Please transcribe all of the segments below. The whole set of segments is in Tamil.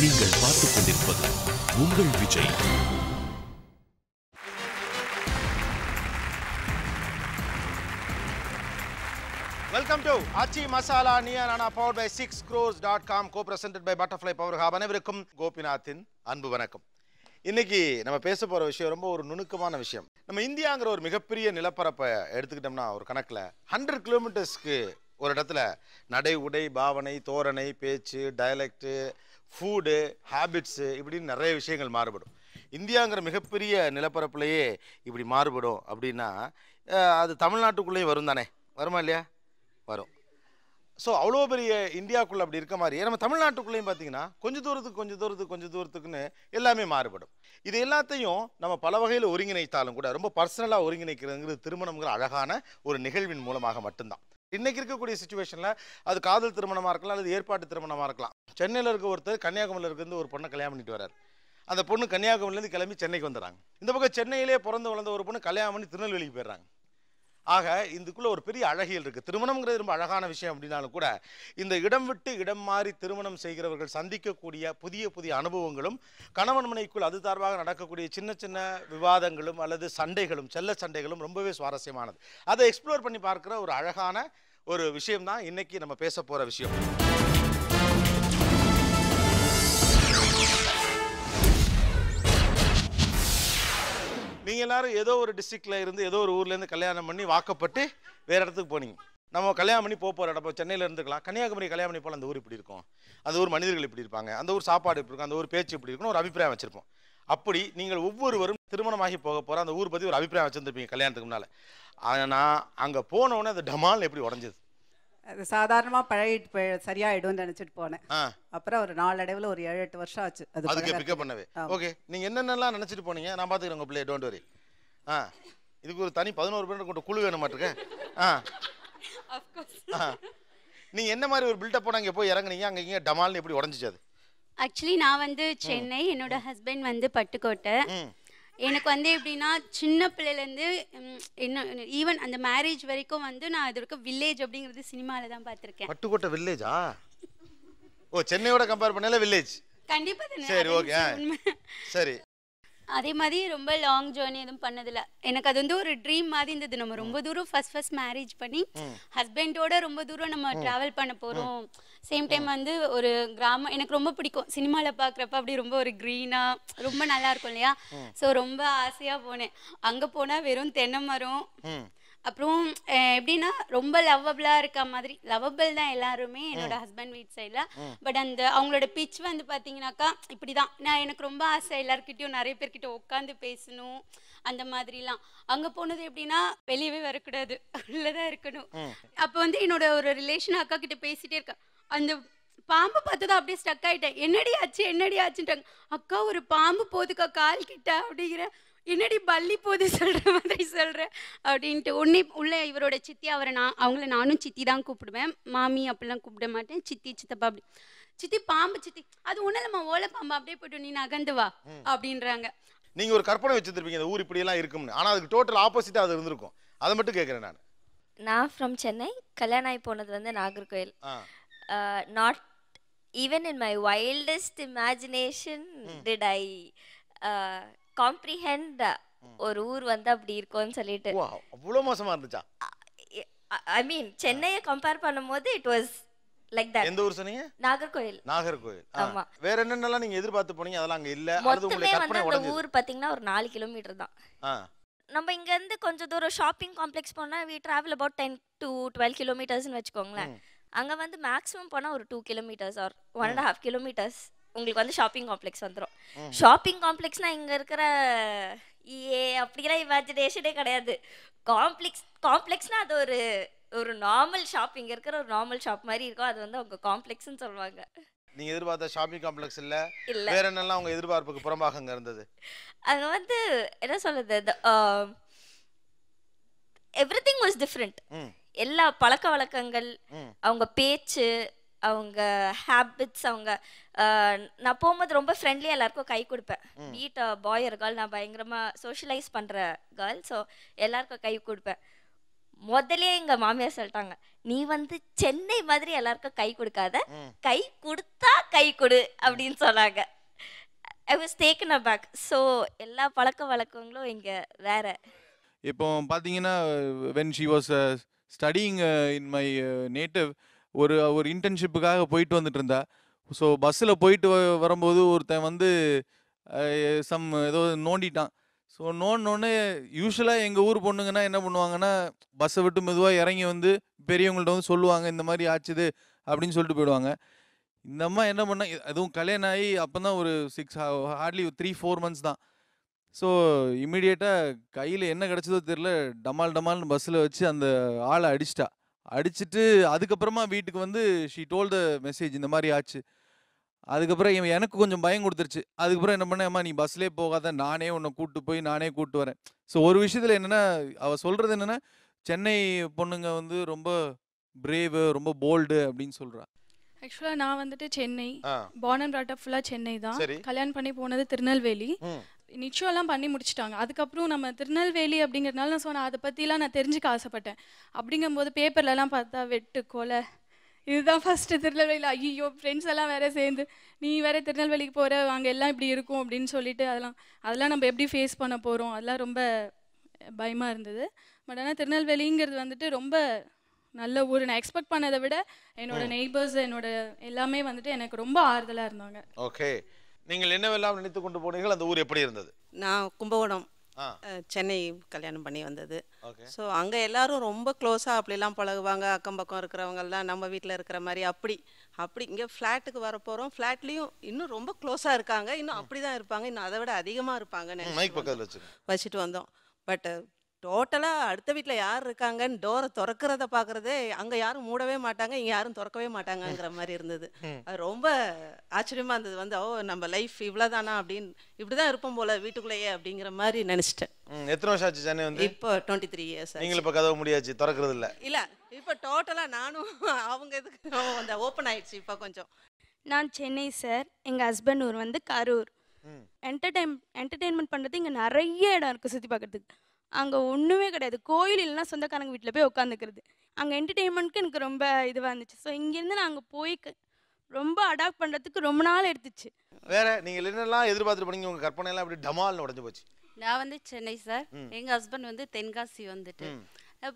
நீங்கள் பார்த்துக் கொண்டிருப்பது உங்கள் Vijay. Welcome to Achi Masala Niya Nana powered by 6crores.com co-presented by Butterfly Power Hub. அனைவருக்கும் கோபிநாத்தின் அன்பு வணக்கம். இன்னைக்கு நம்ம பேச போற விஷயம் ரொம்ப ஒரு நுணுக்கமான விஷயம். நம்ம இந்தியாங்கிற ஒரு மிகப்பெரிய நிலப்பரப்பை எடுத்துக்கிட்டோம்னா ஒரு கணக்குல 100 கிலோமீட்டர்ஸ்க்கு ஒரு இடத்துல நடை உடை பாவனை தோரணை பேச்சு டயலெக்ட் ஃபுட்டு ஹேபிட்ஸு இப்படின்னு நிறைய விஷயங்கள் மாறுபடும். இந்தியாங்கிற மிகப்பெரிய நிலப்பரப்புலையே இப்படி மாறுபடும் அப்படின்னா அது தமிழ்நாட்டுக்குள்ளேயும் வரும் தானே, வருமா இல்லையா? வரும். ஸோ அவ்வளோ பெரிய இந்தியாவுக்குள்ளே அப்படி இருக்க மாதிரியே நம்ம தமிழ்நாட்டுக்குள்ளேயும் பார்த்தீங்கன்னா கொஞ்சம் தூரத்துக்குன்னு எல்லாமே மாறுபடும். இது எல்லாத்தையும் நம்ம பல வகையில் ஒருங்கிணைத்தாலும் கூட ரொம்ப பர்சனலாக ஒருங்கிணைக்கிறதுங்கிறது திருமணம்ங்கிற அழகான ஒரு நிகழ்வின் மூலமாக மட்டும்தான். இன்றைக்கி இருக்கக்கூடிய சுச்சுவேஷனில் அது காதல் திருமணமாக இருக்கலாம் அல்லது ஏற்பாட்டு திருமணமாக இருக்கலாம். சென்னையில் இருக்க ஒருத்தர் கன்னியாகுமரியில் இருந்து ஒரு பொண்ணை கல்யாணம் பண்ணிட்டு வர்றார். அந்த பொண்ணு கன்னியாகுமரியிலேருந்து கிளம்பி சென்னைக்கு வந்துடுறாங்க. இந்த பக்கம் சென்னையிலே பிறந்து வளர்ந்த ஒரு பொண்ணு கல்யாணம் பண்ணி திருநெல்வேலிக்கு போயிடுறாங்க. ஆக இதுக்குள்ளே ஒரு பெரிய அழகியல் இருக்குது. திருமணம்ங்கிறது ரொம்ப அழகான விஷயம் அப்படின்னாலும் கூட இந்த இடம் விட்டு இடம் மாறி திருமணம் செய்கிறவர்கள் சந்திக்கக்கூடிய புதிய புதிய அனுபவங்களும் கணவன் மனைவிக்குள் அது சார்பாக நடக்கக்கூடிய சின்ன சின்ன விவாதங்களும் அல்லது சண்டைகளும் செல்ல சண்டைகளும் ரொம்பவே சுவாரஸ்யமானது. அதை எக்ஸ்ப்ளோர் பண்ணி பார்க்குற ஒரு அழகான ஒரு விஷயம்தான் இன்னைக்கு நம்ம பேச போகிற விஷயம். நீங்கள் எல்லாரும் ஏதோ ஒரு டிஸ்ட்ரிக்டில் இருந்து ஏதோ ஒரு ஊர்லேருந்து கல்யாணம் பண்ணி வாக்கப்பட்டு வேறு இடத்துக்கு போனீங்க. நம்ம கல்யாணம் பண்ணி போகிற இடம் இப்போ சென்னையில் இருந்துக்கலாம், கன்னியாகுமரி கல்யாணம் பண்ணி போல் அந்த ஊர் இப்படி இருக்கும், அந்த ஊர் மனிதர்கள் இப்படி இருப்பாங்க, அந்த ஊர் சாப்பாடு இப்படி இருக்கும், அந்த ஊர் பேச்சு இப்படி இருக்குன்னு ஒரு அபிப்பிராயம் வச்சுருப்போம். அப்படி நீங்கள் ஒவ்வொருவரும் திருமணமாகி போக போகிற அந்த ஊர் பற்றி ஒரு அபிப்பிராயம் வச்சுருந்துருப்பீங்க கல்யாணத்துக்கு முன்னால். ஆனால் அங்கே போனவுடனே அந்த டமால் எப்படி உடஞ்சிது? அது சாதாரணமாக பழகிட்டு சரியாயிடும்னு நினச்சிட்டு போனேன். அப்புறம் ஒரு நாளடைவில் ஒரு 7-8 வருஷம் ஆச்சு அதுக்கு பிக்கப் பண்ணவே. ஓகே, நீங்கள் என்னென்னலாம் நினச்சிட்டு போனீங்க? நான் பார்த்துக்கிறேன் உங்கள் பிள்ளைய, டோன்ட் வரி. இதுக்கு ஒரு தனி 11 பேர் கொண்டு குழு வேணும் மாட்டிருக்கேன். நீங்கள் என்ன மாதிரி ஒரு பில்டப் போனால் அங்கே போய் இறங்குனீங்க, அங்கே இங்கே டமால்னு எப்படி உடஞ்சிச்சு அது? ஆக்சுவலி நான் வந்து சென்னை, என்னோட ஹஸ்பண்ட் வந்து பட்டுக்கோட்டை. எனக்கு வந்து எப்படின்னா சின்ன பிள்ளைலேருந்து என்ன ஈவன் அந்த மேரேஜ் வரைக்கும் வந்து நான் இது வரைக்கும் வில்லேஜ் அப்படிங்கிறது சினிமாவில் தான் பார்த்துருக்கேன். பட்டுக்கோட்டை வில்லேஜா? ஓ, சென்னையோட கம்பேர் பண்ணல வில்லேஜ். கண்டிப்பாக தானே. சரி, ஓகே, சரி. அதே மாதிரி ரொம்ப லாங் ஜேர்னி எதுவும் பண்ணதில்லை. எனக்கு அது வந்து ஒரு ட்ரீம் மாதிரி இருந்தது. நம்ம ரொம்ப தூரம் ஃபர்ஸ்ட் மேரேஜ் பண்ணி ஹஸ்பண்டோட ரொம்ப தூரம் நம்ம ட்ராவல் பண்ண போகிறோம். சேம் டைம் வந்து ஒரு கிராமம் எனக்கு ரொம்ப பிடிக்கும். சினிமாவில் பார்க்குறப்ப அப்படி ரொம்ப ஒரு க்ரீனாக ரொம்ப நல்லா இருக்கும் இல்லையா? ஸோ ரொம்ப ஆசையாக போனேன். அங்கே போனால் வெறும் தென்னை மரம், அப்புறம் எப்படின்னா ரொம்ப லவ்வபிளாக இருக்க மாதிரி. லவ்வபிள் தான் எல்லாருமே என்னோட ஹஸ்பண்ட் வீட் சைடில். பட் அந்த அவங்களோட பிச் வந்து பார்த்தீங்கன்னாக்கா இப்படி தான். நான் எனக்கு ரொம்ப ஆசை எல்லாருக்கிட்டையும் நிறைய பேர்கிட்ட உட்காந்து பேசணும் அந்த மாதிரிலாம். அங்கே போனது எப்படின்னா வெளியவே வரக்கூடாது, உள்ளதான் இருக்கணும். அப்போ வந்து என்னோட ஒரு ரிலேஷன் அக்கா கிட்ட பேசிகிட்டே இருக்கேன். அந்த பாம்பு பார்த்ததும் அப்படியே ஸ்டக் ஆகிட்டேன். என்னடி ஆச்சுட்டாங்க. அக்கா ஒரு பாம்பு போதுக்கா கால் கிட்ட அப்படிங்கிற. என்னடி பள்ளி போது சொல்கிற மாதிரி சொல்கிறேன் அப்படின்ட்டு. உள்ளே இவரோட சித்தி, அவங்கள நானும் சித்தி தான் கூப்பிடுவேன், மாமி அப்படிலாம் கூப்பிட மாட்டேன். சித்தி சித்தப்பா அப்படி. சித்தி பாம்பு சித்தி, அது ஒன்றும் நம்ம ஓலை பாம்பு அப்படியே போய்ட்டு நீ நகர்ந்து வா அப்படின்றாங்க. நீங்கள் ஒரு கற்பனை வச்சுருப்பீங்க இந்த ஊர் இப்படியெல்லாம் இருக்கும்னு, ஆனால் அதுக்கு டோட்டல் ஆப்போசிட்டாக அது இருந்திருக்கும். அதை மட்டும் கேட்குறேன். நான் ஃப்ரம் சென்னை, கல்யாணம் ஆகி போனது வந்து Nagercoil. Not even in my wildest imagination did I comprehend ஒரு ஊர் வந்து அப்படி இருக்கும்னு சொல்லிட்டு. அவ்வளோ மோசமா இருந்துச்சா? ஐ மீன் சென்னையை கம்பேர் பண்ணும்போது இட் வாஸ் லைக் தட். எந்த ஊர் சொன்னீங்க? நாகர்கோயில். ஆமா. வேற என்னென்னலாம் நீங்க எதிர்பார்த்து போனீங்க அதெல்லாம் அங்க இல்ல? அது உங்களுக்கு கற்பனை உடைஞ்சது. அந்த ஊர் பாத்தீங்கன்னா ஒரு 4 கிலோமீட்டர் தான். நம்ம இங்க இருந்து கொஞ்சம் தூரம் ஷாப்பிங் காம்ப்ளெக்ஸ் போனா we travel about 10 to 12 கிலோமீட்டர்ஸ்னு வெச்சுக்கோங்களேன். அங்க வந்து மேக்ஸிமம் போனா ஒரு 2 கிலோமீட்டர்ஸ் ஆர் 1.5 கிலோமீட்டர்ஸ் உங்களுக்கு வந்து ஷாப்பிங் காம்ப்ளெக்ஸ் வந்துடும். ஷாப்பிங் காம்ப்ளெக்ஸ்னா இங்க இருக்கிற அப்படிலாம் இமேஜினேஷனே கிடையாது. காம்ப்ளெக்ஸ்னா அது ஒரு நார்மல் ஷாப், இங்க இருக்கிற ஒரு நார்மல் ஷாப் மாதிரி இருக்கும். அது வந்து அவங்க காம்ப்ளெக்ஸ்னு சொல்லுவாங்க. நீங்க எதிர்பார்த்த ஷாப்பிங் காம்ப்ளெக்ஸ் இல்ல, வேற என்னெல்லாம் உங்க எதிர்பார்ப்புக்கு புறம்பாக அங்க இருந்தது? அங்க வந்து என்ன சொல்றது, எவ்ரிதிங் வாஸ் டிஃபரெண்ட். எல்லா பழக்க வழக்கங்கள், அவங்க பேச்சு, அவங்க ஹேபிட்ஸ், அவங்க நான் போகும்போது ரொம்ப ஃப்ரெண்ட்லியாக எல்லாருக்கும் கை கொடுப்பேன். பீட் பாய் ஒரு கேர்ள், நான் பயங்கரமாக சோஷியலைஸ் பண்ணுற கேர்ள். ஸோ எல்லாருக்கும் கை கொடுப்பேன். முதல்லயே எங்கள் மாமியார் சொல்லிட்டாங்க, நீ வந்து சென்னை மாதிரி எல்லாருக்கும் கை கொடுக்காத, கை கொடுத்தா கை கொடு அப்படின்னு சொன்னாங்க. I was taken aback. So எல்லா பழக்க வழக்கங்களும் இங்கே வேற. இப்போ பார்த்தீங்கன்னா when she was studying in my native, ஒரு இன்டர்ன்ஷிப்புக்காக போயிட்டு வந்துட்டு இருந்தா. ஸோ பஸ்ஸில் போயிட்டு வரும்போது ஒருத்தன் வந்து ஏதோ நோண்டிட்டான். ஸோ நோண்டினோடனே யூஸ்வலாக எங்கள் ஊர் பொண்ணுங்கன்னா என்ன பண்ணுவாங்கன்னா, பஸ்ஸை விட்டு மெதுவாக இறங்கி வந்து பெரியவங்கள்ட்ட வந்து சொல்லுவாங்க, இந்த மாதிரி ஆச்சுது அப்படின்னு சொல்லிட்டு போயிடுவாங்க. இந்த அம்மா என்ன பண்ணால், அதுவும் கல்யாணம் ஆகி அப்போ தான் ஒரு ஹார்ட்லி 3-4 மந்த்ஸ் தான். ஸோ இம்மிடியேட்டாக கையில் என்ன கிடச்சதோ தெரில, டமால்னு பஸ்ஸில் வச்சு அந்த ஆளை அடிச்சிட்டா. அடிச்சுட்டு அதுக்கப்புறமா வீட்டுக்கு வந்து ஷீ டோல் த மெசேஜ், இந்த மாதிரி ஆச்சு. அதுக்கப்புறம் எனக்கு கொஞ்சம் பயம் கொடுத்துருச்சு. அதுக்கப்புறம் என்ன பண்ணேன், அம்மா நீ பஸ்லேயே போகாத, நானே உன்னை கூப்பிட்டு வரேன். ஸோ ஒரு விஷயத்தில் என்னென்னா, அவள் சொல்கிறது என்னென்னா, சென்னை பொண்ணுங்க வந்து ரொம்ப பிரேவு, ரொம்ப போல்டு அப்படின்னு சொல்கிறா. ஆக்சுவலாக நான் வந்துட்டு Chennai, born and brought up ஃபுல்லாக சென்னை தான். கல்யாணம் பண்ணி போனது திருநெல்வேலி. நிச்சயம்லாம் பண்ணி முடிச்சிட்டாங்க. அதுக்கப்புறம் நம்ம திருநெல்வேலி அப்படிங்கிறதுனால நான் சொன்னேன், அதை பற்றிலாம் நான் தெரிஞ்சுக்க ஆசைப்பட்டேன். அப்படிங்கும்போது பேப்பர்லலாம் பார்த்தா வெட்டு கொலை, இதுதான் ஃபஸ்ட்டு திருநெல்வேலியில். ஐயோ ஃப்ரெண்ட்ஸ் எல்லாம் வேறு சேர்ந்து நீ வேறு திருநெல்வேலிக்கு போகிற, அங்கே எல்லாம் இப்படி இருக்கும் அப்படின்னு சொல்லிட்டு அதெல்லாம் நம்ம எப்படி ஃபேஸ் பண்ண போகிறோம், அதெல்லாம் ரொம்ப பயமாக இருந்தது. பட் ஆனால் திருநெல்வேலிங்கிறது வந்துட்டு ரொம்ப நல்ல ஊர். நான் எக்ஸ்பெக்ட் பண்ணதை விட என்னோட நெய்பர்ஸ், என்னோட எல்லாமே வந்துட்டு எனக்கு ரொம்ப ஆறுதலாக இருந்தாங்க. ஓகே, நீங்கள் என்னவெல்லாம் நினைத்து கொண்டு போனீர்கள்? அந்த ஊர் எப்படி இருந்தது? நான் கும்பகோணம், சென்னை கல்யாணம் பண்ணி வந்தது. ஸோ அங்கே எல்லாரும் ரொம்ப க்ளோஸாக அப்படிலாம் பழகுவாங்க. அக்கம் பக்கம் இருக்கிறவங்கெல்லாம் நம்ம வீட்டில் இருக்கிற மாதிரி அப்படி இங்கே ஃப்ளாட்டுக்கு வர போகிறோம். ஃப்ளாட்லேயும் இன்னும் ரொம்ப க்ளோஸாக இருக்காங்க, இன்னும் அப்படி தான் இருப்பாங்க, இன்னும் அதை விட அதிகமாக இருப்பாங்கன்னு வச்சுட்டு வந்தோம். பட் டோட்டலாக அடுத்த வீட்டில் யார் இருக்காங்கன்னு டோரை திறக்கிறத பார்க்குறதே, அங்கே யாரும் மூடவே மாட்டாங்க, இங்கே யாரும் திறக்கவே மாட்டாங்கங்கிற மாதிரி இருந்தது. அது ரொம்ப ஆச்சரியமாக இருந்தது. வந்து நம்ம லைஃப் இவ்வளோதானா அப்படின்னு, இப்படி தான் இருப்போம் போல வீட்டுக்குள்ளேயே அப்படிங்கிற மாதிரி நினச்சிட்டேன். எத்தனை வருஷம் ஆச்சு சென்னை வந்து? இப்போ 23 இயர்ஸ். நீங்கள் இப்போ கதவு முடியாச்சு, திறக்கிறது இல்லை? இப்போ டோட்டலாக நானும் அவங்க இதுக்கு வந்து ஓப்பன் ஆயிடுச்சு இப்போ கொஞ்சம். நான் சென்னை சார், எங்கள் ஹஸ்பண்ட் ஊர் வந்து கரூர். என்டர்டெயின்மெண்ட் பண்ணுறது இங்கே நிறைய இடம் இருக்குது சுற்றி பார்க்குறதுக்கு. அங்கே ஒன்றுமே கிடையாது. கோயில் இல்லைன்னா சொந்தக்காரங்க வீட்டில் போய் உட்காந்துக்கிறது. அங்கே என்டர்டெயின்மெண்ட்க்கு எனக்கு ரொம்ப இதுவாக இருந்துச்சு. ஸோ இங்கேருந்து நான் அங்கே போய் ரொம்ப அடாப்ட் பண்ணுறதுக்கு ரொம்ப நாள் எடுத்துச்சு. வேற நீங்கள் என்னெல்லாம் எதிர்பார்த்துட்டு பண்ணீங்க? உங்கள் கற்பனையெல்லாம் அப்படி டமால்னு உடஞ்சு போச்சு. நான் வந்து சென்னை சார், எங்கள் ஹஸ்பண்ட் வந்து தென்காசி வந்துட்டு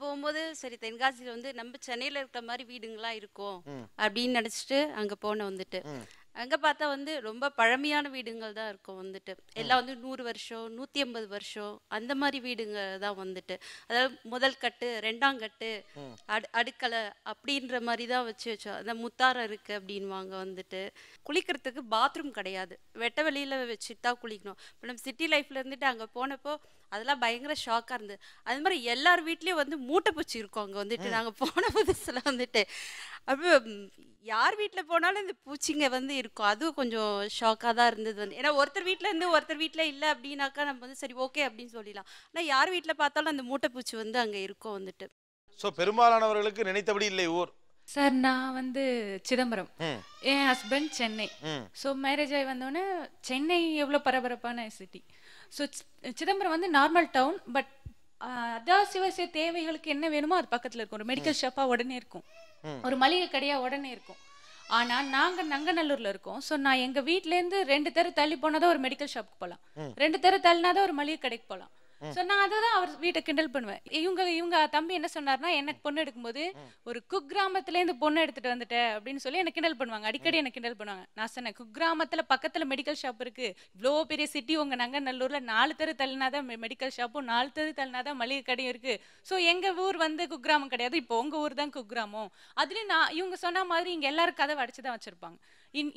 போகும்போது, சரி தென்காசியில் வந்து நம்ம சென்னையில் இருக்கிற மாதிரி வீடுங்களாம் இருக்கும் அப்படின்னு நினச்சிட்டு அங்கே போனேன். வந்துட்டு அங்கே பார்த்தா வந்து ரொம்ப பழமையான வீடுங்கள் தான் இருக்கும். வந்துட்டு எல்லாம் வந்து 100 வருஷம் 150 வருஷம் அந்த மாதிரி வீடுங்க தான் வந்துட்டு. அதாவது முதல் கட்டு, ரெண்டாம் கட்டு, அடுக்களை அப்படின்ற மாதிரி தான் வச்சோம். அந்த முத்தாரம் இருக்குது அப்படின்வாங்க. வந்துட்டு குளிக்கிறதுக்கு பாத்ரூம் கிடையாது, வெட்ட வெளியில் வச்சுட்டு தான் குளிக்கணும். இப்போ நம்ம சிட்டி லைஃப்பில் இருந்துட்டு அங்கே போனப்போ அதெல்லாம் பயங்கர ஷாக்காக இருந்தது. அது மாதிரி எல்லார் வீட்லேயும் வந்து மூட்டை பூச்சி இருக்கும் அங்கே வந்துட்டு. நாங்கள் போன புதுசில் வந்துட்டு அப்போ யார் வீட்டில் போனாலும் இந்த பூச்சிங்க வந்து இருக்கும். அதுவும் கொஞ்சம் ஷாக்காக தான் இருந்தது. வந்து ஏன்னா ஒருத்தர் வீட்டில் இருந்து ஒருத்தர் வீட்டில் இல்லை அப்படின்னாக்கா நம்ம வந்து சரி ஓகே அப்படின்னு சொல்லிடலாம். ஆனால் யார் வீட்டில் பார்த்தாலும் அந்த மூட்டை பூச்சி வந்து அங்கே இருக்கும் வந்துட்டு. ஸோ பெரும்பாலானவர்களுக்கு நினைத்தபடி இல்லை ஊர். சார் நான் வந்து சிதம்பரம், என் ஹஸ்பண்ட் சென்னை. ஸோ மேரேஜ் ஆகி வந்தோடனே சென்னை எவ்வளோ பரபரப்பான சிட்டி. ஸோ சிதம்பரம் வந்து நார்மல் டவுன். பட் அத்தியாவசிய தேவைகளுக்கு என்ன வேணுமோ அது பக்கத்தில் இருக்கும். ஒரு மெடிக்கல் ஷாப்பாக உடனே இருக்கும், ஒரு மளிகை கடையாக உடனே இருக்கும். ஆனால் நாங்கள் நங்கநல்லூரில் இருக்கோம். ஸோ நான் எங்கள் வீட்டிலேருந்து 2 தெரு தள்ளி போனாதான் ஒரு மெடிக்கல் ஷாப்புக்கு போகலாம், 2 தெரு தள்ளினாதான் ஒரு மளிகை கடைக்கு போகலாம். ஸோ நான் அதை தான் அவர் வீட்டை கிண்டல் பண்ணுவேன். இவங்க தம்பி என்ன சொன்னார்னா, எனக்கு பொண்ணு எடுக்கும்போது ஒரு குக்கிராமத்துலேருந்து பொண்ணு எடுத்துகிட்டு வந்துட்டேன் அப்படின்னு சொல்லி எனக்கு கிண்டல் பண்ணுவாங்க. அடிக்கடி எனக்கு கிண்டல் பண்ணுவாங்க. நான் சொன்னேன், குக்கிராமத்தில் பக்கத்தில் மெடிக்கல் ஷாப் இருக்குது, இவ்வளோ பெரிய சிட்டி உங்கள் நங்கநல்லூரில் 4 தெரு தள்ளினாதான் மெடிக்கல் ஷாப்பும் 4 தெரு தள்ளினாதான் மளிகை கடையும் இருக்குது. ஸோ எங்கள் ஊர் வந்து குக்கிராமம் கிடையாது, இப்போ உங்கள் ஊர் தான் குக்கிராமம். அதுலேயும் இவங்க சொன்ன மாதிரி இங்கே எல்லாரும் கதவை அடிச்சு தான் வச்சுருப்பாங்க.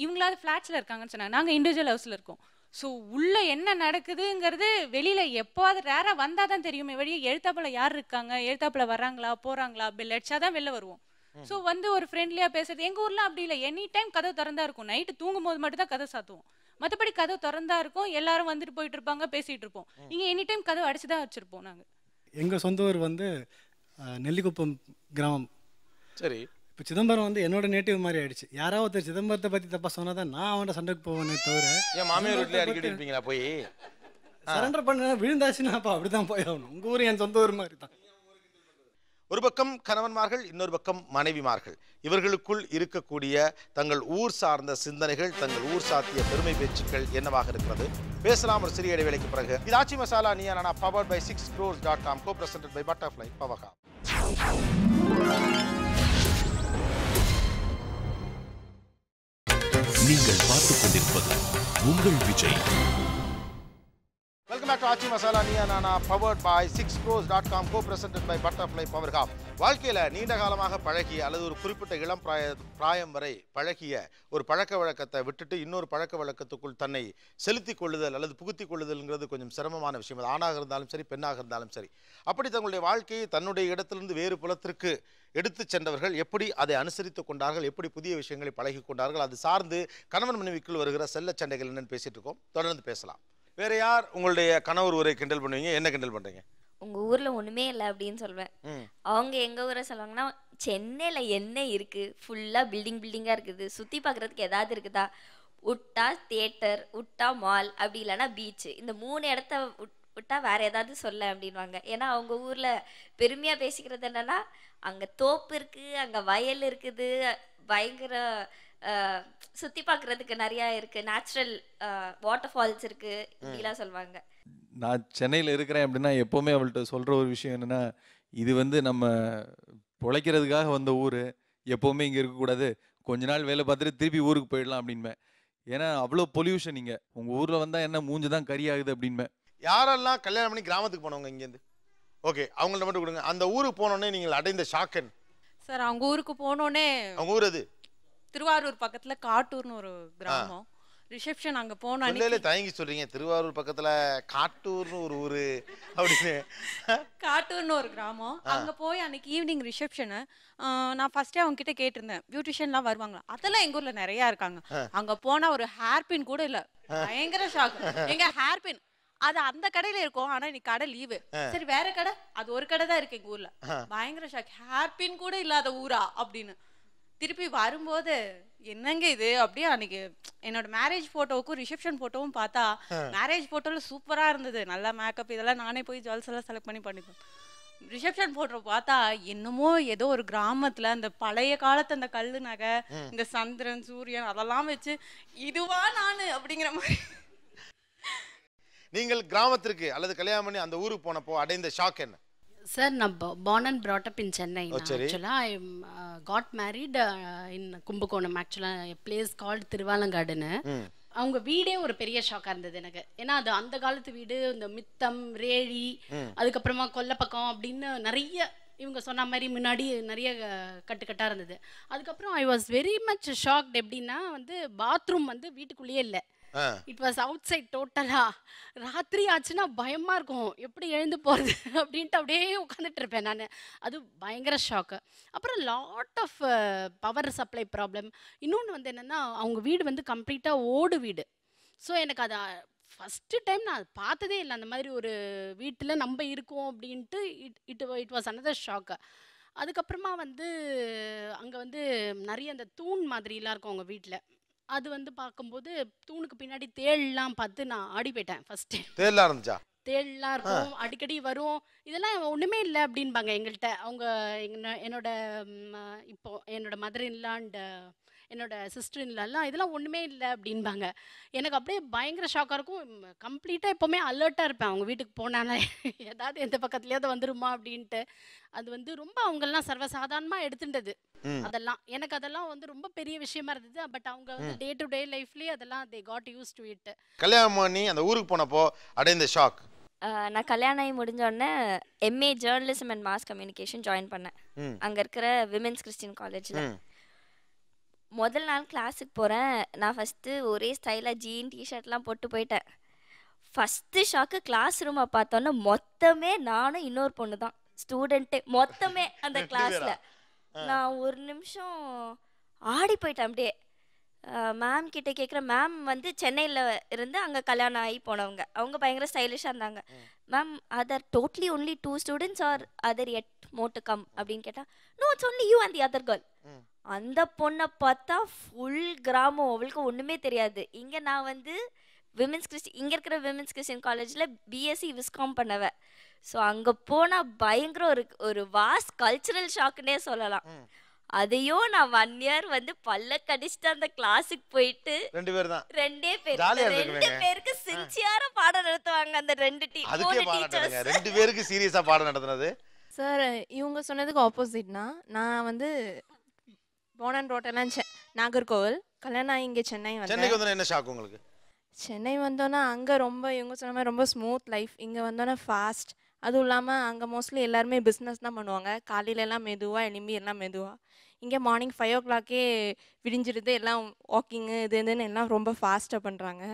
இவங்களாவது ஃப்ளாட்ஸில் இருக்காங்கன்னு சொன்னாங்க, நாங்கள் இண்டிவிஜுவல் ஹவுஸில் இருக்கோம். ஸோ உள்ளே என்ன நடக்குதுங்கிறது வெளியில் எப்போது ரேராக வந்தால் தான் தெரியுமே வெளியே. எழுத்தாப்பில் யார் இருக்காங்க, எழுத்தாப்பில் வர்றாங்களா போகிறாங்களா, பெல் அடிச்சா தான் வெளில வருவோம். ஸோ வந்து ஒரு ஃப்ரெண்ட்லியாக பேசுறது. எங்கள் ஊரில் அப்படி இல்லை, எனி டைம் கதவு திறந்தா இருக்கும். நைட்டு தூங்கும் போது மட்டும் தான் கதவு சாத்துவோம், மற்றபடி கதவு திறந்தா இருக்கும். எல்லாரும் வந்துட்டு போயிட்டு இருப்பாங்க, பேசிகிட்டு இருப்போம். இங்கே எனி டைம் கதவு அடிச்சு தான் வச்சுருப்போம் நாங்கள். எங்கள் சொந்த ஊர் வந்து நெல்லிக்குப்பம் கிராமம். சரி, இப்போ சிதம்பரம் வந்து என்னோட நேட்டிவ் மாதிரி ஆயிடுச்சு. யாராவது ஒருத்தர் சிதம்பரத்தை பற்றி தப்பாக சொன்னால் தான் நான் அவன்கிட்ட சண்டைக்கு போவேனே தவிர. என் மாமியார் வீட்டில் அடிக்கடி இருப்பீங்களா போய் சரண்டர் பண்ண விழுந்தாச்சுன்னா அப்போ அப்படி தான் போய் ஆகணும். உங்கள் ஊர் என் சொந்த ஊர் மாதிரி தான். ஒரு பக்கம் கணவன்மார்கள், இன்னொரு பக்கம் மனைவிமார்கள். இவர்களுக்குள் இருக்கக்கூடிய தங்கள் ஊர் சார்ந்த சிந்தனைகள், தங்கள் ஊர் சாத்திய பெருமை பேச்சுக்கள் என்னவாக இருக்கிறது? பேசலாம் ஒரு சிறிய இடைவேளைக்கு பிறகு. இது Aachi Masala Neeya Naana, powered by 6crores.com, co-presented by Butterfly Powerhub. நீங்கள் பார்த்துக் கொண்டிருப்பது உங்கள் Vijay. Welcome back to Aachi Masala Neeya Naana, powered by 6crores.com, co-presented by Butterfly Powerhub. வாழ்க்கையில் நீண்ட காலமாக பழகிய அல்லது ஒரு குறிப்பிட்ட இளம் பிராயம் வரை பழகிய ஒரு பழக்க வழக்கத்தை விட்டுட்டு இன்னொரு பழக்க வழக்கத்துக்குள் தன்னை செலுத்தி கொள்ளுதல் அல்லது புகுத்தி கொள்ளுதல்ங்கிறது கொஞ்சம் சிரமமான விஷயம். அது ஆணாக இருந்தாலும் சரி, பெண்ணாக இருந்தாலும் சரி. அப்படி தங்களுடைய வாழ்க்கையை தன்னுடைய இடத்திலிருந்து வேறு புலத்திற்கு எடுத்து சென்றவர்கள் எப்படி அதை அனுசரித்து கொண்டார்கள், எப்படி புதிய விஷயங்களை பழகி கொண்டார்கள், அது சார்ந்து கணவன் மனைவிக்குள் வருகிற செல்ல சண்டைகள் என்னன்னு பேசிட்டு இருக்கோம். தொடர்ந்து பேசலாம். வேற யார் உங்களுடைய கணவர் ஊரை கிண்டல் பண்ணுவீங்க? என்ன கிண்டல் பண்றீங்க? உங்க ஊர்ல ஒண்ணுமே இல்லை அப்படின்னு சொல்வேன். அவங்க எங்க ஊரை சொல்லுவாங்கன்னா, சென்னையில என்ன இருக்கு, ஃபுல்லா பில்டிங்கா இருக்குது, சுத்தி பாக்குறதுக்கு ஏதாவது இருக்குதா, உட்டா தியேட்டர், உட்டா மால், அப்படி இல்லைன்னா பீச், இந்த 3 இடத்த விட்டா வேற ஏதாவது சொல்ல அப்படின்வாங்க. ஏன்னா அவங்க ஊர்ல பெருமையா பேசிக்கிறது என்னன்னா, அங்க தோப்பு இருக்கு, அங்க வயல் இருக்குது, பயங்கர சுத்தி பார்க்கறதுக்கு நிறைய இருக்கு, நேச்சுரல் வாட்டர் ஃபால்ஸ் இருக்கு, இப்படிலாம் சொல்லுவாங்க. நான் சென்னையில் இருக்கிறேன் அப்படின்னா எப்போவுமே அவள்கிட்ட சொல்கிற ஒரு விஷயம் என்னென்னா, இது வந்து நம்ம பிழைக்கிறதுக்காக வந்த ஊர், எப்போவுமே இங்கே இருக்கக்கூடாது, கொஞ்ச நாள் வேலை பார்த்துட்டு திருப்பி ஊருக்கு போயிடலாம் அப்படின்பேன். ஏன்னா அவ்வளோ பொல்யூஷன் இங்கே, உங்கள் ஊரில் வந்தால் என்ன மூஞ்சி தான் கறி ஆகுது அப்படின்பேன். யாரெல்லாம் கல்யாணம் பண்ணி கிராமத்துக்கு போனவங்க இங்கேருந்து? ஓகே, அவங்கள்ட்ட மட்டும் கொடுங்க. அந்த ஊருக்கு போனோடனே நீங்கள் அடைந்த ஷாக்கன்? சார், அவங்க ஊருக்கு போனோடனே, அவங்க ஊர் அது திருவாரூர் பக்கத்துல காட்டூர்னு ஒரு கிராமம். ரிசப்ஷன் அங்க போன அன்னைக்கு தயங்கி சொல்றீங்க, திருவாரூர் பக்கத்துல காட்டூர்னு ஒரு ஊரு அப்படின்னு. காட்டூர்னு ஒரு கிராமம். அங்க போய் அன்னைக்கு ஈவினிங் ரிசப்ஷனு. நான் ஃபர்ஸ்டே அவங்க கிட்ட கேட்டிருந்தேன், பியூட்டிஷியன்லாம் வருவாங்களா? அதெல்லாம் எங்க ஊர்ல நிறைய இருக்காங்க. அங்க போனா ஒரு ஹேர் பின் கூட இல்ல. பயங்கர ஷாக். எங்க ஹேர் பின் அது அந்த கடையில இருக்கும், ஆனா இன்னைக்கு கடை லீவு. சரி, வேற கடை, அது ஒரு கடை தான் இருக்கு எங்க ஊர்ல. பயங்கர ஷாக். ஹேர் பின் கூட இல்லாத ஊரா அப்படின்னு. திருப்பி வரும்போது என்னங்க இது அப்படியே, அன்னைக்கு என்னோட மேரேஜ் போட்டோவுக்கும் ரிசப்ஷன் போட்டோவும் பார்த்தா மேரேஜ் போட்டோல சூப்பரா இருந்தது, நல்லா மேக்கப் இதெல்லாம் நானே போய் ஜுவல்ஸ் எல்லாம் செலக்ட் பண்ணி பண்ணிப்பேன். ரிசப்ஷன் போட்டோ பார்த்தா என்னமோ ஏதோ ஒரு கிராமத்துல அந்த பழைய காலத்து அந்த கல்லு நகை, இந்த சந்திரன் சூரியன் அதெல்லாம் வச்சு இதுவா நானு அப்படிங்கிற மாதிரி. நீங்கள் கிராமத்திற்கு அல்லது கல்யாணம் பண்ணி அந்த ஊருக்கு போனப்போ அடைந்த ஷாக் என்ன? சார், நான் born and brought up in Chennai. Actually, I got married in Kumbakonam, actually a place called Thiruvalangadanu. அவங்க வீடே ஒரு பெரிய ஷாக்காக இருந்தது எனக்கு. ஏன்னா அது அந்த காலத்து வீடு, இந்த மித்தம், ரேழி, அதுக்கப்புறமா கொல்லப்பக்கம் அப்படின்னு நிறைய இவங்க சொன்ன மாதிரி முன்னாடி நிறைய கட்டுக்கட்டாக இருந்தது. அதுக்கப்புறம் I was very much shocked. எப்படின்னா வந்து பாத்ரூம் வந்து வீட்டுக்குள்ளேயே இல்லை, இட் வாஸ் அவுட் சைட் டோட்டலா. ராத்திரி ஆச்சுன்னா பயமா இருக்கும், எப்படி எழுந்து போறது அப்படின்ட்டு அப்படியே உட்காந்துட்டு இருப்பேன் நான். அது பயங்கர ஷாக்கு. அப்புறம் lot of power supply problem. இன்னொன்று வந்து என்னன்னா, அவங்க வீடு வந்து கம்ப்ளீட்டா ஓடு வீடு. ஸோ எனக்கு அதை ஃபஸ்ட்டு டைம் நான் பார்த்ததே இல்லை, அந்த மாதிரி ஒரு வீட்டில் நம்ம இருக்கோம் அப்படின்ட்டு. It was another shock. அதுக்கப்புறமா வந்து அங்கே வந்து நிறைய அந்த தூண் மாதிரிலாம் இருக்கும் அவங்க வீட்டில். அது வந்து பார்க்கும்போது தூணுக்கு பின்னாடி தேள்லாம் பார்த்து நான் ஆடி போயிட்டேன் ஃபர்ஸ்ட். தேள்லாம் இருந்துச்சா? தேள்லாம் இருக்கும், அடிக்கடி வரும். இதெல்லாம் ஒன்றுமே இல்லை அப்படின்பாங்க எங்கள்கிட்ட. அவங்க என்னோட இப்போ என்னோட மதர் இன்லா அண்ட் என்னோட சிஸ்டர் இன்லாம் இதெல்லாம் ஒன்றுமே இல்லை அப்படின்பாங்க. எனக்கு அப்படியே பயங்கர ஷாக்காக இருக்கும். கம்ப்ளீட்டாக எப்போவுமே அலர்ட்டாக இருப்பேன் அவங்க வீட்டுக்கு போனாலே, ஏதாவது எந்த பக்கத்துலேயாவது வந்துருமா அப்படின்ட்டு. அது வந்து ரொம்ப அவங்கெல்லாம் சர்வசாதாரணமாக எடுத்துட்டது அதெல்லாம். எனக்கு அதெல்லாம் வந்து ரொம்ப பெரிய விஷயமா இருந்தது. பட் அவங்க வந்து டே டு டே லைஃப்லேயே அதெல்லாம் they got use to it. கல்யாணம் பண்ணி அந்த ஊருக்கு போனப்போ அடைந்த ஷாக்? நான் கல்யாணம் ஆகி முடிஞ்சோடனே MA journalism and mass communication join பண்ணேன் அங்கே இருக்கிற விமென்ஸ் கிறிஸ்டின் காலேஜில். முதல் நாள் கிளாஸுக்கு போகிறேன். நான் ஃபஸ்ட்டு ஒரே ஸ்டைலாக ஜீன் டிஷர்ட்லாம் போட்டு போயிட்டேன். ஃபஸ்ட்டு ஷாக்கு கிளாஸ் ரூமை பார்த்தோன்னே மொத்தமே நானும் இன்னொரு பொண்ணு தான் ஸ்டூடெண்ட்டு, மொத்தமே அந்த கிளாஸில். நான் ஒரு நிமிஷம் ஆடி போயிட்டேன் அப்படியே. மேம் கிட்ட கேட்குறேன். மேம் வந்து சென்னையில் இருந்து அங்கே கல்யாணம் ஆகி போனவங்க, அவங்க பயங்கர ஸ்டைலிஷாக இருந்தாங்க. Ma'am other totally only 2 students are other yet more to come அப்படின்னு கேட்டால், no it's only you and the other girl. அந்த பொண்ணை பார்த்தா ஃபுல் கிராமம், அவளுக்கு ஒன்றுமே தெரியாது. இங்கே நான் வந்து இங்கே இருக்கிற விமென்ஸ் கிறிஸ்டியன் காலேஜில் பிஎஸ்சி விஸ்காம் பண்ணவ. ஸோ அங்கே போனால் பயங்கர ஒரு வாஸ்ட் கல்ச்சுரல் ஷாக்குன்னே சொல்லலாம். அதையும் நான் 1 இயர் வந்து பல்ல கடிச்சிட்டு அந்த கிளாஸுக்கு போயிட்டு 2 பேர் தான் 2 பேருக்கு சின்சியரா பாடம் நடத்துவாங்க அந்த 2 டீச்சர்ஸ். 2 பேருக்கு சீரியஸா பாடம் நடத்துனது சார். இவங்க சொன்னதுக்கு ஆப்போசிட்னா, நான் வந்து born and brought எல்லாம் நாகர்கோவில், கல்யாணம் ஆகி இங்கே சென்னை வந்தேன். சென்னைக்கு வந்தா என்ன ஷாக் உங்களுக்கு? சென்னை வந்தோன்னா அங்கே ரொம்ப இவங்க சொன்ன மாதிரி ரொம்ப ஸ்மூத் லைஃப். இங்கே வந்தோன்னா ஃபாஸ்ட். அதுவும் இல்லாமல் அங்கே மோஸ்ட்லி எல்லாருமே பிஸ்னஸ் தான் பண்ணுவாங்க. காலையிலலாம் மெதுவாக எலும்பி எல்லாம் மெதுவாக. இங்கே மார்னிங் 5 o'clock விடிஞ்சிருது. எல்லாம் வாக்கிங்கு இதுன்னு எல்லாம் ரொம்ப ஃபாஸ்ட்டாக பண்ணுறாங்க.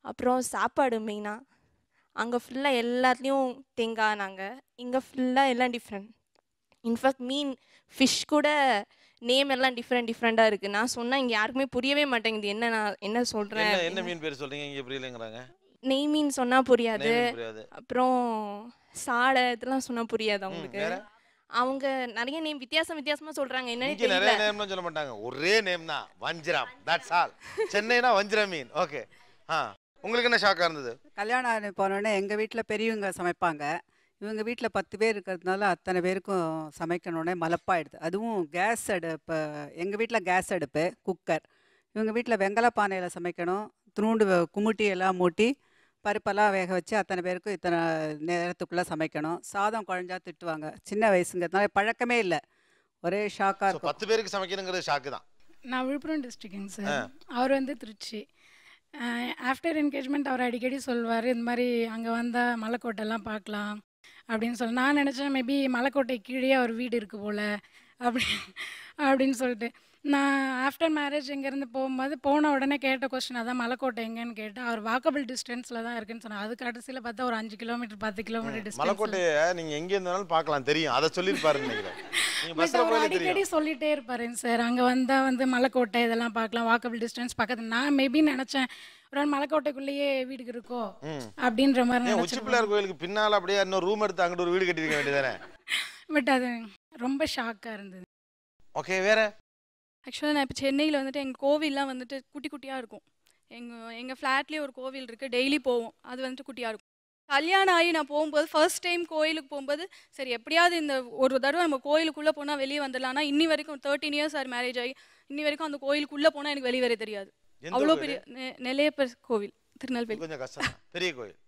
அப்புறம் சாப்பாடு மெயினாக அங்கே ஃபுல்லாக எல்லாத்துலேயும் தேங்காய். நாங்கள் இங்கே ஃபுல்லாக எல்லாம் டிஃப்ரெண்ட். இன்ஃபேக்ட் மீன் ஃபிஷ் கூட நேம் எல்லாம் டிஃப்ரெண்ட்டாக இருக்குது. நான் சொன்னால் இங்கே யாருக்குமே புரியவே மாட்டேங்குது நான் என்ன சொல்கிறேன். என்ன மீன் பேர் சொல்கிறீங்க? இங்கே புரியலைங்கிறாங்க. நெய் மீன் சொன்னால் புரியாது. அப்புறம் சாடை இதெல்லாம் சொன்னால் புரியாது அவங்களுக்கு. அவங்க நிறைய நேம் வித்தியாசமாக சொல்கிறாங்க. என்னன்னு நிறைய நேம்லாம் சொல்ல மாட்டாங்க, ஒரே நேம் தான், வஞ்சிரம். That's all. சென்னைனா வஞ்சிரம் மீன். ஓகே. உங்களுக்கு என்ன ஷாக்காக இருந்தது? கல்யாணம் ஆகி போனோடனே எங்கள் வீட்டில் பெரியவங்க சமைப்பாங்க. இவங்க வீட்டில் 10 பேர் இருக்கிறதுனால அத்தனை பேருக்கும் சமைக்கணுன்னே மலப்பாயிடுது. அதுவும் கேஸ் அடுப்பு. எங்கள் வீட்டில் கேஸ் அடுப்பு, குக்கர். இவங்க வீட்டில் வெங்கல பானையில் சமைக்கணும். துணூண்டு குமுட்டி எல்லாம் மூட்டி பருப்பெல்லாம் வேக வச்சு அத்தனை பேருக்கும் இத்தனை நேரத்துக்குள்ளே சமைக்கணும். சாதம் குழஞ்சா திட்டுவாங்க. சின்ன வயசுங்கிறதுனால பழக்கமே இல்லை. ஒரே ஷாக்காக இருக்கும். 10 பேருக்கு சமைக்கணுங்கிறது ஷாக்கு தான். நான் விழுப்புரம் டிஸ்ட்ரிக்ட்டுங்க சார். அவர் வந்து திருச்சி. ஆஃப்டர் என்கேஜ்மெண்ட் அவர் அடிக்கடி சொல்வார், இந்த மாதிரி அங்கே வந்தால் மலைக்கோட்டைலாம் பார்க்கலாம் அப்படின்னு சொல்லி. நான் நினச்சேன் மேபி மலைக்கோட்டை கீழே அவர் வீடு இருக்குது போல் அப்படின்னு சொல்லிட்டு. நான் ஆஃப்டர் மேரேஜ் இங்கேருந்து போகும்போது போன உடனே கேட்ட கொஸ்டின் அதான், மலைக்கோட்டை எங்கன்னு கேட்டால் அவர் வாக்கபிள் டிஸ்டன்ஸில் தான் இருக்குன்னு சொன்னார். அது கடைசியில் பார்த்தா ஒரு 5 கிலோமீட்டர் 10 கிலோமீட்டர் டிஸ்டன்ஸ். மலைக்கோட்டையை நீங்கள் எங்கே இருந்தாலும் பார்க்கலாம், தெரியும். அதை சொல்லியிருப்பாரு அடிக்கடி சொல்லிட்டே இருப்பாருங்க சார். அங்கே வந்தால் வந்து மலைக்கோட்டை இதெல்லாம் பார்க்கலாம், வாக்கபிள் டிஸ்டன்ஸ் பக்கத்தில். நான் மேபி நினச்சேன் ஒரு மலைக்கோட்டைக்குள்ளேயே வீடு இருக்கோ அப்படின்ற மாதிரி. உச்சி பிள்ளையார் கோயிலுக்கு பின்னால் அப்படியே இன்னொரு ரூம் எடுத்து அங்கிட்டு ஒரு வீடு கட்டிருக்க வேண்டியதானே? பட் அது ரொம்ப ஷாக்காக இருந்தது. ஓகே. வேற ஆக்சுவலாக நான் இப்போ சென்னையில் வந்துட்டு எங்கள் கோவில்லாம் வந்துட்டு குட்டி குட்டியாக இருக்கும். எங்கள் ஃப்ளாட்லேயே ஒரு கோவில் இருக்குது, டெய்லி போவோம். அது வந்துட்டு குட்டியாக இருக்கும். கல்யாணம் ஆகி நான் போகும்போது ஃபர்ஸ்ட் டைம் கோயிலுக்கு போகும்போது சரி எப்படியாவது இந்த ஒரு தடவை நம்ம கோயிலுக்குள்ளே போனால் வெளியே வந்துடலாம்னா, இன்னி வரைக்கும் 13 years ஆர் மேரேஜ் ஆகி இன்னி வரைக்கும் அந்த கோயிலுக்குள்ளே போனால் எனக்கு வெளியே வர தெரியாது. அவ்வளோ பெரிய நெல்லையப்பர் கோவில், திருநெல்வேலி. கொஞ்சம் கஷ்டம், பெரிய கோயில்.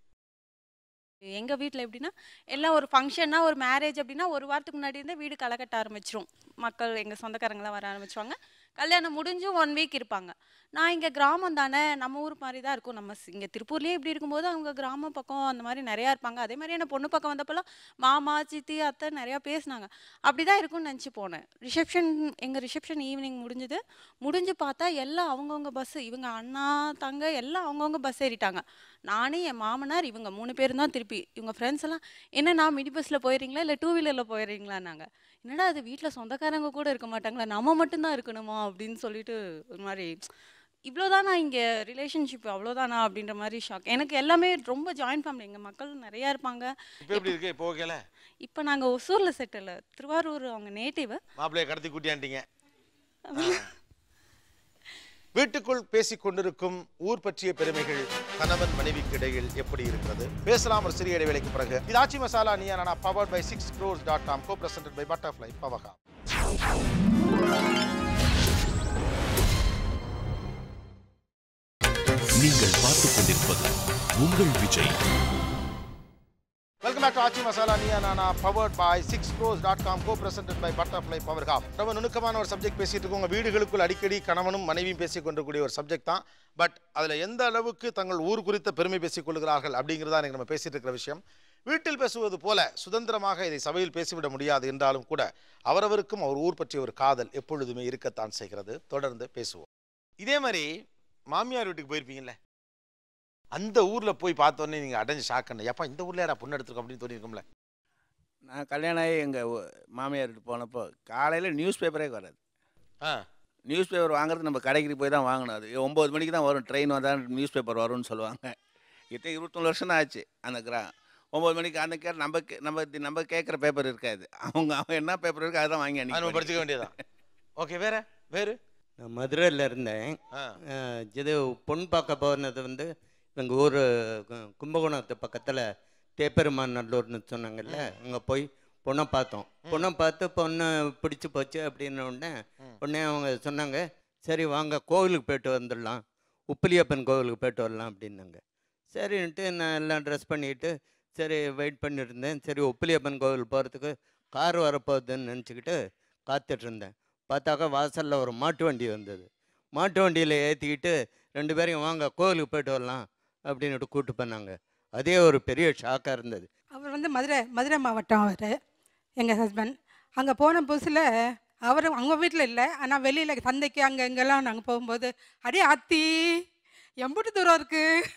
எங்கள் வீட்டில் எப்படின்னா எல்லாம் ஒரு ஃபங்க்ஷன்னா ஒரு மேரேஜ் அப்படின்னா ஒரு வாரத்துக்கு முன்னாடி இருந்தே வீடு களை கட்ட ஆரம்பிச்சிரும். மக்கள் எங்கள் சொந்தக்காரங்களாம் வர ஆரம்பிச்சுவாங்க. கல்யாணம் முடிஞ்சு 1 week இருப்பாங்க. நான் இங்கே கிராமம் தானே, நம்ம ஊர் மாதிரி தான் இருக்கும். நம்ம இங்கே திருப்பூர்லேயே இப்படி இருக்கும்போது அவங்க கிராம பக்கம் அந்த மாதிரி நிறையா இருப்பாங்க. அதே மாதிரி என்ன பொண்ணு பக்கம் வந்தப்பெல்லாம் மாமா சித்தி அத்தை நிறையா பேசினாங்க. அப்படி தான் இருக்கும்னு நினச்சி போனேன். எங்கள் ரிசப்ஷன் ஈவினிங் முடிஞ்சு பார்த்தா எல்லாம் அவங்கவுங்க பஸ்ஸு. இவங்க அண்ணா தங்க எல்லாம் அவங்கவுங்க பஸ் ஏறிட்டாங்க. நானே என் மாமனார் இவங்க 3 பேரும் தான் திருப்பி. இவங்க ஃப்ரெண்ட்ஸ் எல்லாம் என்னன்னா மினி பஸ்ஸில் போயிடுறீங்களா இல்லை 2-wheelerல போயிடுறீங்களான்னாங்க. என்னடா அது வீட்டில் சொந்தக்காரங்க கூட இருக்க மாட்டாங்களா, நம்ம மட்டும்தான் இருக்கணுமா அப்படின்னு சொல்லிட்டு ஒரு மாதிரி இவ்வளோதானா இங்கே ரிலேஷன்ஷிப் அவ்வளோதானா அப்படின்ற மாதிரி ஷாக். எனக்கு எல்லாமே ரொம்ப ஜாயின்ட் ஃபேமிலி, எங்கள் மக்கள் நிறையா இருப்பாங்க. இப்போ நாங்கள் ஒசூரில் செட்டில், திருவாரூர் அவங்க நேட்டிவ். மாப்பிள்ளையை கடத்தி கூட்டியாண்டிங்க. வீட்டுக்குள் பேசிக் கொண்டிருக்கும் ஊர் பற்றிய பெருமைகள் கணவன் மனைவிக்கு இடையில் எப்படி இருக்கிறது? பேசலாம் ஒரு சிறிய இடைவேளைக்கு பிறகு. இது ஆச்சி மசாலா நீயா நானா, powered by 6crores.com, co-presented by Butterfly Power Hub. நீங்கள் பார்த்துக் கொண்டிருப்பது உங்கள் Vijay. Welcome back to Aachi Masala Neeya Naana, powered by 6crores.com, co-presented by Butterfly Power Hub. ரொம்ப நுணுக்கமான ஒரு சப்ஜெக்ட் பேசிட்டு இருக்கோம். உங்கள் வீடுகளுக்குள் அடிக்கடி கணவனும் மனைவியும் பேசிக் கொண்டிருக்கக்கூடிய ஒரு சப்ஜெக்ட் தான். பட் அதில் எந்த அளவுக்கு தங்கள் ஊர் குறித்த பெருமை பேசிக் கொள்கிறார்கள் அப்படிங்கிறதா எனக்கு நம்ம பேசிட்டு இருக்கிற விஷயம். வீட்டில் பேசுவது போல சுதந்திரமாக இதை சபையில் பேசிவிட முடியாது என்றாலும் கூட அவரவருக்கும் அவர் ஊர் பற்றிய ஒரு காதல் எப்பொழுதுமே இருக்கத்தான் செய்கிறது. தொடர்ந்து பேசுவோம். இதே மாதிரி மாமியார் வீட்டுக்கு போயிருப்பீங்கல்ல, அந்த ஊரில் போய் பார்த்தோன்னே நீங்கள் அடைஞ்சு ஷாக்கண்ண, எப்பா இந்த ஊரில் யாரா பொண்ணு எடுத்துருக்கோம் அப்படின்னு தோணிருக்கும்ல. நான் கல்யாணம் ஆகி எங்கள் மாமியார் வீட்டு போனப்போ காலையில் நியூஸ் பேப்பரே வராது. நியூஸ் பேப்பர் வாங்குறது நம்ம கடைக்கு போய் தான் வாங்கணும். அது 9 மணிக்கு தான் வரும், ட்ரெயின் வந்தால் நியூஸ் பேப்பர் வரும்னு சொல்லுவாங்க. கிட்ட 21 வருஷம் தான் ஆச்சு. அந்த 9 மணிக்கு அந்த நம்ம கேட்குற பேப்பர் இருக்காது. அவங்க என்ன பேப்பர் இருக்கோ அதுதான் வாங்கி அன்றைக்கி படிச்சுக்க வேண்டியதான். ஓகே. வேறு நான் மதுரையில் இருந்தேன். இது பொண்ணு பார்க்க போனது வந்து எங்கள் ஊர் கும்பகோணத்து பக்கத்தில் தேப்பெருமான் நல்லூர்னு சொன்னாங்கல்ல, அங்கே போய் பொண்ணை பார்த்தோம். பொண்ணை பார்த்து பொண்ணு பிடிச்சி போச்சு அப்படின்ன உடனே அவங்க சொன்னாங்க, சரி வாங்க கோவிலுக்கு போய்ட்டு வந்துடலாம், உப்பிலியப்பன் கோவிலுக்கு போய்ட்டு வரலாம் அப்படின்னாங்க. சரின்ட்டு நான் எல்லாம் ட்ரெஸ் பண்ணிக்கிட்டு சரி வெயிட் பண்ணியிருந்தேன். சரி உப்பிலியப்பன் கோவில் போகிறதுக்கு கார் வரப்போகுதுன்னு நினச்சிக்கிட்டு காத்துட்டு இருந்தேன். பார்த்தாக்கா வாசலில் ஒரு மாட்டு வண்டி வந்தது. மாட்டு வண்டியில் ஏற்றிக்கிட்டு 2 பேரையும் வாங்க கோவிலுக்கு போய்ட்டு வரலாம் அப்படின்ட்டு கூப்பிட்டு போனாங்க. அதே ஒரு பெரிய ஷாக்காக இருந்தது. அவர் வந்து மதுரை மாவட்டம். அவர் எங்கள் ஹஸ்பண்ட் அங்கே போன புதுசில் அவர் அவங்க வீட்டில் இல்லை, ஆனால் வெளியில் சந்தைக்கு அங்கே இங்கெல்லாம் நாங்கள் போகும்போது அடே ஆத்தி எம்புட்டு தூரம் இருக்குது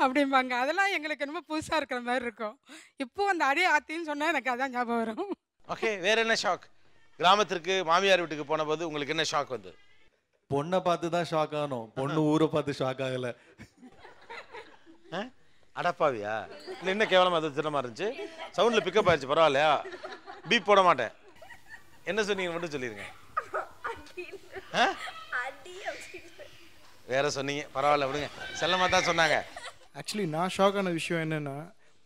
அப்படிம்பாங்க. அதெல்லாம் எங்களுக்கு ரொம்ப புதுசாக இருக்கிற மாதிரி இருக்கும். இப்போ அந்த அடே ஆத்தின்னு சொன்னால் எனக்கு அதான் ஞாபகம் வரும். ஓகே, வேற என்ன ஷாக்? கிராமத்திற்கு மாமியார் வீட்டுக்கு போன போது உங்களுக்கு என்ன ஷாக் வந்து? பொண்ணை பார்த்து தான் ஷாக் ஆனோம், பொண்ணு ஊரை பார்த்து ஷாக் ஆகல. அடப்பாவியா? இல்லை என்ன கேவலமா அது திட்டமா இருந்துச்சு. சவுண்டில் பிக்கப் ஆயிடுச்சு, பரவாயில்லையா? பீப் போட மாட்டேன். என்ன சொன்னீங்க மட்டும் சொல்லிடுங்க. வேற சொன்னீங்க, பரவாயில்ல விடுங்க. செல்லமா தான் சொன்னாங்க. ஆக்சுவலி நான் ஷாக் ஆன விஷயம் என்னென்னா,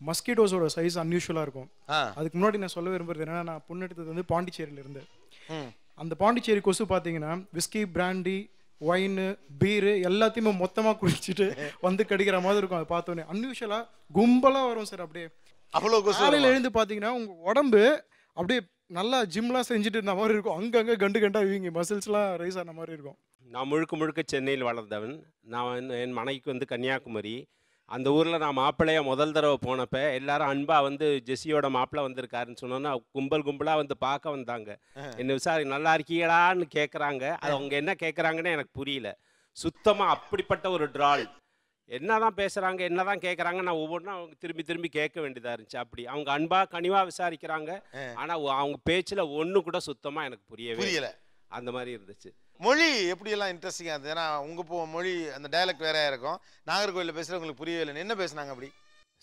மஸ்கிட்டோஸோட சைஸ் அன்யூஷுவலாக இருக்கும். அதுக்கு முன்னாடி நான் சொல்ல விரும்புறது என்னன்னா, நான் பொண்ணு எடுத்தது வந்து பாண்டிச்சேரியில் இருந்தேன். அந்த பாண்டிச்சேரி கொசு பார்த்தீங்கன்னா விஸ்கி, பிராண்டி, ஒயின், பீரு எல்லாத்தையுமே மொத்தமாக குடிச்சிட்டு வந்து கடிக்கிற மாதிரி இருக்கும். அதை பார்த்தோன்னே அன்யூஷுவலாக கும்பலாக வரும் சார். அப்படியே அவ்வளோ கொசு. காலையில் எழுந்து பார்த்தீங்கன்னா உங்கள் உடம்பு அப்படியே நல்லா ஜிம்லாம் செஞ்சுட்டு இருந்த மாதிரி இருக்கும். அங்கங்கே கண்டு கண்டாக இவங்க மசில்ஸ்லாம் ரைஸ் ஆன மாதிரி இருக்கும். நான் முழுக்க சென்னையில் வளர்ந்தவன். நான் என் மனைவிக்கு வந்து கன்னியாகுமரி. அந்த ஊரில் நான் மாப்பிள்ளையாக முதல் தடவை போனப்போ எல்லாரும் அன்பாக வந்து ஜெஸ்ஸியோட மாப்பிள்ளை வந்திருக்காருன்னு சொன்னோன்னா கும்பலாக வந்து பார்க்க வந்தாங்க. என்ன விசாரி நல்லா இருக்கீங்களான்னு கேட்குறாங்க. அது அவங்க என்ன கேட்குறாங்கன்னு எனக்கு புரியல. சுத்தமாக அப்படிப்பட்ட ஒரு ட்ரால். என்ன தான் பேசுகிறாங்க, என்ன தான் கேட்குறாங்க, நான் ஒவ்வொன்றும் அவங்க திரும்பி கேட்க வேண்டியதாக இருந்துச்சு. அப்படி அவங்க அன்பாக கனிவாக விசாரிக்கிறாங்க. ஆனால் அவங்க பேச்சில் ஒன்று கூட சுத்தமாக எனக்கு புரியல. அந்த மாதிரி இருந்துச்சு. மொழி எப்படியெல்லாம் இன்ட்ரெஸ்டிங்காக இருந்தது? ஏன்னா உங்கள் மொழி அந்த டைலக்ட் வேறையாக இருக்கும். நாகர்கோவிலில் பேசுகிறவங்களுக்கு புரியவே இல்லை. என்ன பேசுனாங்க அப்படி?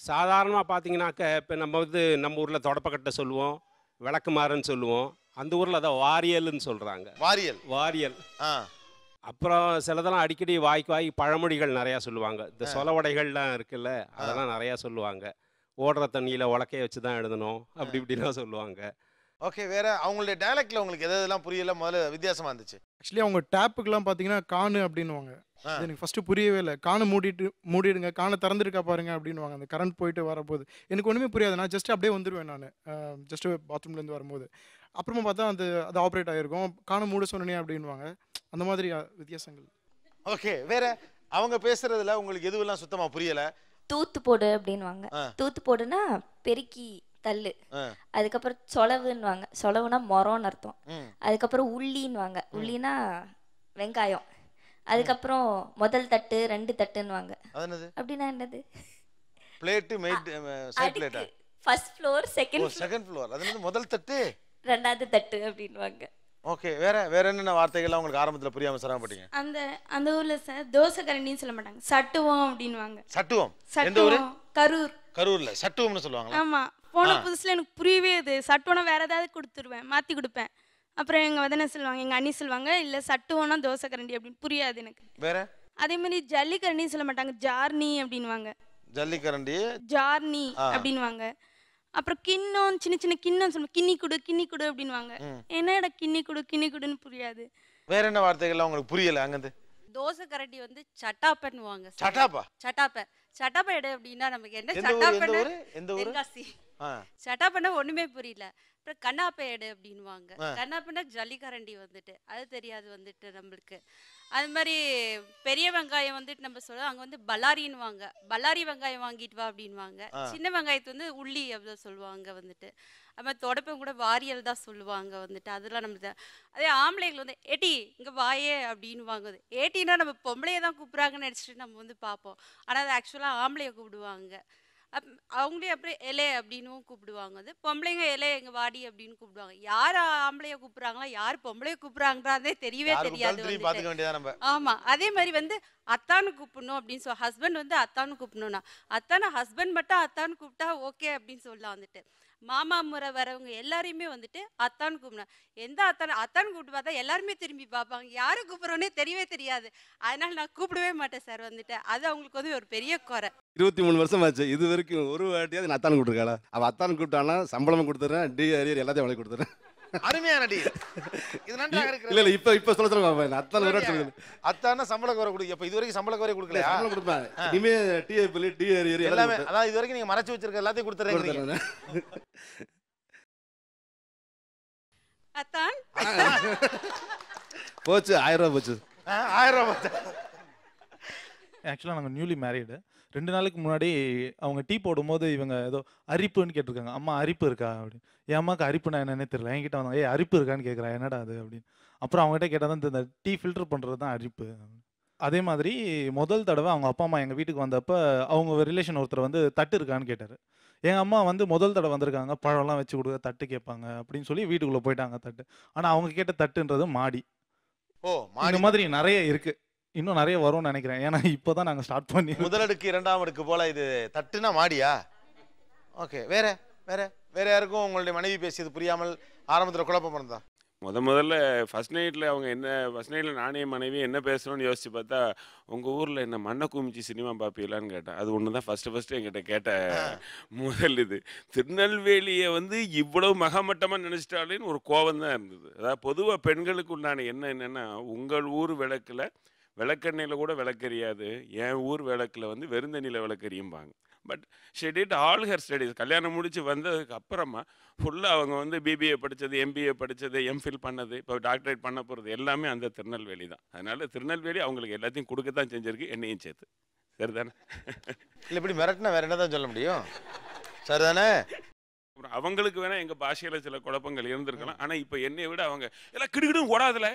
சாதாரணமாக பார்த்தீங்கன்னாக்க இப்போ நம்ம வந்து நம்ம ஊரில் தொடப்பக்கட்டை சொல்லுவோம், விளக்குமாறுன்னு சொல்லுவோம். அந்த ஊரில் அதை வாரியல்னு சொல்கிறாங்க. வாரியல். அப்புறம் சிலதெல்லாம் அடிக்கடி வாய்க்கு பழமொழிகள் நிறையா சொல்லுவாங்க. இந்த சொலவடைகள்லாம் இருக்குல்ல, அதெல்லாம் நிறையா சொல்லுவாங்க. ஓடுற தண்ணியில் உலக்கையை வச்சு தான் எழுதணும் அப்படி இப்படிலாம் சொல்லுவாங்க. ஓகே, வேற அவங்களுடைய டைலக்ட்ல உங்களுக்கு எதெல்லாம் புரியல, முதல்ல வித்தியாசமா இருந்துச்சு? ஆக்சுவலி அவங்க டேப்புக்கெல்லாம் பார்த்தீங்கன்னா காணு அப்படின்னுவாங்க. எனக்கு ஃபஸ்ட்டு புரியவே இல்லை. காணு மூடிடுங்க, காணை திறந்துருக்கா பாருங்க அப்படின்வாங்க. அந்த கரண்ட் போயிட்டு வரப்போது எனக்கு ஒன்றுமே புரியாது. நான் ஜஸ்ட் அப்படியே வந்துடுவேன். நான் ஜஸ்ட்டு பாத்ரூம்லேருந்து வரும்போது அப்புறமா பார்த்தா அது ஆப்ரேட் ஆகிருக்கும். காணை மூட சொன்னே அப்படின்வாங்க. அந்த மாதிரி வித்தியாசங்கள். ஓகே, வேற அவங்க பேசுறதுல உங்களுக்கு எதுவெல்லாம் சுத்தமாக புரியலை? தூத்து போடு அப்படின்வாங்க. தூத்து போடுனா பெருக்கி தள்ளு. அதுக்கப்புறம் சொலவுன்னுவாங்க. சொலவுனா மரம்னு அர்த்தம். அதுக்கப்புறம் உள்ளின்னுவாங்க. உள்ளினா வெங்காயம். அதுக்கப்புறம் முதல் தட்டு 2 தட்டுன்னுவாங்க. அப்படின்னா என்னது? பிளேட் மேட் சைட் பிளேட்டா? First floor, second floor. அது வந்து முதல் தட்டு, 2வது தட்டு அப்படின்வாங்க. ஓகே, வேற என்னென்ன வார்த்தைகள்லாம் உங்களுக்கு ஆரம்பத்தில் புரியாம சிரமப்பட்டீங்க? அந்த ஊர்ல சார் தோசை கரண்டின்னு சொல்ல மாட்டாங்க, சட்டுவம் அப்படின்வாங்க. சட்டுவம்? எந்த ஊரு? கரூர்ல சட்டுவம்னு சொல்லுவாங்க. ஆமா, போன புதுசுல எனக்கு புரியவே அது. சட்டுவனா வேற ஏதாவது கொடுத்துருவேன், மாற்றி கொடுப்பேன். அப்புறம் எங்கள் வதனை சொல்லுவாங்க, எங்கள் அண்ணி சொல்லுவாங்க, இல்லை சட்டுவனா தோசை கரண்டி அப்படின்னு. புரியாது எனக்கு. வேற அதே மாதிரி ஜல்லிக்கரண்டின்னு சொல்ல மாட்டாங்க, ஜார்னி அப்படின்வாங்க. ஜல்லிக்கரண்டி, ஜார்னி அப்படின்வாங்க. அப்புறம் கிண்ணம், சின்ன கிண்ணம் சொல்லுவாங்க, கிண்ணி குடு அப்படின்வாங்க. என்னடா கிண்ணி குடுன்னு புரியாது. வேற என்ன வார்த்தைகள்லாம் உங்களுக்கு புரியல அங்கிருந்து? தோசை கரண்டி வந்து சட்டாப்பன்னுவாங்க. சட்டாப்பா எடு அப்படின்னா நமக்கு என்ன தென்காசி. சட்டாப்பன்னா ஒண்ணுமே புரியல. அப்புறம் கண்ணாப்பை எடு அப்படின்வாங்க. கண்ணாப்பன்னா ஜல்லிக்கரண்டி வந்துட்டு அது தெரியாது வந்துட்டு நம்மளுக்கு. அது மாதிரி பெரிய வெங்காயம் வந்துட்டு நம்ம சொல்லுவோம், அங்கே வந்து பல்லாரின்னுவாங்க. பல்லாரி வெங்காயம் வாங்கிட்டு வா அப்படின்வாங்க. சின்ன வெங்காயத்தை வந்து உள்ளி அப்படி சொல்லுவாங்க வந்துட்டு. அது மாதிரி தொடப்பம் கூட வாரியல் தான் சொல்லுவாங்க வந்துட்டு. அதெல்லாம் நம்மளுக்கு அதே ஆம்பளைகள் வந்து ஏட்டி இங்கே வாயே அப்படின்னு வாங்குது. ஏட்டின்னா நம்ம பொம்பளையை தான் கூப்பிட்றாங்கன்னு நினச்சிட்டு நம்ம வந்து பார்ப்போம். ஆனால் அது ஆக்சுவலாக ஆம்பளையை கூப்பிடுவாங்க. அவங்களே அப்படியே இலை அப்படின்னும் கூப்பிடுவாங்க. அது பொம்பளைங்க இலை எங்க வாடி அப்படின்னு கூப்பிடுவாங்க. யார் ஆம்பளைய கூப்பிடுறாங்களா, யார் பொம்பளைய கூப்பிடுறாங்கன்றதே தெரியவே தெரியாது. ஆமா, அதே மாதிரி வந்து அத்தானு கூப்பிடணும் அப்படின்னு சொல்ல, ஹஸ்பண்ட் வந்து அத்தானு கூப்பிடணும்னா அத்தான ஹஸ்பண்ட் மட்டும் அத்தானு கூப்பிட்டா ஓகே அப்படின்னு சொல்லலாம் வந்துட்டு. மாமா முறை வரவங்க எல்லாரையுமே வந்துட்டு அத்தான்னு கூப்பிடுவேன். எந்த அத்தான்னு கூப்பிட்டு பார்த்தா எல்லாருமே திரும்பி பார்ப்பாங்க. யாரை கூப்பிட்றோன்னே தெரியவே தெரியாது. அதனால நான் கூப்பிடவே மாட்டேன் சார் வந்துட்டு. அது அவங்களுக்கு வந்து ஒரு பெரிய குறை. 23 வருஷம் ஆச்சு, இது வரைக்கும் ஒரு வாட்டியாவது நான் அத்தானு கூப்பிட்டுருக்காளா? அவள் அத்தானு கூப்பிட்டானா சம்பளமும் கொடுத்துட்றேன், டி அரியர் எல்லாத்தையும் அவளை கொடுத்துட்றேன். அருமையான டி. இது நன்றாக இருக்கு. இல்லை இப்போ சொல்ல அத்தான ஒரு வாட்டி அத்தான சம்பளம் குறை கொடுக்க. இப்போ இது வரைக்கும் சம்பளம் குறை கொடுக்கலையா? சம்பளம் கொடுப்பேன். இனிமே டி ஏபிள் டி அரியர் எல்லாமே அதான் இது வரைக்கும் நீங்க மறைச்சு வச்சிருக்க எல்லாத்தையும் கொடுத்துறீங்க. அத்தான் போச்சு 1000 ரூபா போச்சு. 1000 ரூபா போச்சு. ஆக்சுவலாக நாங்கள் நியூலி மேரீடு. 2 நாளைக்கு முன்னாடி அவங்க டீ போடும்போது இவங்க ஏதோ அரிப்புன்னு கேட்டிருக்காங்க. அம்மா அரிப்பு இருக்கா அப்படின்னு. என் அம்மாவுக்கு அரிப்புனா என்னன்னே தெரியல. என்கிட்ட வந்தாங்க, ஏய் அரிப்பு இருக்கான்னு கேட்குறேன், என்னடா அது அப்படின்னு. அப்புறம் அவங்ககிட்ட கேட்டால் தான் இந்த டீ ஃபில்டர் பண்ணுறது தான் அரிப்பு. அதே மாதிரி முதல் தடவை அவங்க அப்பா அம்மா எங்கள் வீட்டுக்கு வந்தப்போ அவங்க ரிலேஷன் ஒருத்தர் வந்து தட்டு இருக்கான்னு கேட்டார். எங்கள் அம்மா வந்து முதல் தடவை வந்திருக்காங்க, பழம்லாம் வச்சு கொடுக்க தட்டு கேட்பாங்க அப்படின்னு சொல்லி வீட்டுக்குள்ளே போயிட்டாங்க தட்டு. ஆனால் அவங்க கேட்ட தட்டுன்றது மாடி. இந்த மாதிரி நிறைய இருக்குது. இன்னும் நிறைய வரும்னு நினைக்கிறேன். ஏன்னா இப்போ தான் நாங்கள் ஸ்டார்ட் பண்ணி முதலடுக்கு 2ஆம் அடுக்கு போல் இது தட்டுனா மாடியா? ஓகே. வேற வேற வேற யாருக்கும் உங்களுடைய மனைவி பேசியது புரியாமல் ஆரம்பத்தில் குழப்பம் பண்ணதா? முதல்ல ஃபர்ஸ்ட் நைட்டில் அவங்க என்ன ஃபர்ஸ்ட் நைட்டில் நானே மனைவி என்ன பேசணும்னு யோசிச்சு பார்த்தா, உங்கள் ஊரில் என்ன மண்ணை குமிச்சு சினிமா பார்ப்பீங்களான்னு கேட்டேன். அது ஒன்று தான் ஃபஸ்ட்டு என்கிட்ட கேட்ட முதல் இது. திருநெல்வேலியை வந்து இவ்வளவு மகமட்டமாக நினச்சிட்டாலேன்னு ஒரு கோபம் தான் இருந்தது. அதாவது பொதுவாக பெண்களுக்கு உண்டான என்னென்னா, உங்கள் ஊர் விளக்கில் விளக்கெண்ணெயில் கூட விளக்கறியாது, என் ஊர் விளக்கில் வந்து வெறுந்தண்ணியில் விளக்கறியும்பாங்க. But she did all her studies. கல்யாணம் முடிச்சு வந்ததுக்கு அப்புறமா ஃபுல்லாக அவங்க வந்து பிபிஏ படித்தது, எம்பிஏ படித்தது, எம்ஃபில் பண்ணது, இப்போ டாக்டரேட் பண்ண போகிறது எல்லாமே அந்த திருநெல்வேலி தான். அதனால் திருநெல்வேலி அவங்களுக்கு எல்லாத்தையும் கொடுக்க தான் செஞ்சுருக்கு, என்னையும் சேர்த்து. சரிதானே? இல்லை இப்படி மிரட்டினா வேற என்ன தான் சொல்ல முடியும்? சரிதானே? அப்புறம் அவங்களுக்கு வேணால் எங்கள் பாஷையில் சில குழப்பங்கள் இருந்திருக்கலாம். ஆனால் இப்போ என்னை விட அவங்க எல்லாம் கிடுக்கிடும் ஓடாதுல,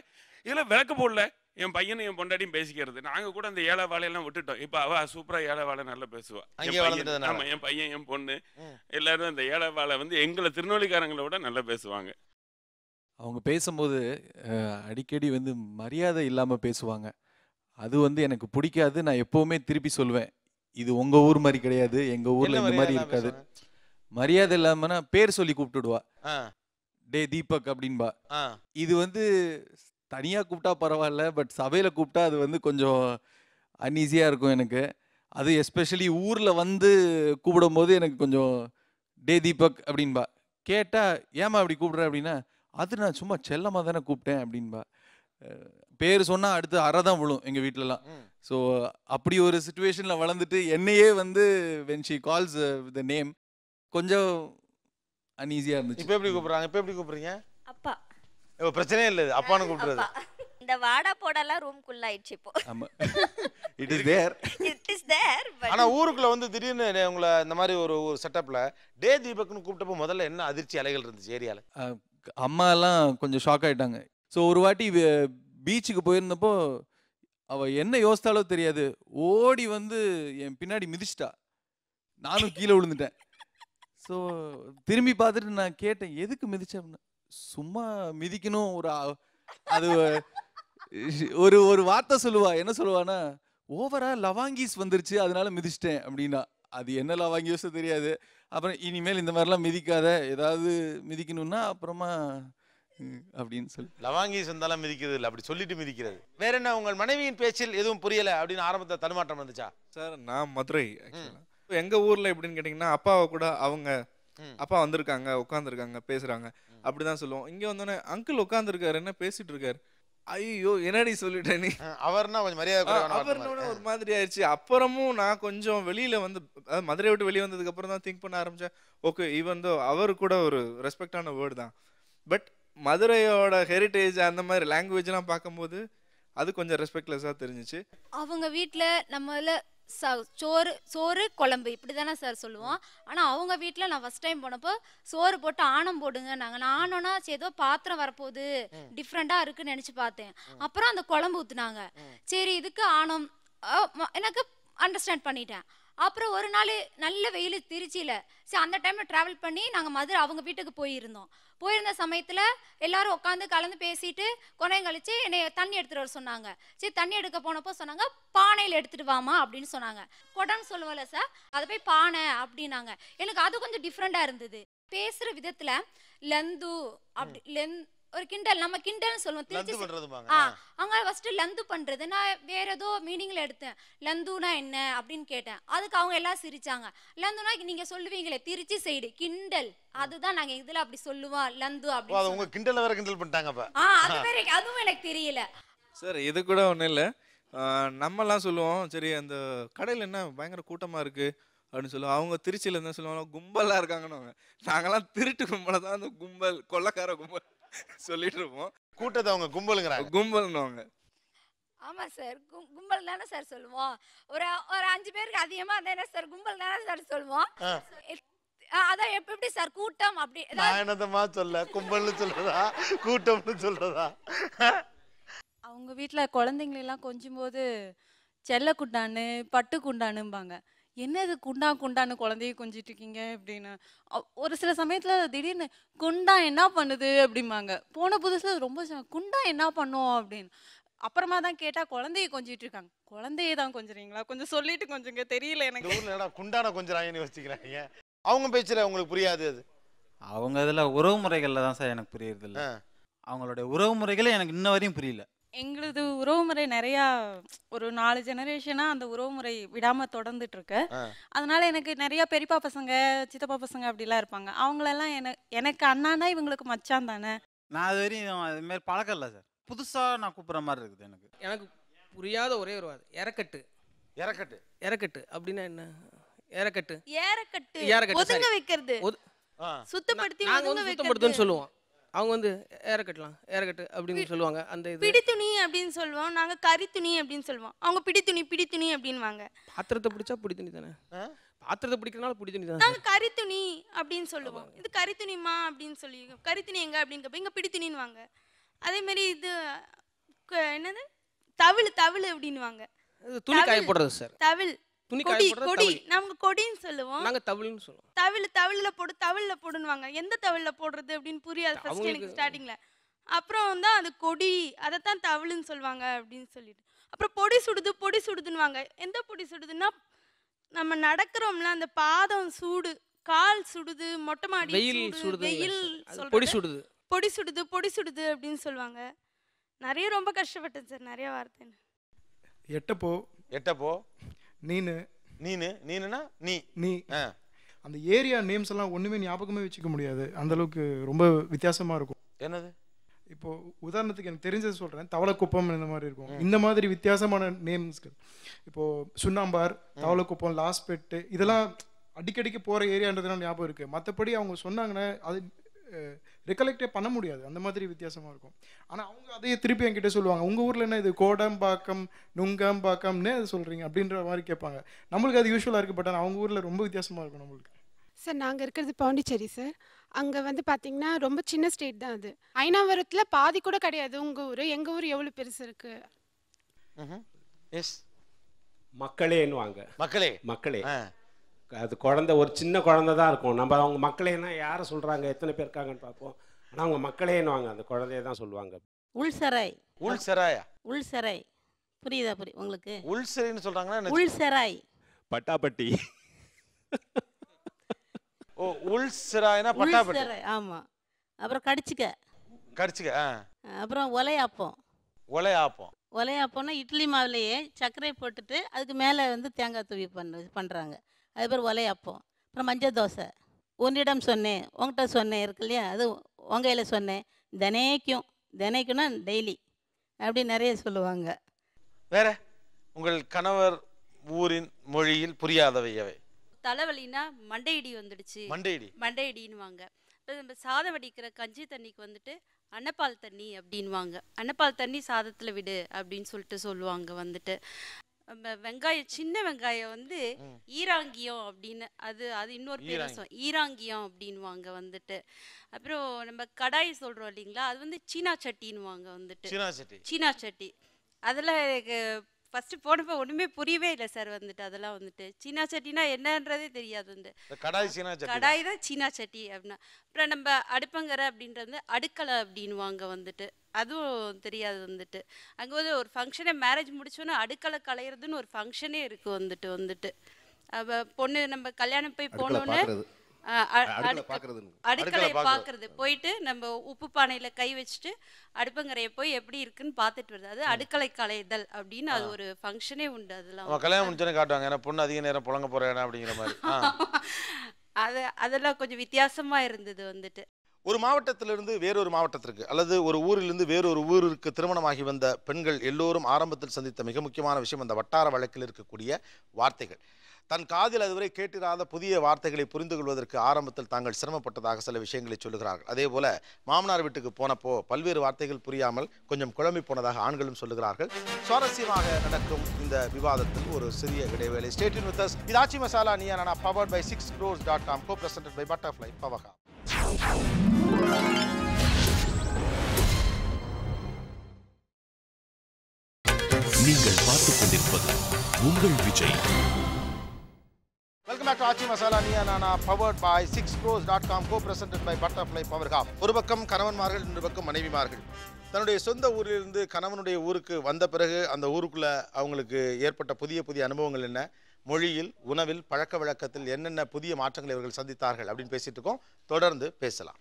இதெல்லாம் விளக்க போடல. என் பையனும் என் பொண்டாட்டியும் பேசிக்கிறது. நாங்கள் கூட அந்த ஏழை வாழையெல்லாம் விட்டுட்டோம். இப்போ அவள் சூப்பராக ஏழை வாழை நல்லா பேசுவாள். ஆமாம், என் பையன் என் பொண்ணு எல்லாரும் அந்த ஏழை வாழை வந்து எங்களை திருநெல்வேலிக்காரங்களை விட நல்லா பேசுவாங்க. அவங்க பேசும்போது அடிக்கடி வந்து மரியாதை இல்லாமல் பேசுவாங்க. அது வந்து எனக்கு பிடிக்காது. நான் எப்போவுமே திருப்பி சொல்லுவேன், இது உங்கள் ஊர் மாதிரி கிடையாது, எங்கள் ஊரில் இந்த மாதிரி இருக்காது. மரியாதை இல்லாமனா பேர் சொல்லி கூப்பிட்டுடுவா, டே தீபக் அப்படின்பா. இது வந்து தனியாக கூப்பிட்டா பரவாயில்ல, பட் சபையில் கூப்பிட்டா அது வந்து கொஞ்சம் அன்ஈஸியாக இருக்கும் எனக்கு. அது எஸ்பெஷலி ஊரில் வந்து கூப்பிடும் போது எனக்கு கொஞ்சம் டே தீபக் அப்படின்பா. கேட்டால் ஏமா அப்படி கூப்பிட்றேன் அப்படின்னா, அது நான் சும்மா செல்லமாக தானே கூப்பிட்டேன் அப்படின்பா. பேர் சொன்னால் அடுத்து அரை தான் விழும் எங்கள் வீட்டிலலாம். ஸோ அப்படி ஒரு சுச்சுவேஷனில் வளர்ந்துட்டு என்னையே வந்து when she calls the name கொஞ்சம் அன்ஈஸியாக இருந்துச்சு. இப்போ எப்படி கூப்பிட்றாங்க? இப்போ எப்படி கூப்பிட்றீங்க? அப்பா. பிரச்சனையே இல்லை, அப்பான்னு கூப்பிடுறது. இந்த வாடா போடலாம் ரூம்குள்ள ஆயிடுச்சு இப்போ. ஆமா, it is there. It is there. ஆனா ஊருக்குள்ள வந்து திடீர்னு உங்களை இந்த மாதிரி ஒரு செட்டப்ல டே தீபக்னு கூப்பிட்டப்போ முதல்ல என்ன அதிர்ச்சி அலைகள் இருந்துச்சு ஏரியால? அம்மா எல்லாம் கொஞ்சம் ஷாக் ஆயிட்டாங்க. ஸோ ஒரு வாட்டி பீச்சுக்கு போயிருந்தப்போ அவ என்ன யோசித்தாலோ தெரியாது, ஓடி வந்து என் பின்னாடி மிதிச்சிட்டா. நானும் கீழே விழுந்துட்டேன். ஸோ திரும்பி பார்த்துட்டு நான் கேட்டேன், எதுக்கு மிதிச்சேன்? சும்மா மிதிக்கணும். அது ஒரு வார்த்தை சொல்லுவா. என்ன சொல்லுவானா, ஓவரா லவாங்கீஸ் வந்துருச்சு அதனால மிதிச்சிட்டேன் அப்படின்னா. அது என்ன லவாங்கீஸோ தெரியாது. அப்புறம் இனிமேல் இந்த மாதிரிலாம் மிதிக்காத, ஏதாவது மிதிக்கணும்னா அப்புறமா அப்படின்னு சொல்லி. லவாங்கீஸ் இருந்தாலும் மிதிக்கிறது இல்லை, அப்படி சொல்லிட்டு மிதிக்கிறது. வேற என்ன, உங்கள் மனைவியின் பேச்சில் எதுவும் புரியல அப்படின்னு ஆரம்பத்தில் தடுமாற்றம் வந்துச்சா? சார் நான் மதுரை. எங்கள் ஊரில் எப்படின்னு கேட்டிங்கன்னா, அப்பாவை கூட அவங்க அப்பா வந்திருக்காங்க, உட்காந்துருக்காங்க, பேசுகிறாங்க, அப்படி தான் சொல்லுவோம். இங்கே வந்தோடனே அங்கிள் உட்காந்துருக்காரு, என்ன பேசிட்டு இருக்காரு, ஐயோ என்னடி சொல்லிட்டேன் நீ, அவர்னா கொஞ்சம் மரியாதை அவர்னோட ஒரு மாதிரி ஆயிடுச்சு. அப்புறமும் நான் கொஞ்சம் வெளியில் வந்து மதுரை விட்டு வெளியே வந்ததுக்கு அப்புறம் தான் திங்க் பண்ண ஆரம்பித்தேன், ஓகே ஈவன் தோ அவர் கூட ஒரு ரெஸ்பெக்டான வேர்டு தான், பட் மதுரையோட ஹெரிட்டேஜ் அந்த மாதிரி லாங்குவேஜ்லாம் பார்க்கும்போது அது கொஞ்சம் ரெஸ்பெக்ட்லெஸ்ஸாக தெரிஞ்சிச்சு. அவங்க வீட்டில் நம்மள சோறு குழம்பு இப்படி தானே சார் சொல்லுவோம். ஆனால் அவங்க வீட்டில் நான் ஃபஸ்ட் டைம் போனப்போ சோறு போட்டு ஆணம் போடுங்க நாங்கள். நான் ஆனோன்னா ஏதோ பாத்திரம் வரப்போகுது டிஃப்ரெண்ட்டாக இருக்குன்னு நினச்சி பார்த்தேன். அப்புறம் அந்த குழம்பு ஊற்றுனாங்க. சரி இதுக்கு ஆணம் எனக்கு அண்டர்ஸ்டாண்ட் பண்ணிட்டேன். அப்புறம் ஒரு நாள் நல்ல வெயில் திருச்சியில். சரி அந்த டைமில் ட்ராவல் பண்ணி நாங்கள் மதுரை அவங்க வீட்டுக்கு போயிருந்தோம். போயிருந்த சமயத்தில் எல்லாரும் உட்காந்து கலந்து பேசிட்டு கொனையும் கழிச்சு என்னை தண்ணி எடுத்துகிட்டு வர சொன்னாங்க. சரி தண்ணி எடுக்க போனப்போ சொன்னாங்க பானையில் எடுத்துகிட்டு வாமா அப்படின்னு சொன்னாங்க. குடம்னு சொல்லுவோம்ல சார், அதை போய் பானை அப்படின்னாங்க. எனக்கு அது கொஞ்சம் டிஃப்ரெண்ட்டாக இருந்தது. பேசுகிற விதத்தில் லந்து அப்படி ஒரு கிண்டல், நம்ம கிண்டல்னு சொல்லுவோம் திருச்சி. அங்கே ஃபஸ்ட்டு லந்து பண்ணுறது நான் வேற ஏதோ மீனிங்கில் எடுத்தேன். லந்துனா என்ன அப்படின்னு கேட்டேன். அதுக்கு அவங்க எல்லாம் சிரிச்சாங்க. லந்துனா நீங்கள் சொல்லுவீங்களே திருச்சி சைடு கிண்டல், அதுதான் நாங்கள் இதில் அப்படி சொல்லுவோம் லந்து அப்படி. உங்க கிண்டல் வேற கிண்டல் பண்ணிட்டாங்க. அது வேற, அதுவும் எனக்கு தெரியல சார். இது கூட ஒன்றும் இல்லை, நம்மலாம் சொல்லுவோம் சரி அந்த கடையில் என்ன பயங்கர கூட்டமாக இருக்குது அப்படின்னு சொல்லுவோம். அவங்க திருச்சியில் என்ன சொல்லுவாங்க, கும்பலாக இருக்காங்கன்னு. நாங்களாம் திருட்டு கும்பலை தான் அந்த கும்பல், கொள்ளக்கார கும்பல் சொல்லிட்டு இருப்போம். கூட்டத்தை அவங்க கும்பலுங்கிறாங்க, கும்பல்னுவாங்க. ஆமாம் சார், கும்பல் தானே சார் சொல்லுவோம். ஒரு 5 பேருக்கு அதிகமாக தானே சார் கும்பல் தானே சார் சொல்லுவோம். அதான் எப்படி சார் கூட்டம் அப்படி என்னதமா சொல்ல, கும்பல்னு சொல்றதா கூட்டம்னு சொல்றதா? அவங்க வீட்டில் குழந்தைங்களெல்லாம் கொஞ்சம் போது செல்ல குண்டான்னு பட்டு குண்டானும்பாங்க. என்னது குண்டா குண்டான்னு குழந்தைய கொஞ்சிட்டு இருக்கீங்க அப்படின்னு. ஒரு சில சமயத்தில் திடீர்னு குண்டா என்ன பண்ணுது அப்படிம்பாங்க. போன புதுசில் ரொம்ப குண்டா என்ன பண்ணும் அப்படின்னு. அப்புறமா தான் கேட்டால் குழந்தைய கொஞ்சிட்டு இருக்காங்க. குழந்தைய தான் கொஞ்சறீங்களா, கொஞ்சம் சொல்லிட்டு கொஞ்சங்க தெரியல எனக்கு. குண்டான கொஞ்சறாங்கன்னு யோசிக்கிறாங்க. அவங்க பேச்சுல உங்களுக்கு புரியாது அது. அவங்க இதில் உறவு முறைகளில் தான் சார் எனக்கு புரியுறது இல்லை. அவங்களுடைய உறவு முறைகளே எனக்கு இன்ன வரையும் புரியல. எங்களது உறவுமுறை நிறையா ஒரு 4 ஜெனரேஷனாக அந்த உறவுமுறை விடாமல் தொடர்ந்துட்டு இருக்கு. அதனால எனக்கு நிறையா பெரியப்பா பசங்க சித்தப்பா பசங்க அப்படிலாம் இருப்பாங்க. அவங்களெல்லாம் எனக்கு அண்ணானா இவங்களுக்கு மச்சான் தானே. நான் அது வரையும் அதுமாரி பழக்கம் இல்லை சார். புதுசாக நான் கூப்பிட்ற மாதிரி இருக்குது எனக்கு. எனக்கு புரியாத ஒரே ஒரு வார்த்தை இறக்கட்டு. இறக்கட்டு இறக்கட்டு அப்படின்னா என்ன? இறக்கட்டு ஏறக்கட்டு ஒதுங்க வைக்கிறது, சுத்தப்படுத்தி ஒதுங்க சுத்தப்படுத்துன்னு சொல்லுவோம். அவங்க வந்து ஏறக்கட்டலாம் ஏறக்கட்டு அப்படின்னு சொல்லுவாங்க. அந்த இது பிடி துணி அப்படின்னு சொல்லுவோம், நாங்க கறி துணி அப்படின்னு சொல்லுவோம். அவங்க பிடி துணி அப்படின்வாங்க. பாத்திரத்தை பிடிச்சா பிடி துணி தானே, பாத்திரத்தை பிடிக்கிறதுனால பிடி துணி தானே. நாங்க கறி துணி அப்படின்னு சொல்லுவோம். இது கறி துணிமா அப்படின்னு சொல்லி, கறி துணி எங்க அப்படின்னு கேட்போம். இங்க பிடி துணின்னுவாங்க. அதே மாதிரி இது என்னது தவிழ் அப்படின்னுவாங்க. துணி காய போடுறது சார். தவிழ் கொடி, நாங்க கொடின்னு சொல்லுவோம். நாங்க தவிழ்னு சொல்லுவோம். தவிழ்ல போடுன்னுவாங்க. எந்த தவிழ்ல போடுறது அப்படின்னு புரியாது ஃபர்ஸ்ட் எனக்கு ஸ்டார்டிங்ல. அப்புறம் தான் அது கொடி, அதைத்தான் தவிழ்னு சொல்லுவாங்க அப்படின்னு சொல்லிட்டு. அப்புறம் பொடி சுடுதுன்னுவாங்க. எந்த பொடி சுடுதுன்னா நம்ம நடக்கிறோம்ல அந்த பாதம் சூடு, கால் சுடுது, மொட்டை மாடி வெயில் பொடி சுடுது அப்படின்னு சொல்லுவாங்க. நிறைய ரொம்ப கஷ்டப்பட்டேன் சார், நிறைய வார்த்தை. எட்டப்போ நீனுனா நீ அந்த ஏரியா நேம்ஸ் எல்லாம் ஒண்ணுமே ஞாபகமே வச்சுக்க முடியாது. அந்த அளவுக்கு ரொம்ப வித்தியாசமா இருக்கும். என்னது இப்போ உதாரணத்துக்கு எனக்கு தெரிஞ்சது சொல்றேன், தவளக்குப்பம் இந்த மாதிரி இருக்கும். இந்த மாதிரி வித்தியாசமான நேம்ஸ்கள், இப்போ சுண்ணாம்பார், தவளக்குப்பம், லாஸ்பெட்டு, இதெல்லாம் அடிக்கடிக்கு போற ஏரியான்றதுனால ஞாபகம் இருக்கு. மற்றபடி அவங்க சொன்னாங்கன்னா அது ரெக்கலெக்டே பண்ண முடியாது. அந்த மாதிரி வித்தியாசமாக இருக்கும். ஆனால் அவங்க அதையே திருப்பி என்கிட்ட சொல்லுவாங்க, உங்கள் ஊரில் என்ன இது கோடம்பாக்கம் நுங்கம்பாக்கம்னே அது சொல்கிறீங்க அப்படின்ற மாதிரி கேட்பாங்க. நம்மளுக்கு அது யூஸ்வலாக இருக்குது, பட் ஆனால் அவங்க ஊரில் ரொம்ப வித்தியாசமாக இருக்கும் நம்மளுக்கு. சார் நாங்கள் இருக்கிறது பாண்டிச்சேரி சார். அங்கே வந்து பார்த்தீங்கன்னா ரொம்ப சின்ன ஸ்டேட் தான் அது. ஐநாவரத்தில் பாதி கூட கிடையாது உங்கள் ஊர். எங்கள் ஊர் எவ்வளோ பெருசு இருக்கு. எஸ் மக்களேன்னுவாங்க. மக்களே அது குழந்தை, ஒரு சின்ன குழந்தை தான் இருக்கும். நம்ம அவங்க மக்களேன்னா யாரை சொல்கிறாங்க, எத்தனை பேர் இருக்காங்கன்னு பார்ப்போம். ஆனால் அவங்க மக்களேன்னுவாங்க, அந்த குழந்தைய தான் சொல்லுவாங்க. உள்சராய். உள்சராய் புரியுதா? உங்களுக்கு உள்சரைன்னு சொல்கிறாங்கன்னா உள்சராய் பட்டாப்பட்டி. ஓ உள்சராய்னா பட்டாப்பட்டி. ஆமாம். அப்புறம் கடிச்சிக்க. அப்புறம் ஒலையாப்பம்னா இட்லி மாவுலேயே சர்க்கரை போட்டுட்டு அதுக்கு மேலே வந்து தேங்காய் தூவி பண்ணுறாங்க. அது பேர் ஒலையாப்பம். அப்புறம் மஞ்சள் தோசை. உன்னிடம் சொன்னேன், உங்கள்கிட்ட சொன்னேன் இருக்கு இல்லையா, அது உங்கையில் சொன்னேன். தினைக்குன்னா டெய்லி அப்படி நிறைய சொல்லுவாங்க. வேற உங்கள் கணவர் ஊரின் மொழியில் புரியாதவை எவை? தலைவலின்னா மண்டையிடி வந்துடுச்சு, மண்டையிடின்னுவாங்க. இப்போ நம்ம சாதம் வடிக்கிற கஞ்சி தண்ணிக்கு வந்துட்டு அன்னப்பால் தண்ணி அப்படின்வாங்க. அன்னப்பால் தண்ணி சாதத்தில் விடு அப்படின்னு சொல்லுவாங்க. வந்துட்டு வெங்காயம், சின்ன வெங்காயம் வந்து ஈராங்கியம் அப்படின்னு, அது இன்னொரு பேர் ஈராங்கியம் அப்படின்வாங்க. வந்துட்டு அப்புறம் நம்ம கடாய் சொல்கிறோம் இல்லைங்களா, அது வந்து சீனா சட்டின்னுவாங்க. வந்துட்டு சீனா சட்டி. அதில் எனக்கு ஃபஸ்ட்டு போனப்போ ஒன்றுமே புரியவே இல்லை சார் வந்துட்டு அதெல்லாம் வந்துட்டு சீனா சட்டினா என்னன்றதே தெரியாது வந்து கடாய் சீனா சட்டி கடாய் தான் சீனா சட்டி அப்படின்னா அப்புறம் நம்ம அடுப்பங்கரை அப்படின்றது அடுக்களை அப்படின்வாங்க வந்துட்டு அதுவும் தெரியாது வந்துட்டு அங்கே வந்து ஒரு ஃபங்க்ஷனே மேரேஜ் முடிச்சோன்னா அடுக்களை களையிறதுன்னு ஒரு ஃபங்க்ஷனே இருக்குது வந்துட்டு பொண்ணு நம்ம கல்யாணம் போய் போனோன்னு அடுக்களை பார்க்கறது போயிட்டு நம்ம உப்பு பானையில் கை வச்சுட்டு அடுப்பங்கரையை போய் எப்படி இருக்குன்னு பார்த்துட்டு வருது அது அடுக்களை களைதல் அப்படின்னு அது ஒரு ஃபங்க்ஷனே உண்டு அதெல்லாம் கல்யாணம் முடிச்சோன்னே காட்டுவாங்க ஏன்னா பொண்ணு அதிக நேரம் புழங்க போறேன் அப்படிங்கிற மாதிரி அதெல்லாம் கொஞ்சம் வித்தியாசமா இருந்தது வந்துட்டு ஒரு மாவட்டத்திலிருந்து வேறொரு மாவட்டத்திற்கு அல்லது ஒரு ஊரிலிருந்து வேறொரு ஊருக்கு திருமணமாகி வந்த பெண்கள் எல்லோரும் ஆரம்பத்தில் சந்தித்த மிக முக்கியமான விஷயம் அந்த வட்டார வழக்கில் இருக்கக்கூடிய வார்த்தைகள். தன் காதில் அதுவரை கேட்டிராத புதிய வார்த்தைகளை புரிந்து கொள்வதற்கு ஆரம்பத்தில் தாங்கள் சிரமப்பட்டதாக சில விஷயங்களை சொல்லுகிறார்கள். அதே போல மாமனார் வீட்டுக்கு போனப்போ பல்வேறு வார்த்தைகள் புரியாமல் கொஞ்சம் குழம்பி போனதாக ஆண்களும் சொல்லுகிறார்கள். சுவாரஸ்யமாக நடக்கும் இந்த விவாதத்தில் ஒரு சிறிய இடைவேளை. Stay tuned with us. இது ஆச்சி மசாலா நீயா நானா powered by 6crores.com co-presented by Butterfly Pavaga. நீங்கள் பார்த்துக் கொண்டிருப்பது உங்கள் Vijay. Welcome back to Aachi Masala Neeya நானா powered by 6crores.com co-presented by Butterfly Pavaga. ஒரு பக்கம் கணவன்மார்கள், இன்னொரு பக்கம் மனைவிமார்கள். தன்னுடைய சொந்த ஊரிலிருந்து கணவனுடைய ஊருக்கு வந்த பிறகு அந்த ஊருக்குள்ள அவங்களுக்கு ஏற்பட்ட புதிய புதிய அனுபவங்கள் என்ன, மொழியில், உணவில், பழக்க வழக்கத்தில் என்னென்ன புதிய மாற்றங்களை இவர்கள் சந்தித்தார்கள் அப்படின்னு பேசிட்டு இருக்கோம். தொடர்ந்து பேசலாம்.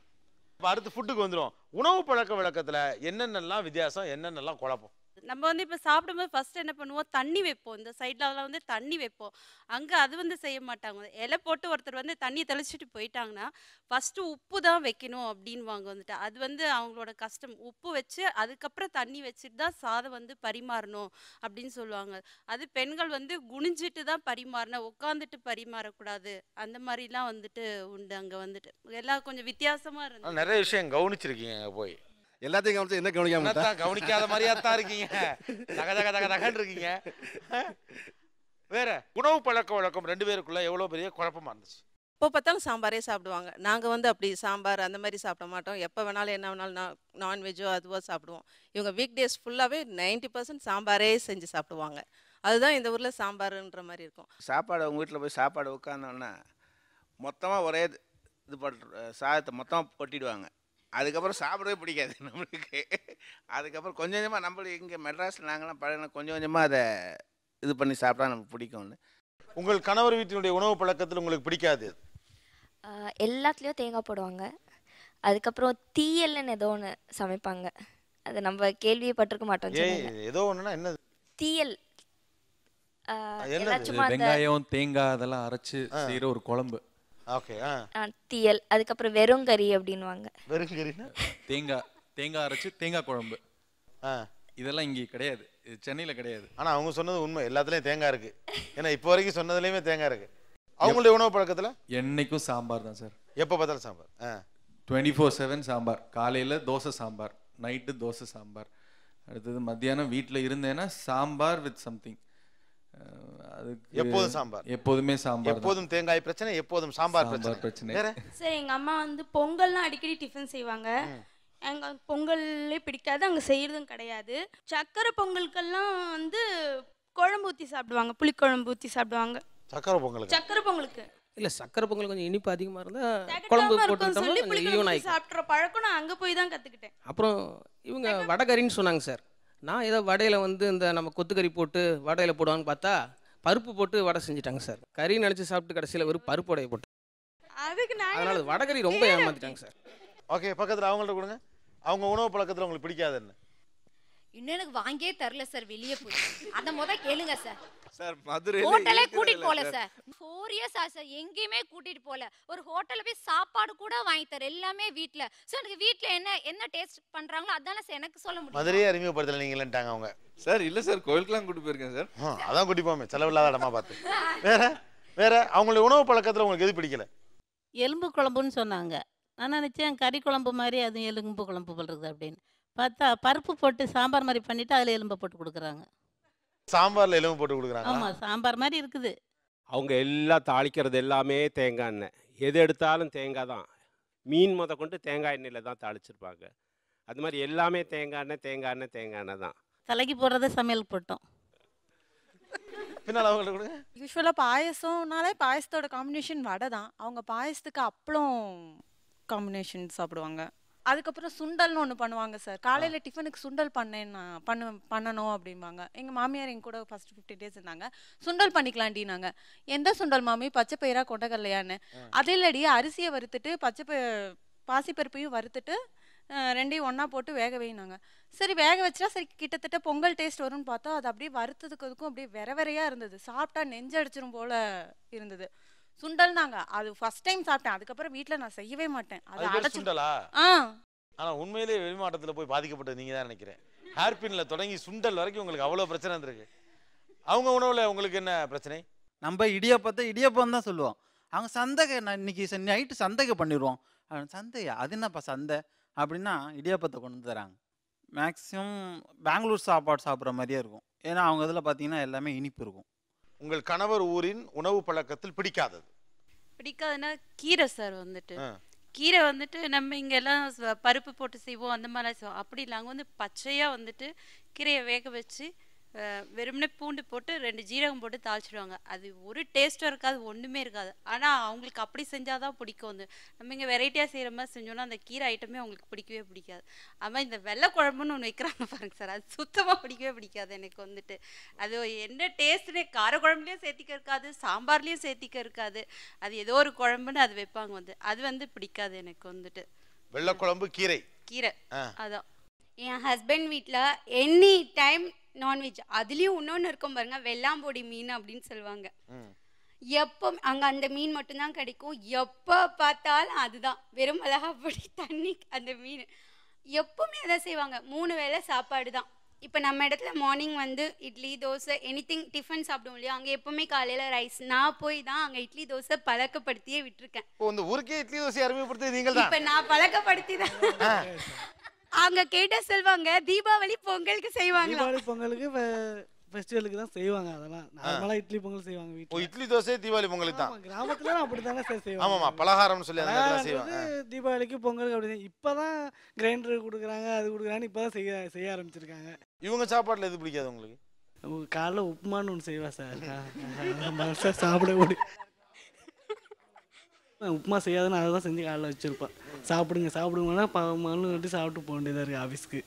இப்போ அடுத்து ஃபுட்டுக்கு வந்துடும். உணவு பழக்க வழக்கத்தில் என்னென்னலாம் வித்தியாசம், என்னென்னலாம் குழப்பம்? நம்ம வந்து இப்போ சாப்பிடும்போது ஃபர்ஸ்ட் என்ன பண்ணுவோம், தண்ணி வைப்போம். இந்த சைடில் அதெல்லாம் வந்து தண்ணி வைப்போம். அங்கே அது வந்து செய்ய மாட்டாங்க. இலை போட்டு ஒருத்தர் வந்து தண்ணி தெளிச்சிட்டு போயிட்டாங்கன்னா ஃபஸ்ட்டு உப்பு தான் வைக்கணும் அப்படின்வாங்க வந்துட்டு. அது வந்து அவங்களோட கஷ்டம். உப்பு வச்சு அதுக்கப்புறம் தண்ணி வச்சுட்டு தான் சாதம் வந்து பரிமாறணும் அப்படின்னு சொல்லுவாங்க. அது பெண்கள் வந்து குனிஞ்சிட்டு தான் பரிமாறணும், உட்காந்துட்டு பரிமாறக்கூடாது, அந்த மாதிரிலாம் வந்துட்டு உண்டு. அங்கே வந்துட்டு எல்லாம் கொஞ்சம் வித்தியாசமாக இருந்தது. நிறைய விஷயம் கவனிச்சிருக்கீங்க போய். எல்லாத்தையும் கவனிச்சு என்ன கவனிக்காம கவனிக்காத மாதிரியா தான் இருக்கீங்க. தகன்னு இருக்கீங்க. வேற உணவு பழக்க வழக்கம் ரெண்டு பேருக்குள்ள எவ்வளவு பெரிய குழப்பமா இருந்துச்சு? இப்போ பார்த்தாலும் சாம்பாரே சாப்பிடுவாங்க. நாங்கள் வந்து அப்படி சாம்பார் அந்த மாதிரி சாப்பிட மாட்டோம். எப்போ வேணாலும் என்ன வேணாலும் நான்வெஜ்ஜோ அதுவோ சாப்பிடுவோம். இவங்க வீக் டேஸ் ஃபுல்லாகவே 90% சாம்பாரே செஞ்சு சாப்பிடுவாங்க. அதுதான் இந்த ஊரில் சாம்பாருன்ற மாதிரி இருக்கும். சாப்பாடு அவங்க வீட்டில் போய் சாப்பாடு உட்காந்தோன்னா மொத்தமாக ஒரே இது பண்ணுற சாதத்தை மொத்தமாக கொட்டிடுவாங்க. அதுக்கப்புறம் சாப்பிடவே பிடிக்காது நம்மளுக்கு. அதுக்கப்புறம் கொஞ்சம் கொஞ்சமாக நம்மளுக்கு இங்கே மெட்ராஸில் நாங்களாம் பழகின கொஞ்சம் கொஞ்சமாக அதை இது பண்ணி சாப்பிட்டா நமக்கு பிடிக்கும்னு. உங்கள் கணவர் வீட்டினுடைய உணவு பழக்கத்தில் உங்களுக்கு பிடிக்காது? எல்லாத்துலேயும் தேங்காய் போடுவாங்க. அதுக்கப்புறம் தீயல்னு ஏதோ ஒன்று சமைப்பாங்க. அது நம்ம கேள்வியே பட்டிருக்க மாட்டோம். ஏதோ ஒன்றுனா என்ன தீயல்? வெங்காயம் தேங்காய் அதெல்லாம் அரைச்சு செய்கிற ஒரு குழம்பு. ஓகே. தீயல். அதுக்கப்புறம் வெறுங்கறி அப்படின்வாங்க. வெறுங்கறினா தேங்காய் அரைச்சு தேங்காய் குழம்பு. இதெல்லாம் இங்கே கிடையாது, சென்னையில் கிடையாது. ஆனால் அவங்க சொன்னது உண்மை, எல்லாத்துலேயும் தேங்காய் இருக்கு. ஏன்னா இப்போ வரைக்கும் சொன்னதுலேயுமே தேங்காய் இருக்கு. அவங்களுடைய உணவு பழக்கத்தில் என்னைக்கும் சாம்பார் தான் சார். எப்போ பார்த்தாலும் சாம்பார். 24/7 சாம்பார். காலையில் தோசை சாம்பார், நைட்டு தோசை சாம்பார். அடுத்தது மத்தியானம் வீட்டில் இருந்தேன்னா சாம்பார் வித் சம்திங். எப்போதும் சாம்பார், எப்போதுமே சாம்பார், எப்போதும் தேங்காய் பிரச்சனை, எப்போதும் சாம்பார் பிரச்சனை. சார் எங்கள் அம்மா வந்து பொங்கல்லாம் அடிக்கடி டிஃபன் செய்வாங்க. எங்கள் பொங்கல்லே பிடிக்காது, அங்கே செய்கிறதும் கிடையாது. சக்கரை பொங்கலுக்கெல்லாம் வந்து குழம்பு ஊற்றி சாப்பிடுவாங்க, புளிக்குழம்பு ஊற்றி சாப்பிடுவாங்க. சக்கரை பொங்கலுக்கு? சக்கரை பொங்கலுக்கு இல்லை, சக்கரை பொங்கல் கொஞ்சம் இனிப்பு அதிகமாக இருந்தால் குழம்பு போட்டு சாப்பிட்ற பழக்கம் நான் அங்கே போய் தான் கற்றுக்கிட்டேன். அப்புறம் இவங்க வடகறின்னு சொன்னாங்க சார். நான் ஏதோ வடையில் வந்து இந்த நம்ம கொத்துக்கறி போட்டு வடையில் போடுவான்னு பார்த்தா பருப்பு போட்டு வடை செஞ்சுட்டாங்க சார். கறி நினச்சி சாப்பிட்டு கடைசியில் ஒரு பருப்பு வடையை போட்டு. அதனால வடகறி ரொம்ப ஏமாத்திட்டாங்க சார். ஓகே, பக்கத்தில் அவங்கள்ட்ட கொடுங்க. அவங்க உணவு பழக்கத்தில் உங்களுக்கு பிடிக்காதுன்னு இன்னும் எனக்கு வாங்கியே தரல சார். வெளியே போய் அந்த முதல் கேளுங்க சார். சார் மதுரை ஹோட்டலே கூட்டிட்டு போல சார். 4 years ஆ சார் எங்கேயுமே கூட்டிட்டு போல. ஒரு ஹோட்டல்ல போய் சாப்பாடு கூட வாங்கி தர, எல்லாமே வீட்ல. சோ எனக்கு வீட்ல என்ன டேஸ்ட் பண்றாங்களோ அதானே சார் எனக்கு சொல்ல முடியும். மதுரையே அறிமுகப்படுத்தல நீங்களான்ட்டாங்க அவங்க. சார் இல்லை சார், கோயிலுக்குலாம் கூட்டி போயிருக்கேன் சார். அதான் கூட்டி போமே, செலவில்லாத இடமா பார்த்து. வேற அவங்களுடைய உணவு பழக்கத்தில் உங்களுக்கு எது பிடிக்கல? எலும்பு குழம்புன்னு சொன்னாங்க. நான் நினச்சேன் கறி குழம்பு மாதிரி அதுவும் எலும்பு குழம்பு போடுறது அப்படின்னு பார்த்தா பருப்பு போட்டு சாம்பார் மாதிரி பண்ணிவிட்டு அதில் எலும்பை போட்டு கொடுக்குறாங்க. சாம்பாரில் எலும்பு போட்டு கொடுக்குறாங்க? ஆமாம், சாம்பார் மாதிரி இருக்குது. அவங்க எல்லாம் தாளிக்கிறது எல்லாமே தேங்காய் எண்ணெய். எது எடுத்தாலும் தேங்காய் தான். மீன் முத கொண்டு தேங்காய் எண்ணெயில் தான் தாளிச்சிருப்பாங்க. அது மாதிரி எல்லாமே தேங்காய் எண்ணெய் தான். தலைக்கு போடுறத சமையல் போட்டோம். பின்னால் அவங்கள்ட்ட கொடுங்க. யூஸ்வலாக பாயசம்னாலே பாயசத்தோட காம்பினேஷன் வடை தான். அவங்க பாயசத்துக்கு அப்பளம் காம்பினேஷன் சாப்பிடுவாங்க. அதுக்கப்புறம் சுண்டல்னு ஒன்று பண்ணுவாங்க சார். காலையில் டிஃபனுக்கு சுண்டல் பண்ணணும் அப்படிம்பாங்க. எங்கள் மாமியார் எங்க கூட ஃபர்ஸ்ட் 50 days இருந்தாங்க. சுண்டல் பண்ணிக்கலாண்டினாங்க. எந்த சுண்டல் மாமி, பச்சை பயிரா கொண்டக்கல்லையான்னு. அது இல்லடி, அரிசியை வறுத்துட்டு பாசிப்பருப்பையும் வறுத்துட்டு ரெண்டையும் ஒன்றா போட்டு வேக வைனாங்க. சரி வேக வச்சா சரி கிட்டத்தட்ட பொங்கல் டேஸ்ட் வரும்னு பார்த்தா அது அப்படியே வறுத்ததுக்கும் அப்படியே வெறையாக இருந்தது. சாப்பிட்டா நெஞ்சடிச்சிரும் போல இருந்தது. சுண்டல்னாங்க. அது ஃபர்ஸ்ட் டைம் சாப்பிட்டேன். அதுக்கப்புறம் வீட்டில் நான் செய்யவே மாட்டேன். அது அடைச்சு சுண்டலா? ஆனால் உண்மையிலேயே வெளிமாட்டத்தில் போய் பாதிக்கப்பட்டது நீங்கள் தான் நினைக்கிறேன். ஹேர்பின்ல தொடங்கி சுண்டல் வரைக்கும் உங்களுக்கு அவ்வளோ பிரச்சனை இருந்திருக்கு. அவங்க உணவில் உங்களுக்கு என்ன பிரச்சனை? நம்ம இடியப்பம் தான் சொல்லுவோம். அவங்க சந்தைக்கு இன்னைக்கு நைட்டு சந்தைக்கு பண்ணிடுவோம். சந்தையா? அது என்னப்பா சந்தை அப்படின்னா இடியாப்பத்தை கொண்டு தராங்க. மேக்ஸிமம் பெங்களூர் சாப்பாடு சாப்பிட்ற மாதிரியே இருக்கும். ஏன்னா அவங்க இதில் பார்த்தீங்கன்னா எல்லாமே இனிப்பு இருக்கும். உங்கள் கணவர் ஊரின் உணவு பழக்கத்தில் பிடிக்காதுன்னா கீரை சார் வந்துட்டு. கீரை வந்துட்டு நம்ம இங்கெல்லாம் பருப்பு போட்டு செய்வோம், அந்த மாதிரிலாம் செய்வோம். அப்படி இல்லை, அங்கே வந்து பச்சையாக வந்துட்டு கீரையை வேக வச்சு வெறுமனே பூண்டு போட்டு 2 ஜீரகம் போட்டு தாளிச்சிடுவாங்க. அது ஒரு டேஸ்ட்டும் இருக்காது, ஒன்றுமே இருக்காது. ஆனால் அவங்களுக்கு அப்படி செஞ்சால் தான் பிடிக்கும். வந்து நம்ம இங்கே வெரைட்டியாக செய்கிற மாதிரி செஞ்சோன்னா அந்த கீரை ஐட்டமே அவங்களுக்கு பிடிக்கவே பிடிக்காது. அதுமாதிரி இந்த வெள்ளை குழம்புன்னு ஒன்று வைக்கிறாங்க பாருங்க சார், அது சுத்தமாக பிடிக்கவே பிடிக்காது எனக்கு வந்துட்டு. அது என்ன டேஸ்ட்டுனே, கார குழம்புலேயும் சேர்த்திக்க இருக்காது, சாம்பார்லேயும் சேர்த்திக்க இருக்காது. அது ஏதோ ஒரு குழம்புன்னு அது வைப்பாங்க வந்து, அது வந்து பிடிக்காது எனக்கு வந்துட்டு. வெள்ளை குழம்பு கீரை அதான். என் ஹஸ்பண்ட் வீட்டில் எனி டைம் நான்வெஜ். அதுலேயும் இன்னொன்று இருக்கும் பாருங்க, வெள்ளாம்பொடி மீன் அப்படின்னு சொல்லுவாங்க. எப்போ அங்கே அந்த மீன் மட்டும்தான் கிடைக்கும். எப்போ பார்த்தாலும் அதுதான், வெறும் மிளகாப்பொடி தண்ணி அந்த மீன். எப்போவுமே அதான் செய்வாங்க. 3 வேளை சாப்பாடு தான். இப்போ நம்ம இடத்துல மார்னிங் வந்து இட்லி தோசை எனிதிங் டிஃபன் சாப்பிடுவோம் இல்லையா, அங்கே எப்போவுமே காலையில் ரைஸ். நான் போய் தான் அங்கே இட்லி தோசை பழக்கப்படுத்தியே விட்டுருக்கேன். இந்த ஊருக்கே இட்லி தோசை அறிமுகப்படுத்தி நீங்கள் தான். இப்போ நான் பழக்கப்படுத்தி தான். அவங்க கேட்ட சொல்வாங்க, தீபாவளி பொங்கலுக்கு செய்வாங்க. தீபாவளி பொங்கலுக்கு ஃபெஸ்டிவலுக்கு தான் செய்வாங்க. அதெல்லாம் நார்மலாக இட்லி பொங்கல் செய்வாங்க வீட்டில். இட்லி தோசை தீபாவளி பொங்கலுக்கு தான். கிராமத்துல அப்படி தானே சார் செய்வாங்க. ஆமாம்மா, பலகாரம்னு சொல்லி அதெல்லாம் செய்வாங்க. தீபாவளிக்கு பொங்கலுக்கு அப்படி தான். இப்போ தான் கிரைண்டர் கொடுக்குறாங்க, அது கொடுக்குறாங்கன்னு இப்போ தான் செய்ய ஆரம்பிச்சிருக்காங்க. இவங்க சாப்பாட்டில் எது பிடிக்காது உங்களுக்கு? காலைல உப்புமான்னு ஒன்று செய்வா சார். சார் சாப்பிட ஓடி உப்புமா செய்யாதுன்னு அதை தான் செஞ்சு காலைல வச்சுருப்பேன். சாப்பிடுங்கன்னா மண்ணு கட்டி சாப்பிட்டு போக வேண்டியதாக இருக்குது ஆஃபீஸ்க்கு.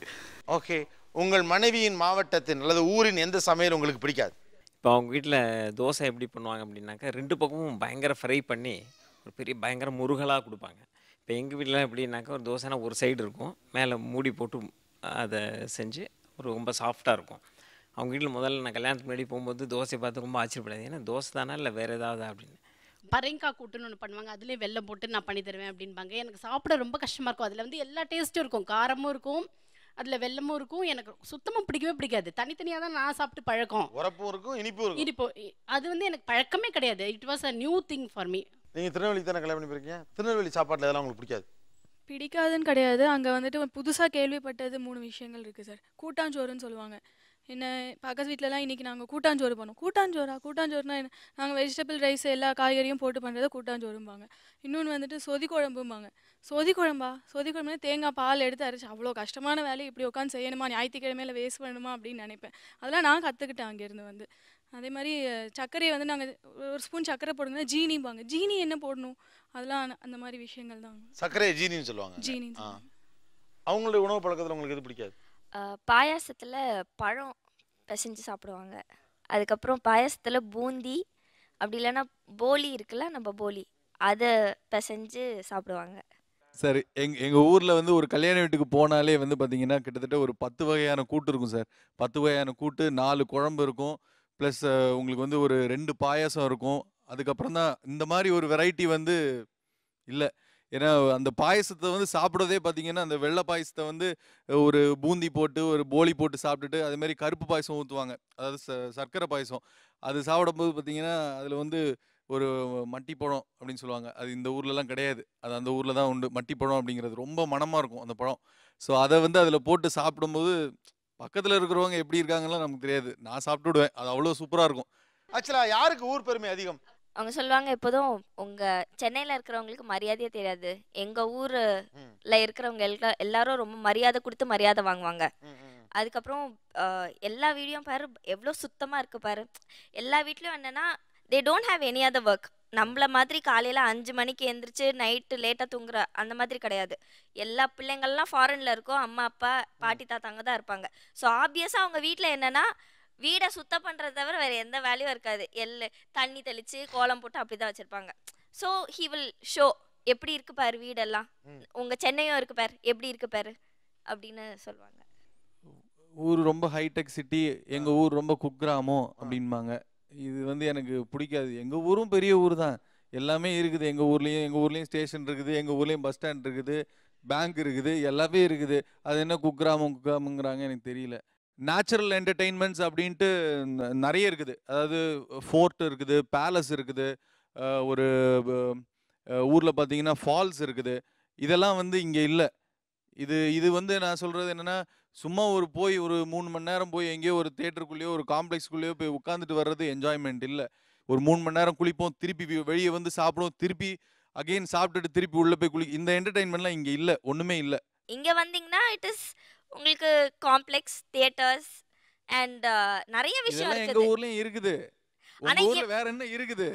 ஓகே, உங்கள் மனைவியின் மாவட்டத்தின் அல்லது ஊரின் எந்த சமையல் உங்களுக்கு பிடிக்காது? இப்போ அவங்க வீட்டில் தோசை எப்படி பண்ணுவாங்க அப்படின்னாக்கா 2 பக்கமும் பயங்கர ஃப்ரை பண்ணி ஒரு பெரிய பயங்கர முருகலாக கொடுப்பாங்க. இப்போ எங்கள் வீட்டில் எப்படின்னாக்கா ஒரு தோசைனா ஒரு சைடு இருக்கும், மேலே மூடி போட்டு அதை செஞ்சு ரொம்ப சாஃப்டாக இருக்கும். அவங்க வீட்டில் முதல்ல நான் கல்யாணத்துக்கு முன்னாடி போகும்போது தோசை பார்த்து ரொம்ப ஆச்சரியப்படாது. ஏன்னா தோசை தானே இல்லை வேறு ஏதாவது அப்படின்னு. பரங்காய் கூட்டுன்னு ஒன்று பண்ணுவாங்க, அதுலேயே வெல்லம் போட்டு நான் பண்ணி தருவேன் அப்படின்பாங்க. எனக்கு சாப்பிட ரொம்ப கஷ்டமாக இருக்கும். அதில் வந்து எல்லா டேஸ்ட்டும் இருக்கும், காரமும் இருக்கும், அதில் வெல்லமும் இருக்கும். எனக்கு சுத்தமாக பிடிக்கவே பிடிக்காது. தனித்தனியாக தான் நான் சாப்பிட்டு பழக்கம். உரப்பும் இருக்கும், இனிப்பும் இருக்கும். அது வந்து எனக்கு பழக்கமே கிடையாது. It was a new thing for me. நீங்கள் திருநெல்வேலி தானே கல்யாணம் பண்ணி போயிருக்கீங்க? திருநெல்வேலி சாப்பாட்டில் எதெல்லாம் உங்களுக்கு பிடிக்காது? பிடிக்காதுன்னு கிடையாது. அங்கே வந்துட்டு புதுசாக கேள்விப்பட்டது 3 விஷயங்கள் இருக்குது சார். கூட்டாஞ்சோறுன்னு சொல்லுவாங்க. என்ன பக்கத்து வீட்டிலலாம் இன்றைக்கி நாங்கள் கூட்டாஞ்சோறு பண்ணோம். கூட்டாஞ்சோறுனா என்ன? நாங்கள் வெஜிடபிள் ரைஸ் எல்லா காய்கறியும் போட்டு பண்ணுறத கூட்டாஞ்சோறும்பாங்க. இன்னொன்று வந்துட்டு சொதி குழம்பும்பாங்க. சொதி குழம்புனா தேங்காய் பால் எடுத்து அரைச்சி அவ்வளோ கஷ்டமான வேலையை இப்படி உட்காந்து செய்யணுமா, ஞாயிற்றுக்கிழமையில் வேஸ்ட் பண்ணணுமா அப்படின்னு நினைப்பேன். அதெல்லாம் நான் கற்றுக்கிட்டேன் அங்கேருந்து வந்து. அதே மாதிரி சர்க்கரையை வந்து நாங்கள் ஒரு ஸ்பூன் சர்க்கரை போடுங்கன்னா ஜீனிம்பாங்க. ஜீனி என்ன போடணும், அதெல்லாம் அந்த மாதிரி விஷயங்கள் தான். சர்க்கரையை ஜீனின்னு சொல்லுவாங்க. ஜீனி. அவங்களுடைய உணவு பழக்கத்தில் உங்களுக்கு எது பிடிக்காது? பாயாசத்தில் பழம் பிசைஞ்சு சாப்பிடுவாங்க. அதுக்கப்புறம் பாயாசத்தில் பூந்தி, அப்படி இல்லைன்னா போலி இருக்குல்ல, நம்ம போலி, அதை பிசைஞ்சு சாப்பிடுவாங்க. சரி, எங்கள் ஊரில் வந்து ஒரு கல்யாண வீட்டுக்கு போனாலே வந்து பார்த்தீங்கன்னா கிட்டத்தட்ட ஒரு 10 வகையான கூட்டு இருக்கும் சார். 10 வகையான கூட்டு, 4 குழம்பு இருக்கும், ப்ளஸ் உங்களுக்கு வந்து ஒரு 2 பாயாசம் இருக்கும். அதுக்கப்புறம் தான் இந்த மாதிரி ஒரு வெரைட்டி வந்து இல்லை. ஏன்னா அந்த பாயசத்தை வந்து சாப்பிட்றதே பார்த்தீங்கன்னா அந்த வெள்ளை பாயசத்தை வந்து ஒரு பூந்தி போட்டு ஒரு போலி போட்டு சாப்பிட்டுட்டு அதேமாதிரி கருப்பு பாயசம் ஊற்றுவாங்க, அதாவது சர்க்கரை பாயசம். அது சாப்பிடும்போது பார்த்தீங்கன்னா அதில் வந்து ஒரு மட்டிப்பழம் அப்படின்னு சொல்லுவாங்க. அது இந்த ஊர்லலாம் கிடையாது, அது அந்த ஊரில் தான் உண்டு. மட்டிப்பழம் அப்படிங்கிறது ரொம்ப மணமாக இருக்கும் அந்த பழம். ஸோ அதை வந்து அதில் போட்டு சாப்பிடும்போது பக்கத்தில் இருக்கிறவங்க எப்படி இருக்காங்கலாம் நமக்கு தெரியாது, நான் சாப்பிட்டு விடுவேன். அது அவ்வளோ சூப்பராக இருக்கும். ஆக்சுவலாக யாருக்கு ஊர் பெருமை அதிகம்? அவங்க சொல்லுவாங்க எப்போதும், உங்கள் சென்னையில் இருக்கிறவங்களுக்கு மரியாதையே தெரியாது, எங்கள் ஊரில் இருக்கிறவங்க எல்லாரும் ரொம்ப மரியாதை கொடுத்து மரியாதை வாங்குவாங்க. அதுக்கப்புறம் எல்லா வீடியோவும் பாரு எவ்வளோ சுத்தமாக இருக்குது பாரு. எல்லா வீட்லேயும் என்னென்னா they don't have any other work. நம்மள மாதிரி காலையில் 5 மணிக்கு எழுந்திரிச்சு நைட்டு லேட்டாக தூங்குற அந்த மாதிரி கிடையாது. எல்லா பிள்ளைங்கள்லாம் ஃபாரினில் இருக்கோம், அம்மா அப்பா பாட்டி தாத்தாங்க தான் இருப்பாங்க. ஸோ ஆப்வியஸாக அவங்க வீட்டில் என்னென்னா வீடை சுத்தம் பண்ணுறத தவிர வேறு எந்த வேலையும் இருக்காது. தண்ணி தெளித்து கோலம் போட்டு அப்படி தான் வச்சுருப்பாங்க. ஸோ ஹி வில் ஷோ எப்படி இருக்கு பாரு வீடெல்லாம், உங்கள் சென்னையும் இருக்கு பாரு எப்படி இருக்கு பாரு அப்படின்னு சொல்லுவாங்க. ஊர் ரொம்ப ஹைடெக் சிட்டி, எங்கள் ஊர் ரொம்ப குக்கிராமம் அப்படின்பாங்க. இது வந்து எனக்கு பிடிக்காது. எங்கள் ஊரும் பெரிய ஊர் தான், எல்லாமே இருக்குது. எங்கள் ஊர்லேயும் ஸ்டேஷன் இருக்குது, எங்கள் ஊர்லேயும் பஸ் ஸ்டாண்ட் இருக்குது, பேங்க் இருக்குது, எல்லாமே இருக்குது. அது என்ன குக்கிராமங்கிறாங்க எனக்கு தெரியல. நேச்சுரல் என்டர்டெயின்மெண்ட்ஸ் அப்படின்ட்டு நிறைய இருக்குது. அதாவது ஃபோர்ட் இருக்குது, பேலஸ் இருக்குது, ஒரு ஊரில் பார்த்தீங்கன்னா ஃபால்ஸ் இருக்குது. இதெல்லாம் வந்து இங்கே இல்லை. இது வந்து நான் சொல்கிறது என்னென்னா, சும்மா ஒரு 3 மணி நேரம் போய் எங்கேயோ ஒரு தேட்டருக்குள்ளேயோ ஒரு காம்ப்ளெக்ஸ்க்குள்ளேயோ போய் உட்காந்துட்டு வர்றது என்ஜாய்மெண்ட் இல்லை. ஒரு 3 மணி நேரம் குளிப்போம், திருப்பி வெளியே வந்து சாப்பிடுவோம், திருப்பி அகெயின் சாப்பிட்டுட்டு திருப்பி உள்ளே போய் இந்த என்டர்டெயின்மெண்ட்லாம் இங்கே இல்லை, ஒன்றுமே இல்லை. இங்கே வந்தீங்கன்னா இட் இஸ் உங்களுக்கு காம்ப்ளெக்ஸ் தியேட்டர்ஸ் அண்ட் நிறைய விஷயம் இருக்குது. எங்கள் ஊர்லேயும் இருக்குது. உங்கள் ஊரில் வேற என்ன இருக்குது?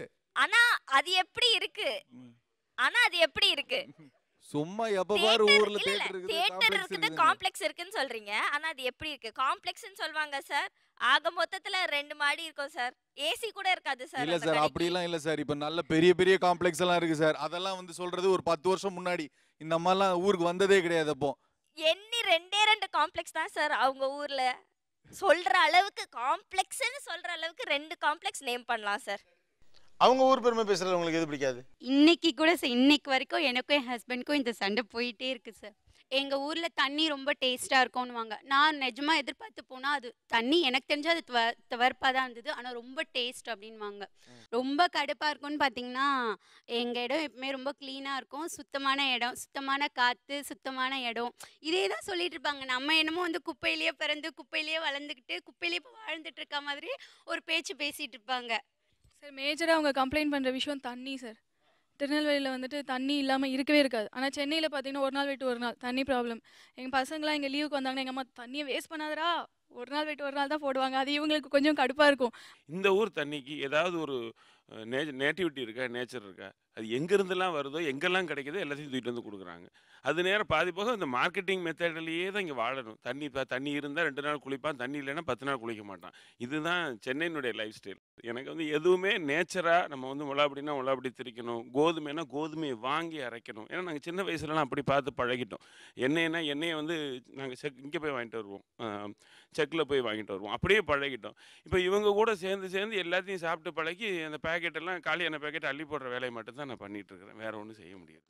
ஆனால் அது எப்படி இருக்கு? சும்மா எப்ப பாரு ஊர்ல தியேட்டர் இருக்குது, காம்ப்ளெக்ஸ் இருக்குன்னு சொல்றீங்க. ஆனா அது எப்படி இருக்கு? காம்ப்ளெக்ஸ்னு சொல்வாங்க சார், ஆக மொத்தத்துல 2 மாடி இருக்கும் சார், ஏசி கூட இருக்காது சார். இல்ல சார், அப்படி எல்லாம் இல்ல சார். இப்ப நல்ல பெரிய பெரிய காம்ப்ளெக்ஸ் எல்லாம் இருக்கு சார். அதெல்லாம் வந்து சொல்றது ஒரு 10 வருஷம் முன்னாடி. இந்த மாதிரிலாம் ஊருக்கு வந்ததே கிடையாது. அப்போ எண்ணி 2 காம்ப்ளெக்ஸ் தான் சார் அவங்க ஊர்ல. சொல்ற அளவுக்கு காம்ப்ளெக்ஸ்னு சொல்ற அளவுக்கு 2 காம்ப்ளெக்ஸ் நேம் பண்ணலாம் சார். அவங்க ஊர் பெருமை பேசுறது உங்களுக்கு எது பிடிக்காது? இன்னைக்கு கூட இன்னைக்கு வரைக்கும் எனக்கும் என் ஹஸ்பண்டுக்கும் இந்த சண்டை போயிட்டே இருக்கு சார். எங்கள் ஊரில் தண்ணி ரொம்ப டேஸ்ட்டாக இருக்கும்னுவாங்க. நான் நிஜமாக எதிர்பார்த்து போனால் அது தண்ணி எனக்கு தெரிஞ்சு அது துவர்ப்பாக தான் இருந்தது, ஆனால் ரொம்ப டேஸ்ட் அப்படின்வாங்க. ரொம்ப கடுப்பாக இருக்கும்னு பார்த்தீங்கன்னா, எங்கள் இடம் எப்பவுமே ரொம்ப க்ளீனாக இருக்கும், சுத்தமான இடம், சுத்தமான காற்று, சுத்தமான இடம், இதே தான் சொல்லிட்டு இருப்பாங்க. நம்ம என்னமோ வந்து குப்பையிலேயே பிறந்து குப்பையிலேயே வளர்ந்துக்கிட்டு குப்பையிலேயே இப்போ வாழ்ந்துட்டு இருக்க மாதிரி ஒரு பேச்சு பேசிகிட்டு இருப்பாங்க. சார் மேஜராக அவங்க கம்ப்ளைண்ட் பண்ணுற விஷயம் தண்ணி சார். திருநெல்வேலியில் வந்துட்டு தண்ணி இல்லாமல் இருக்கவே இருக்காது. ஆனால் சென்னையில் பார்த்தீங்கன்னா ஒரு நாள் விட்டு ஒரு நாள் தண்ணி ப்ராப்ளம். எங்கள் பசங்களாம் எங்கள் லீவுக்கு வந்தாங்கன்னா எங்கள் அம்மா தண்ணியை வேஸ்ட் பண்ணாதரா, ஒரு நாள் விட்டு ஒரு நாள் தான் போடுவாங்க. அது இவங்களுக்கு கொஞ்சம் கடுப்பாக இருக்கும். இந்த ஊர் தண்ணிக்கு ஏதாவது ஒரு நேட்டிவிட்டி இருக்கா, நேச்சர் இருக்கா? அது எங்கேருந்துலாம் வருதோ, எங்கெல்லாம் கிடைக்குதோ எல்லாத்தையும் தூக்கிட்டு வந்து கொடுக்குறாங்க. அது நேரம் பாதி போக இந்த மார்க்கெட்டிங் மெத்தட்லேயே தான் இங்கே வாழணும். தண்ணி இருந்தால் 2 நாள் குளிப்பான், தண்ணி இல்லைன்னா 10 நாள் குளிக்க மாட்டான். இதுதான் சென்னையினுடைய லைஃப் ஸ்டைல். எனக்கு வந்து எதுவுமே நேச்சராக நம்ம வந்து முளாப்படினா முளாப்படி திரிக்கணும், கோதுமைனா கோதுமையை வாங்கி அரைக்கணும். ஏன்னா நாங்கள் சின்ன வயசுலலாம் அப்படி பார்த்து பழகிட்டோம். எண்ணெய்னா எண்ணெயை வந்து நாங்கள் இங்கே போய் வாங்கிட்டு வருவோம், செக்கில் போய் வாங்கிட்டு வருவோம், அப்படியே பழகிட்டோம். இப்போ இவங்க கூட சேர்ந்து எல்லாத்தையும் சாப்பிட்டு பழகி அந்த பேக்கெட்டெல்லாம் காலியான பேக்கெட் அள்ளி போடுற வேலையை மட்டும்தான் நான் பண்ணிகிட்டு இருக்கிறேன். வேறு ஒன்றும் செய்ய முடியாது.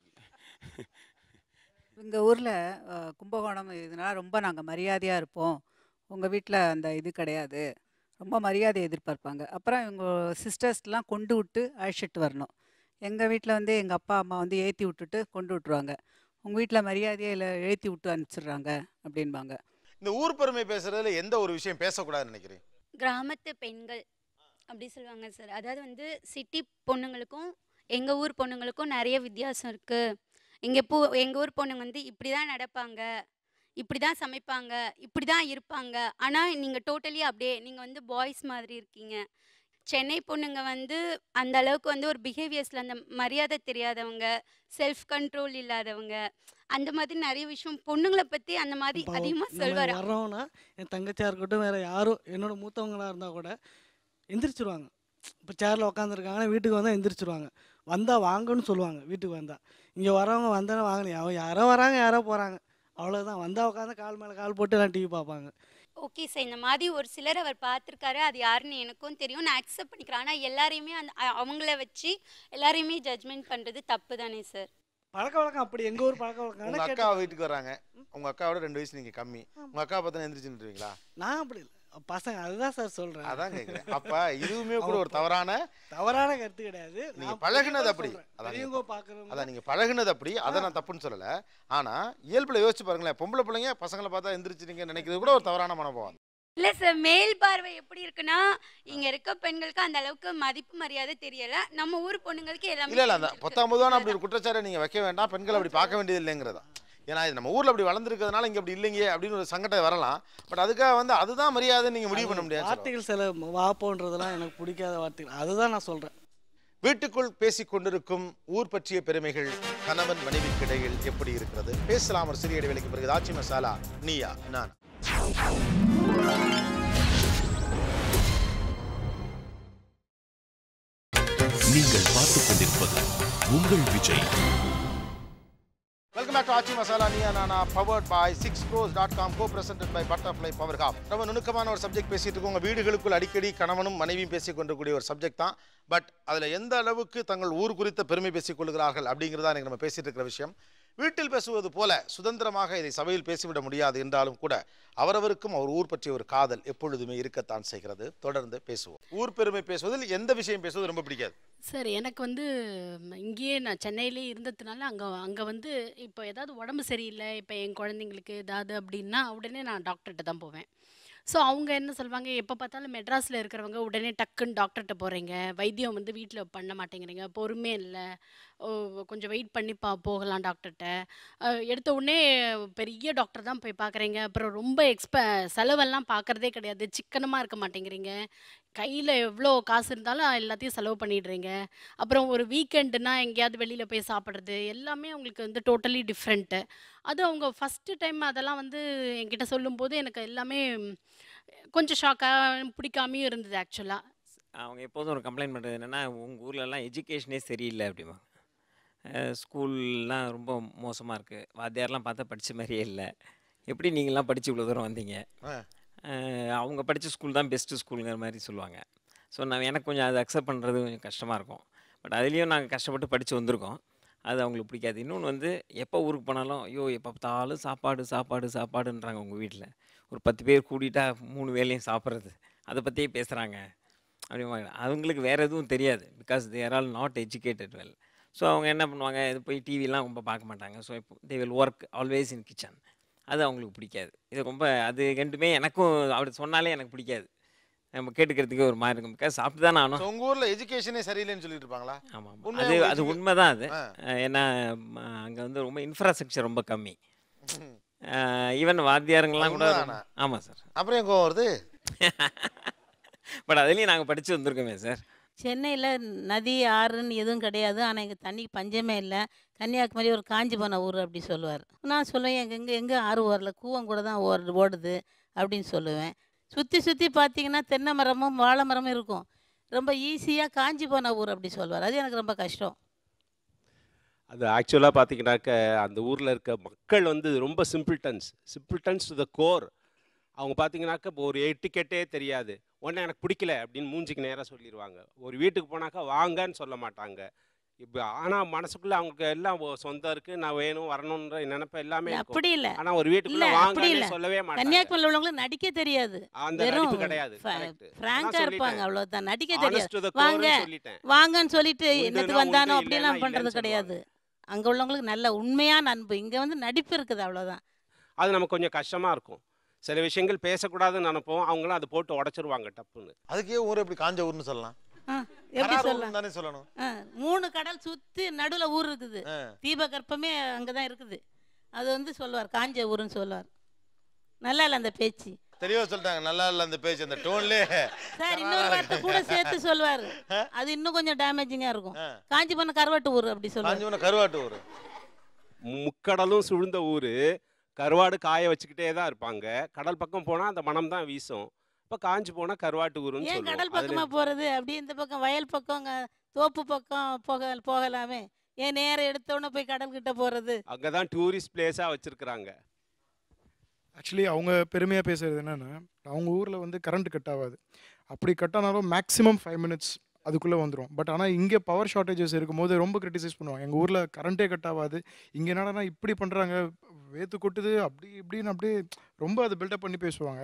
எங்கள் ஊரில் கும்பகோணம் இதனால் ரொம்ப நாங்கள் மரியாதையாக இருப்போம். உங்கள் வீட்டில் அந்த இது கிடையாது, ரொம்ப மரியாதை எதிர்பார்ப்பாங்க. அப்புறம் இவங்க சிஸ்டர்ஸ்லாம் கொண்டு விட்டு அழைச்சிட்டு வரணும். எங்கள் வீட்டில் வந்து எங்கள் அப்பா அம்மா வந்து ஏற்றி விட்டுட்டு கொண்டு விட்ருவாங்க. உங்கள் வீட்டில் மரியாதையே இல்லை, ஏற்றி விட்டு அனுப்பிச்சிடுறாங்க அப்படின்பாங்க. இந்த ஊர் பெருமை பேசுறதுல எந்த ஒரு விஷயம் பேசக்கூடாதுன்னு நினைக்கிறேன்? கிராமத்து பெண்கள் அப்படி சொல்லுவாங்க சார். அதாவது வந்து சிட்டி பொண்ணுங்களுக்கும் எங்கள் ஊர் பொண்ணுங்களுக்கும் நிறைய வித்தியாசம் இருக்குது. எங்கள் ஊர் பொண்ணுங்க வந்து இப்படி தான் நடப்பாங்க, இப்படி தான் சமைப்பாங்க, இப்படி தான் இருப்பாங்க. ஆனால் நீங்கள் டோட்டலி அப்படியே நீங்கள் வந்து பாய்ஸ் மாதிரி இருக்கீங்க. சென்னை பொண்ணுங்க வந்து அந்த அளவுக்கு வந்து ஒரு பிஹேவியர்ஸில் அந்த மரியாதை தெரியாதவங்க, செல்ஃப் கண்ட்ரோல் இல்லாதவங்க, அந்த மாதிரி நிறைய விஷயம் பொண்ணுங்களை பற்றி அந்த மாதிரி அதிகமாக சொல்வார். வர்றோன்னா என் தங்கச்சியாக இருக்கட்டும், வேறு யாரோ என்னோட மூத்தவங்களாக இருந்தால் கூட எந்திரிச்சிருவாங்க. இப்போ சேரில் உட்காந்துருக்காங்கன்னா வீட்டுக்கு வந்தால் எந்திரிச்சிருவாங்க. வந்தால் வாங்கன்னு சொல்லுவாங்க. வீட்டுக்கு வந்தால் இங்கே வரவங்க வந்தானே வாங்கினேன், அவங்க யாரோ வராங்க யாரோ போகிறாங்க, அவ்வளோதான். வந்தால் உட்காந்து கால் மேலே கால் போட்டு எல்லாம் டிவி பார்ப்பாங்க. ஓகே சார், இந்த மாதிரி ஒரு சிலர் அவர் பார்த்துருக்காரு, அது யாருன்னு எனக்கும் தெரியும், நான் அக்செப்ட் பண்ணிக்கிறேன். ஆனால் எல்லாரையுமே அவங்கள வச்சு எல்லாரையுமே ஜட்ஜ்மெண்ட் பண்ணுறது தப்பு தானே சார்? பழக்க வழக்கம் அப்படி எங்கள் ஊர் பழக்க வழக்கம். உங்கள் அக்கா வீட்டுக்கு வராங்க, உங்கள் அக்காவோட 2 வயசு நீங்கள் கம்மி, உங்கள் அக்கா பார்த்தா எந்திரிச்சு நின்றுவீங்களா? நான் அப்படி இல்லை பசங்க, அதுதான் சார் சொல்கிறேன். அதான் கேட்குறேன். அப்போ இதுவுமே கூட ஒரு தவறான கருத்து கிடையாது. நீங்கள் பழகுனது அப்படி, அதான் நீங்கள் பழகுனது அப்படி, அதை நான் தப்புன்னு சொல்லலை. ஆனால் இயல்பில் யோசிச்சு பாருங்களேன், பொம்பளை பிள்ளைங்க பசங்களை பார்த்தா எந்திரிச்சிருங்க நினைக்கிறது கூட ஒரு தவறான மனோபாவம். இல்லை சார், மேல் பார்வை எப்படி இருக்குன்னா இங்கே இருக்க பெண்களுக்கு அந்த அளவுக்கு மதிப்பு மரியாதை தெரியலை. நம்ம ஊர் பொண்ணுங்களுக்கு எல்லாமே இல்லை அந்த 19 அப்படி ஒரு குற்றச்சாட்டை நீங்கள் வைக்க வேண்டாம், பெண்கள் அப்படி பார்க்க வேண்டியது இல்லைங்கிறதா. ஏன்னா இது நம்ம ஊரில் அப்படி வளர்ந்துருக்கிறதுனால இங்கே அப்படி இல்லைங்க அப்படின்னு ஒரு சங்கடம் வரலாம். பட் அதுக்காக வந்து அதுதான் மரியாதை நீங்கள் முடிவு பண்ண முடியாது. வார்த்தைகள் சில வாப்போன்றதெல்லாம் எனக்கு பிடிக்காத வார்த்தைகள், அதுதான் நான் சொல்கிறேன். வீட்டுக்குள் பேசிக் கொண்டிருக்கும் ஊர் பற்றிய பெருமைகள் கணவன் மனைவிக்கு இடையில் எப்படி இருக்கிறது? பேசலாம் ஒரு சிறிய இடைவெளிக்கு பிறகு. ஆச்சி மசாலா நீயா நான். நீங்கள் பார்த்துக் கொண்டிருப்பது உங்கள் Vijay. Welcome back to Aachi Masala Neeya Naana, powered by 6crores.com, co-presented by Butterfly Power Hub. ரொம்ப நுணுக்கமான ஒரு சப்ஜெக்ட் பேசிட்டு இருக்கோம். உங்கள் வீடுகளுக்குள் அடிக்கடி கணவனும் மனைவியும் பேசிக் கொண்டிருக்கக்கூடிய ஒரு சப்ஜெக்ட் தான். பட் அதில் எந்த அளவுக்கு தங்கள் ஊர் குறித்த பெருமை பேசிக் கொள்கிறார்கள் அப்படிங்கிறதா எனக்கு நம்ம பேசிட்டு இருக்கிற விஷயம். வீட்டில் பேசுவது போல சுதந்திரமாக இதை சபையில் பேசிவிட முடியாது என்றாலும் கூட அவரவருக்கும் அவர் ஊர் பற்றிய ஒரு காதல் எப்பொழுதுமே இருக்கத்தான் செய்கிறது. தொடர்ந்து பேசுவோம். ஊர் பெருமை பேசுவதில் எந்த விஷயம் பேசுவது ரொம்ப பிடிக்காது? சார் எனக்கு வந்து இங்கேயே நான் சென்னையிலே இருந்ததுனால அங்கே வந்து இப்போ ஏதாவது உடம்பு சரியில்லை, இப்போ என் குழந்தைங்களுக்கு ஏதாவது அப்படின்னா உடனே நான் டாக்டர்கிட்ட தான் போவேன். ஸோ அவங்க என்ன சொல்லுவாங்க, எப்போ பார்த்தாலும் மெட்ராஸில் இருக்கிறவங்க உடனே டக்குன்னு டாக்டர்கிட்ட போகிறீங்க, வைத்தியம் வந்து வீட்டில் பண்ண மாட்டேங்கிறீங்க, பொறுமே இல்லை, கொஞ்சம் வெயிட் பண்ணி போகலாம் டாக்டர்கிட்ட, எடுத்த உடனே பெரிய டாக்டர் தான் போய் பார்க்குறீங்க, அப்புறம் ரொம்ப செலவெல்லாம் பார்க்குறதே கிடையாது, சிக்கனமாக இருக்க மாட்டேங்கிறீங்க, கையில் எவ்வளோ காசு இருந்தாலும் எல்லாத்தையும் செலவு பண்ணிடுறீங்க, அப்புறம் ஒரு வீக்கெண்டுனா எங்கேயாவது வெளியில் போய் சாப்பிட்றது எல்லாமே அவங்களுக்கு வந்து டோட்டலி டிஃப்ரெண்ட்டு. அது அவங்க ஃபஸ்ட்டு டைம் அதெல்லாம் வந்து என்கிட்ட சொல்லும்போது எனக்கு எல்லாமே கொஞ்சம் ஷாக்காக பிடிக்காமையும் இருந்தது. ஆக்சுவலாக அவங்க எப்போதும் ஒரு கம்ப்ளைண்ட் பண்ணுறது என்னென்னா, உங்கள் ஊர்லலாம் எஜுகேஷனே சரியில்லை அப்படிம்பாங்க. ஸ்கூல்லாம் ரொம்ப மோசமாக இருக்குது, வாத்தியாரெலாம் பார்த்தா படித்த மாதிரியே இல்லை, எப்படி நீங்கள்லாம் படித்து இவ்வளோ தூரம் வந்தீங்க, அவங்க படித்த ஸ்கூல் தான் பெஸ்ட்டு ஸ்கூலுங்கிற மாதிரி சொல்லுவாங்க. ஸோ எனக்கு கொஞ்சம் அதை அக்செப்ட் பண்ணுறது கொஞ்சம் கஷ்டமாக இருக்கும். பட் அதுலேயும் நாங்கள் கஷ்டப்பட்டு படித்து வந்திருக்கோம், அது அவங்களுக்கு பிடிக்காது. இன்னொன்று வந்து எப்போ ஊருக்கு போனாலும் ஐயோ எப்போ பார்த்தாலும் சாப்பாடு சாப்பாடு சாப்பாடுன்றாங்க. உங்கள் வீட்டில் ஒரு 10 பேர் கூட்டிகிட்டா 3 வேளையும் சாப்பிட்றது, அதை பற்றியே பேசுகிறாங்க அப்படிம்பாங்க. அவங்களுக்கு வேறு எதுவும் தெரியாது, because they are all not educated well. So அவங்க என்ன பண்ணுவாங்க, இது போய் டிவிலாம் ரொம்ப பார்க்க மாட்டாங்க. ஸோ இப்போ they will work always in kitchen, அது அவங்களுக்கு பிடிக்காது. இது ரொம்ப அது ரெண்டுமே எனக்கும் அப்படி சொன்னாலே எனக்கு பிடிக்காது, நம்ம கேட்டுக்கிறதுக்கு ஒரு மாதிரி இருக்கும். பிகாஸ் சாப்பிட்டு தான் நானும். உங்கள் ஊரில் எஜுகேஷனே சரியில்லைன்னு சொல்லிட்டு இருப்பாங்களா? ஆமாம், அது உண்மை தான். அது ஏன்னா அங்கே வந்து ரொம்ப இன்ஃப்ராஸ்ட்ரக்சர் ரொம்ப கம்மி, ஈவன் வாத்தியாருங்கெல்லாம் கூட. ஆமாம் சார். அப்புறம் எங்கே வருது? பட் அதுலேயும் நாங்கள் படித்து வந்திருக்கோமே சார். சென்னையில் நதி ஆறுன்னு எதுவும் கிடையாது, ஆனால் எங்கள் தண்ணிக்கு பஞ்சமே இல்லை. கன்னியாகுமரி ஒரு காஞ்சி போன ஊர் அப்படி சொல்லுவார். நான் சொல்லுவேன் எங்கே ஆறு ஓரல கூவம் கூட தான் ஓடுது அப்படின்னு சொல்லுவேன். சுற்றி சுற்றி பார்த்தீங்கன்னா தென்னை மரமும் வாழை மரமும் இருக்கும், ரொம்ப ஈஸியாக காஞ்சி போன ஊர் அப்படி சொல்லுவார். அது எனக்கு ரொம்ப கஷ்டம். அது ஆக்சுவலாக பார்த்தீங்கன்னாக்க அந்த ஊரில் இருக்க மக்கள் வந்து ரொம்ப சிம்பிள்டன்ஸ் டு த கோர். அவங்க பார்த்தீங்கன்னாக்கா இப்போ ஒரு எட்டிக்கெட்டே தெரியாது, ஒன்று எனக்கு பிடிக்கல அப்படின்னு மூஞ்சிக்கு நேராக சொல்லிடுவாங்க. ஒரு வீட்டுக்கு போனாக்கா வாங்கன்னு சொல்ல மாட்டாங்க. இப்போ ஆனால் மனசுக்குள்ளே அவங்களுக்கு எல்லாம் சொந்தம் இருக்குது, நான் வேணும் வரணுன்ற நினைப்ப எல்லாமே அப்படி இல்லை. ஆனால் ஒரு வீட்டுக்குள்ளே வாங்கன்னு சொல்லவே மாட்டாங்க. கன்னியாகுமரியில் உள்ளவங்களுக்கு நடிக்க தெரியாது, அந்த நடிப்பு கிடையாது, ஃப்ராங்காக இருப்பாங்க, அவ்வளோதான். நடிக்க தெரியாது, வாங்கன்னு சொல்லிட்டு என்னத்துக்கு வந்தானோ அப்படிலாம் பண்ணுறது கிடையாது. அங்கே உள்ளவங்களுக்கு நல்ல உண்மையான அன்பு, இங்கே வந்து நடிப்பு இருக்குது, அவ்வளோதான். அது நமக்கு கொஞ்சம் கஷ்டமாக இருக்கும். சில விஷயங்கள் பேசக்கூடாதுன்னு நினைப்போம், அவங்களும் அதை போட்டு உடச்சிருவாங்க டப்புன்னு. அதுக்கே ஊர் எப்படி காஞ்ச ஊர்னு சொல்லலாம்? எப்படி சொல்லலாம் தானே சொல்லணும். 3 கடல் சுற்றி நடுவில் ஊர் இருக்குது, தீபகற்பமே அங்கே தான் இருக்குது. அது வந்து சொல்லுவார் காஞ்ச ஊருன்னு சொல்லுவார். நல்லா இல்லை அந்த பேச்சு. தெளிவா சொல்லிட்டாங்க, நல்லா இல்லை அந்த பேச்சு, அந்த டோன்லே. சார் இன்னொரு வார்த்தை கூட சேர்த்து சொல்லுவார், அது இன்னும் கொஞ்சம் டேமேஜிங்காக இருக்கும். காஞ்சி போன கருவாட்டு ஊர் அப்படி சொல்லுவாங்க. கருவாட்டு ஊர், முக்கடலும் சூழ்ந்த ஊர், கருவாடு காய வச்சுக்கிட்டே தான் இருப்பாங்க. கடல் பக்கம் போனால் அந்த மனம் தான் வீசும். இப்போ காஞ்சி போனால் கருவாட்டு ஊருன்னு ஏன் கடல் பக்கமாக போகிறது, அப்படியே இந்த பக்கம் வயல் பக்கம் தோப்பு பக்கம் போகலாமே, ஏன் நேரம் எடுத்தோன்னே போய் கடல்கிட்ட போகிறது? அங்கே தான் டூரிஸ்ட் பிளேஸாக வச்சுருக்குறாங்க. ஆக்சுவலி அவங்க பெருமையாக பேசுகிறது என்னென்னா, அவங்க ஊரில் வந்து கரண்ட் கட் ஆகாது, அப்படி கட் ஆனாலும் மேக்ஸிமம் 5 minutes அதுக்குள்ளே வந்துடும். பட் ஆனால் இங்கே பவர் ஷார்ட்டேஜஸ் இருக்கும்போது ரொம்ப கிரிட்டிசைஸ் பண்ணுவாங்க, எங்கள் ஊரில் கரண்ட்டே கட் ஆகாது, இங்கே என்னடா இப்படி பண்ணுறாங்க, வேத்து கொட்டுது அப்படி இப்படின்னு அப்படியே ரொம்ப அதை பில்டப் பண்ணி பேசுவாங்க.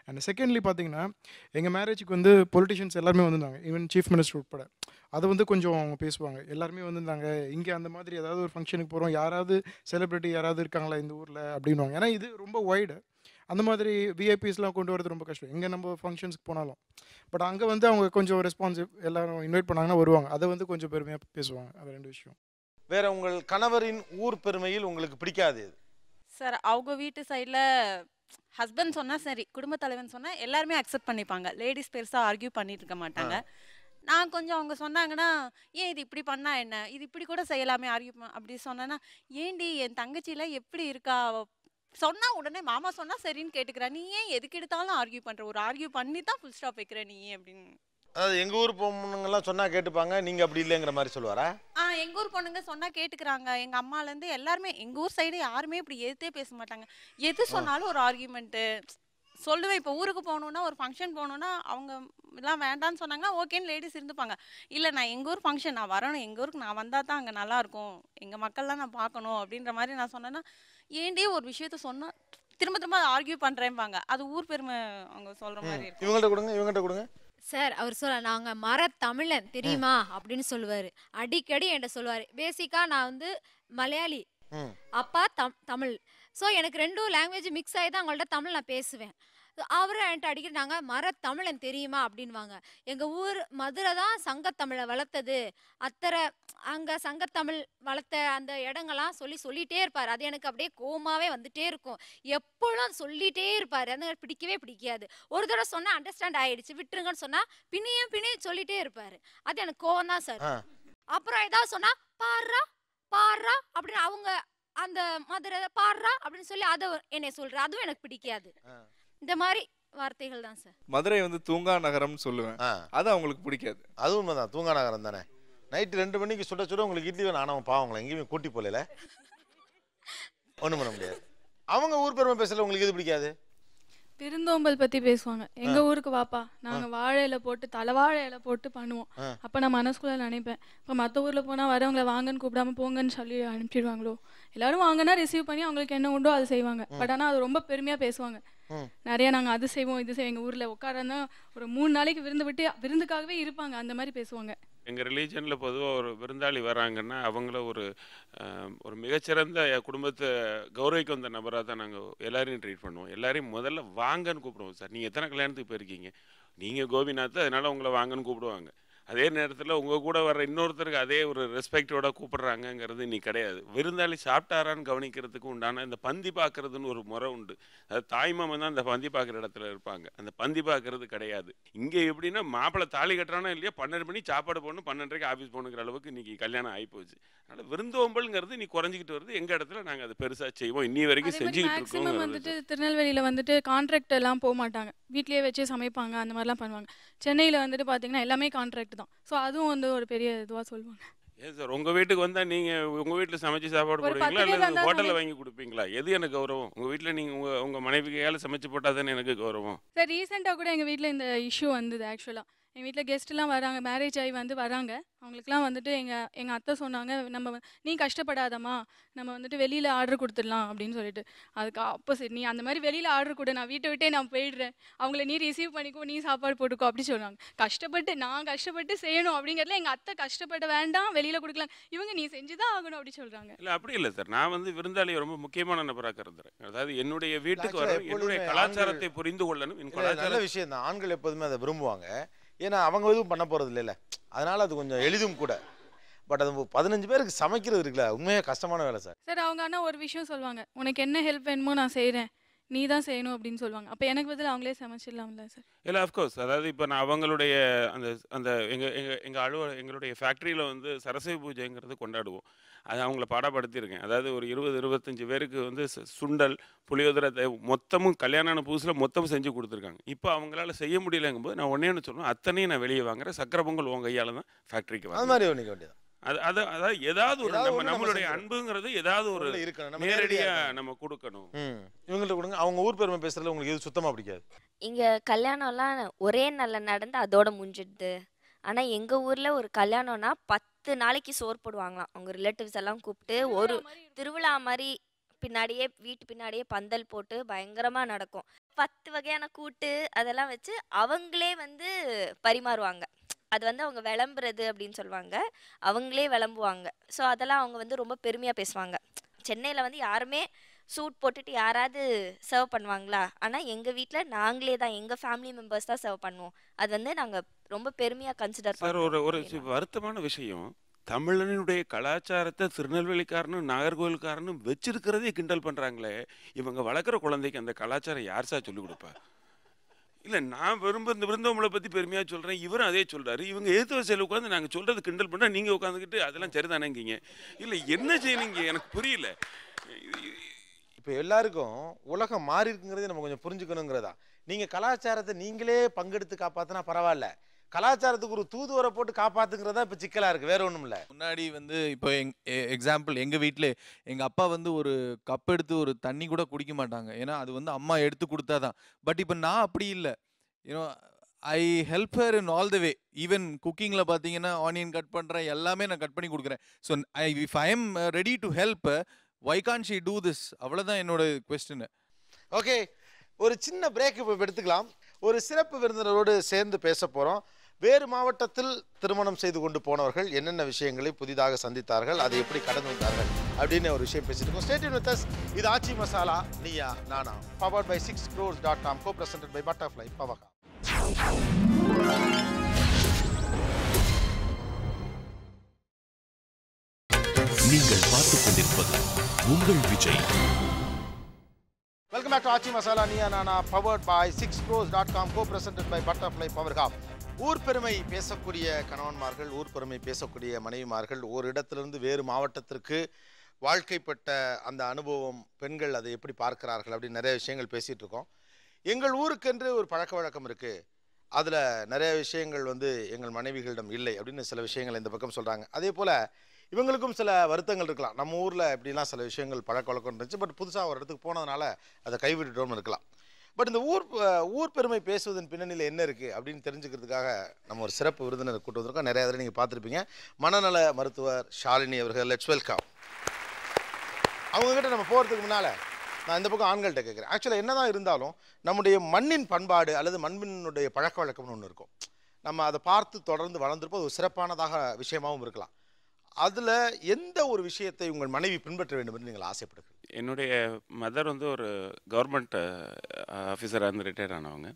அண்ட் செகண்ட்லி பார்த்தீங்கன்னா, எங்கள் மேரேஜுக்கு வந்து பொலிட்டிஷியன்ஸ் எல்லாருமே வந்திருந்தாங்க, ஈவன் சீஃப் மினிஸ்டர் உட்பட. அதை வந்து கொஞ்சம் அவங்க பேசுவாங்க, எல்லாருமே வந்திருந்தாங்க. இங்கே அந்த மாதிரி ஏதாவது ஒரு ஃபங்க்ஷனுக்கு போகிறோம், யாராவது செலிப்ரிட்டி யாராவது இருக்காங்களா இந்த ஊரில் அப்படின்வாங்க. ஏன்னா இது ரொம்ப வைடு, அந்த மாதிரி விஐபிஸ்லாம் கொண்டு வரது ரொம்ப கஷ்டம் எங்கே நம்ம ஃபங்க்ஷன்ஸ்க்கு போனாலும். பட் அங்கே வந்து அவங்க கொஞ்சம் ரெஸ்பான்சிவ், எல்லாரும் இன்வைட் பண்ணாங்கன்னா வருவாங்க, அதை வந்து கொஞ்சம் பெருமையாக பேசுவாங்க. அது 2 விஷயம். வேற உங்கள் கணவரின் ஊர் பெருமையில் உங்களுக்கு பிடிக்காது? சார் அவங்க வீட்டு சைடில் ஹஸ்பண்ட் சொன்னால் சரி, குடும்ப தலைவன் சொன்னால் எல்லாருமே அக்செப்ட் பண்ணிப்பாங்க. லேடிஸ் பெருசாக ஆர்கியூ பண்ணிட்டு இருக்க மாட்டாங்க. நான் கொஞ்சம் அவங்க சொன்னாங்கன்னா, ஏன் இது இப்படி பண்ணா என்ன, இது இப்படி கூட செய்யலாமே ஆர்கியூ அப்படி சொன்னேன்னா, ஏண்டி என் தங்கச்சியில் எப்படி இருக்கா, சொன்னா உடனே மாமா சொன்னா சரின்னு கேட்டுக்கிறா, நீ ஏன் எதுக்கு எடுத்தாலும் ஆர்கியூ பண்ற, ஒரு ஆர்கியூ பண்ணி தான் ஃபுல் ஸ்டாப் வைக்கிற நீ அப்படின்னு. அதாவது எங்க ஊர் பொண்ணுங்கெல்லாம் சொன்னா கேட்டுப்பாங்க, நீங்க அப்படி இல்லைங்கிற மாதிரி சொல்லுவாரா? எங்க ஊர் பொண்ணுங்க சொன்னா கேட்டுக்கிறாங்க. எங்க அம்மால இருந்து எல்லாருமே எங்க ஊர் சைடு யாருமே இப்படி எதிர்த்தே பேச மாட்டாங்க. எது சொன்னாலும் ஒரு ஆர்கியூமெண்ட் சொல்லுவேன். இப்போ ஊருக்கு போகணுன்னா, ஒரு ஃபங்க்ஷன் போகணுன்னா அவங்க எல்லாம் வேண்டான்னு சொன்னாங்கன்னா ஓகேன்னு லேடிஸ் இருந்துப்பாங்க. இல்லை நான் எங்கள் ஊர் ஃபங்க்ஷன் நான் வரணும், எங்கள் ஊருக்கு நான் வந்தால் தான் அங்கே நல்லாயிருக்கும், எங்கள் மக்கள்லாம் நான் பார்க்கணும் அப்படின்ற மாதிரி நான் சொன்னேன்னா, ஏண்டே ஒரு விஷயத்த சொன்னால் திரும்ப திரும்ப ஆர்கியூ பண்ணுறேன்பாங்க. அது ஊர் பெருமை அவங்க சொல்கிற மாதிரி இருக்கும். இவங்கள்ட்ட கொடுங்க. சார் அவர் சொல்ல நாங்கள் மரத்தமிழன் தெரியுமா அப்படின்னு சொல்லுவார். அடிக்கடி என்கிட்ட சொல்லுவார். பேசிக்காக நான் வந்து மலையாளி, அப்பா தமிழ். ஸோ எனக்கு 2 லாங்குவேஜ் மிக்ஸ் ஆகி தான் அவங்கள்ட்ட தமிழ் நான் பேசுவேன். அவரும் என்கிட்ட அடிக்கடி நாங்கள் மரத்தமிழன் தெரியுமா அப்படின்வாங்க. எங்கள் ஊர் மதுரை தான் சங்கத்தமிழை வளர்த்தது, அத்தனை அங்கே சங்கத்தமிழ் வளர்த்த அந்த இடங்கள்லாம் சொல்லிகிட்டே இருப்பார். அது எனக்கு அப்படியே கோமாவே வந்துட்டே இருக்கும். எப்பொழுதும் சொல்லிகிட்டே இருப்பார். அது பிடிக்கவே பிடிக்காது. ஒரு தடவை சொன்னால் அண்டர்ஸ்டாண்ட் ஆகிடுச்சு விட்டுருங்கன்னு சொன்னால் பின்னையும் சொல்லிகிட்டே இருப்பார். அது எனக்கு கோவம் தான் சார். அப்புறம் ஏதாவது சொன்னால் பாடுறா அப்படின்னு அவங்க அந்த மதுரை பாடுறா அப்படின்னு சொல்லி அதை என்னை சொல்ற, அதுவும் எனக்கு பிடிக்காது. இந்த மாதிரி வார்த்தைகள் தான் சார். மதுரை வந்து தூங்கா நகரம்னு சொல்லுவேன், அது அவங்களுக்கு பிடிக்காது. அது உண்மைதான், தூங்கா நகரம் தானே. நைட்டு 2 மணிக்கு சுட உங்களுக்கு இட்லி வேணும், ஆனால் பாவங்களா எங்கேயுமே கூட்டி போகல, ஒன்றும் பண்ண முடியாது. அவங்க ஊர் பெருமை பேசல, உங்களுக்கு எது பிடிக்காது? விருந்தோம்பல் பற்றி பேசுவாங்க. எங்கள் ஊருக்கு வாப்பா, நாங்கள் வாழை இலை போட்டு தலைவாழை இலை போட்டு பண்ணுவோம். அப்போ நான் மனசுக்குள்ளே நினைப்பேன், இப்போ மற்ற ஊரில் போனால் வரவங்களை வாங்கன்னு கூப்பிடாம போங்கன்னு சொல்லி அனுப்பிச்சிடுவாங்களோ. எல்லாரும் வாங்கினா ரிசீவ் பண்ணி அவங்களுக்கு என்ன உண்டோ அது செய்வாங்க. பட் ஆனால் அது ரொம்ப பெருமையாக பேசுவாங்க. நிறைய நாங்கள் அது செய்வோம் இது செய்வோம். எங்கள் ஊரில் உட்காரன்னா ஒரு 3 நாளைக்கு விருந்து விட்டு விருந்துக்காகவே இருப்பாங்க, அந்த மாதிரி பேசுவாங்க. எங்கள் ரிலீஜனில் பொதுவாக ஒரு விருந்தாளி வராங்கன்னா அவங்கள ஒரு மிகச்சிறந்த குடும்பத்தை கௌரவிக்க வந்த நபராக தான் நாங்கள் எல்லாரையும் ட்ரீட் பண்ணுவோம். எல்லாரையும் முதல்ல வாங்கன்னு கூப்பிடுவோம். சார் நீங்கள் எத்தனை கல்யாணத்துக்கு போயிருக்கீங்க, நீங்கள் கோபிநாத், அதனால் உங்களை வாங்கன்னு கூப்பிடுவாங்க. அதே நேரத்தில் உங்கள் கூட வர்ற இன்னொருத்தருக்கு அதே ஒரு ரெஸ்பெக்டோட கூப்பிடுறாங்கங்கிறது இன்னைக்கு கிடையாது. விருந்தாளி சாப்பிட்டாரான்னு கவனிக்கிறதுக்கு உண்டான இந்த பந்தி பார்க்கறதுன்னு ஒரு முறை உண்டு. அது தாய்மாமன் தான் அந்த பந்தி பார்க்குற இடத்துல இருப்பாங்க, அந்த பந்தி பார்க்கறது கிடையாது. இங்கே எப்படின்னா மாப்பிள்ளை தாலி கட்டுறானோ இல்லையா 12 மணி சாப்பாடு போடணும், 12:30 ஆஃபீஸ் போகணுங்கிற அளவுக்கு இன்னைக்கு கல்யாணம் ஆகிப்போச்சு. அதனால் விருந்தோம்பல்ங்கிறது நீ குறைஞ்சிக்கிட்டு வருது. எங்கள் இடத்துல நாங்கள் அதை பெருசாக செய்வோம், இன்னி வரைக்கும் செஞ்சுக்கிட்டு இருக்கோம். வந்துட்டு திருநெல்வேலியில் வந்துட்டு கான்ட்ராக்ட் எல்லாம் போக மாட்டாங்க, வீட்லேயே வச்சு சமைப்பாங்க, அந்த மாதிரிலாம் பண்ணுவாங்க. சென்னையில் வந்துட்டு பார்த்தீங்கன்னா எல்லாமே கான்ட்ராக்ட் தான். ஸோ அதுவும் வந்து ஒரு பெரிய இதுவாக சொல்லுவாங்க. ஏன் சார் உங்கள் வீட்டுக்கு வந்தால் நீங்கள் உங்கள் வீட்டில் சமைச்சு சாப்பாடு போடுவீங்களா இல்லை ஹோட்டலில் வாங்கி கொடுப்பீங்களா? எது எனக்கு கௌரவம்? உங்கள் வீட்டில் நீங்கள் உங்கள் மனைவி கையால் சமைச்சு போட்டால் தானே எனக்கு கௌரவம். சார் ரீசெண்டாக கூட எங்கள் வீட்டில் இந்த இஷ்யூ வந்தது. ஆக்சுவலாக எங்கள் வீட்டில் கெஸ்ட்லாம் வராங்க, மேரேஜ் ஆகி வராங்க. அவங்களுக்குலாம் வந்துட்டு எங்கள் அத்தை சொன்னாங்க, நீ கஷ்டப்படாதம்மா, நம்ம வந்துட்டு வெளியில் ஆர்டர் கொடுத்துடலாம் அப்படின்னு சொல்லிட்டு. அதுக்கு ஆப்போசிட், நீ அந்த மாதிரி வெளியில் ஆர்டர் கொடு, நான் வீட்டை விட்டே நான் போயிடுறேன், அவங்கள நீ ரிசீவ் பண்ணிக்கோ, நீ சாப்பாடு போட்டுக்கோ அப்படி சொல்லுவாங்க. நான் கஷ்டப்பட்டு செய்யணும் அப்படிங்கிறதுல எங்கள் அத்தை கஷ்டப்பட வேண்டாம், வெளியில் கொடுக்கலாம், இவங்க நீ செஞ்சு தான் ஆகணும் அப்படி சொல்கிறாங்க. இல்லை அப்படி இல்லை சார், நான் வந்து விருந்தாளி ரொம்ப முக்கியமான நபராக கருதுறேன். அதாவது என்னுடைய வீட்டுக்கு வர என்னுடைய கலாச்சாரத்தை புரிந்து கொள்ளணும். நல்ல விஷயம் தான், ஆண்கள் எப்போதுமே அதை விரும்புவாங்க. ஏன்னா அவங்க எதுவும் பண்ண போகிறது இல்லைல்ல, அதனால் அது கொஞ்சம் எளிதும் கூட. பட் அது 15 பேருக்கு சமைக்கிறது இருக்குல்ல, உண்மையாக கஷ்டமான வேலை சார். சார் அவங்க ஆனால் ஒரு விஷயம் சொல்லுவாங்க, உனக்கு என்ன ஹெல்ப் வேணுமோ நான் செய்கிறேன், நீ தான் செய்யணும் அப்படின்னு சொல்லுவாங்க. அப்போ எனக்கு பதில் அவங்களே சமைச்சிடலாம்ல சார்? இல்லை அஃப்கோர்ஸ். அதாவது இப்போ நான் அவங்களுடைய அந்த எங்களுடைய ஃபேக்ட்ரியில் வந்து சரஸ்வதி பூஜைங்கிறது கொண்டாடுவோம். அது அவங்கள பாடப்படுத்தியிருக்கேன். அதாவது ஒரு 20-25 பேருக்கு வந்து சுண்டல் புளியோதரை மொத்தமும் கல்யாணம் புதுசில் மொத்தமும் செஞ்சு கொடுத்துருக்காங்க. இப்போ அவங்களால செய்ய முடியலைங்கும்போது நான் ஒன்று சொல்லுவேன், அத்தனையும் நான் வெளியே வாங்குறேன், சக்கரை பொங்கல் உங்கள் கையால் தான் ஃபேக்ட்ரிக்கு வாங்க. அது மாதிரி ஒன்றிக்க வேண்டியது. அதாவது ஏதாவது ஒரு நம்மளுடைய அன்புங்கிறது ஏதாவது ஒரு நேரடியாக நம்ம கொடுக்கணும். இவங்கள்ட்ட கொடுங்க. அவங்க ஊர் பெருமை பேசுறதுல உங்களுக்கு எது சுத்தமாக பிடிக்காது? இங்கே கல்யாணம்லாம் ஒரே நல்ல நடந்து அதோட முடிஞ்சிடுது. ஆனால் எங்கள் ஊரில் ஒரு கல்யாணம்னா 10 நாளைக்கு சோறு போடுவாங்களாம். அவங்க ரிலேட்டிவ்ஸ் எல்லாம் கூப்பிட்டு ஒரு திருவிழா மாதிரி பின்னாடியே வீட்டு பின்னாடியே பந்தல் போட்டு பயங்கரமாக நடக்கும். 10 வகையான கூட்டு அதெல்லாம் வச்சு அவங்களே வந்து பரிமாறுவாங்க. அது வந்து அவங்க விளம்புறது அப்படின்னு சொல்லுவாங்க, அவங்களே விளம்புவாங்க. ஸோ அதெல்லாம் அவங்க வந்து ரொம்ப பெருமையாக பேசுவாங்க. சென்னையில் வந்து யாருமே சூட் போட்டுட்டு யாராவது சர்வ் பண்ணுவாங்களா? ஆனால் எங்கள் வீட்டில் நாங்களே தான், எங்கள் ஃபேமிலி மெம்பர்ஸ் தான் சர்வ் பண்ணுவோம். அது வந்து நாங்கள் ரொம்ப பெருமையாக கன்சிடர் சார். ஒரு வருத்தமான விஷயம், தமிழனுடைய கலாச்சாரத்தை திருநெல்வேலிக்காரனும் நாகர்கோவில்காரனும் வச்சிருக்கிறதே கிண்டல் பண்ணுறாங்களே. இவங்க வளர்க்குற குழந்தைக்கு அந்த கலாச்சாரம் யார் சார் சொல்லிக் கொடுப்பா? இல்லை, நான் இந்த விருந்தோம்பலை பற்றி பெருமையாக சொல்கிறேன், இவரும் அதே சொல்கிறாரு. இவங்க எதிர்த்து வரிசையில் உட்காந்து நாங்கள் சொல்கிறது கிண்டல் பண்ணால் நீங்கள் உட்காந்துக்கிட்டு அதெல்லாம் சரிதானேங்கிங்க. இல்லை, என்ன செய்யணுங்க எனக்கு புரியல. இப்போ எல்லாருக்கும் உலகம் மாறி இருக்குங்கிறதே நம்ம கொஞ்சம் புரிஞ்சுக்கணுங்கிறதா. நீங்கள் கலாச்சாரத்தை நீங்களே பங்கெடுத்து காப்பாற்றினா பரவாயில்ல, கலாச்சாரத்துக்கு ஒரு தூதுவரை போட்டு காப்பாத்துங்கிறதா இப்போ சிக்கலாக இருக்குது, வேற ஒன்றும் இல்லை. முன்னாடி இப்போ எக்ஸாம்பிள் எங்கள் வீட்டில் எங்கள் அப்பா ஒரு கப் எடுத்து ஒரு தண்ணி கூட குடிக்க மாட்டாங்க. ஏன்னா அது அம்மா எடுத்து கொடுத்தா தான். பட் இப்போ நான் அப்படி இல்லை. You know, I help her in all the way. Even குக்கிங்கில் பார்த்தீங்கன்னா ஆனியன் கட் பண்ணுறேன், எல்லாமே நான் கட் பண்ணி கொடுக்குறேன். So if I am ready to help, why can she do this? அவ்வளோதான் என்னோட கொஸ்டின். ஓகே, ஒரு சின்ன பிரேக் இப்போ எடுத்துக்கலாம். ஒரு சிறப்பு விருந்தினரோடு சேர்ந்து பேச போகிறோம். வேறு மாவட்டத்தில் திருமணம் செய்து கொண்டு போனவர்கள் என்னென்ன விஷயங்களை புதிதாக சந்தித்தார்கள், அதை எப்படி கடந்து வந்தார்கள் அப்படின்னு ஒரு விஷயம் பேசிட்டு இருக்கோம். Stay tuned with us. இது Aachi Masala Neeya Naana, powered by 6crores.com, co-presented by Butterfly Powerhub. நீங்கள் பார்த்துக் கொண்டிருப்பது உங்கள் Vijay. Welcome back to Aachi Masala Neeya Naana, powered by 6crores.com, co-presented by Butterfly Powerhub. ஊர் பெருமை பேசக்கூடிய கணவன்மார்கள், ஊர் பெருமை பேசக்கூடிய மனைவிமார்கள், ஒரு இடத்திலிருந்து வேறு மாவட்டத்திற்கு வாழ்க்கைப்பட்ட அந்த அனுபவம், பெண்கள் அதை எப்படி பார்க்கிறார்கள் அப்படின்னு நிறைய விஷயங்கள் பேசிகிட்டு இருக்கோம். எங்கள் ஊருக்கென்று ஒரு பழக்க வழக்கம் இருக்குது, அதில் நிறைய விஷயங்கள் எங்கள் மனைவிகளிடம் இல்லை அப்படின்னு சில விஷயங்கள் இந்த பக்கம் சொல்கிறாங்க. அதே போல் இவங்களுக்கும் சில வருத்தங்கள் இருக்கலாம். நம்ம ஊரில் எப்படிலாம் சில விஷயங்கள் பழக்க வழக்கம் இருந்துச்சு, பட் புதுசாக ஒரு இடத்துக்கு போனதுனால அதை கைவிட்டுட்டோம்னு இருக்கலாம். பட் இந்த ஊர் பெருமை பேசுவதன் பின்னணியில் என்ன இருக்குது அப்படின்னு தெரிஞ்சுக்கிறதுக்காக நம்ம ஒரு சிறப்பு விருந்தினர் கூட்டு வந்திருக்கோம். நிறைய தடவை நீங்கள் பார்த்துருப்பீங்க. மனநல மருத்துவர் ஷாலினி அவர்கள். Let's welcome. அவங்ககிட்ட நம்ம போகிறதுக்கு முன்னால் நான் இந்த பக்கம் ஆண்கள்கிட்ட கேட்குறேன். ஆக்சுவலாக என்ன தான் இருந்தாலும் நம்முடைய மண்ணின் பண்பாடு அல்லது மண்ணினுடைய பழக்க வழக்கம்னு ஒன்று இருக்கும். நம்ம அதை பார்த்து தொடர்ந்து வளர்ந்துருப்போம். அது ஒரு சிறப்பானதாக விஷயமாகவும் இருக்கலாம். அதில் எந்த ஒரு விஷயத்தை உங்கள் மனைவி பின்பற்ற வேண்டும் என்று நீங்கள் ஆசைப்படுகிறீர்கள்? என்னுடைய மதர் ஒரு கவர்மெண்ட் ஆஃபீஸராக ரிட்டையர் ஆனவங்க.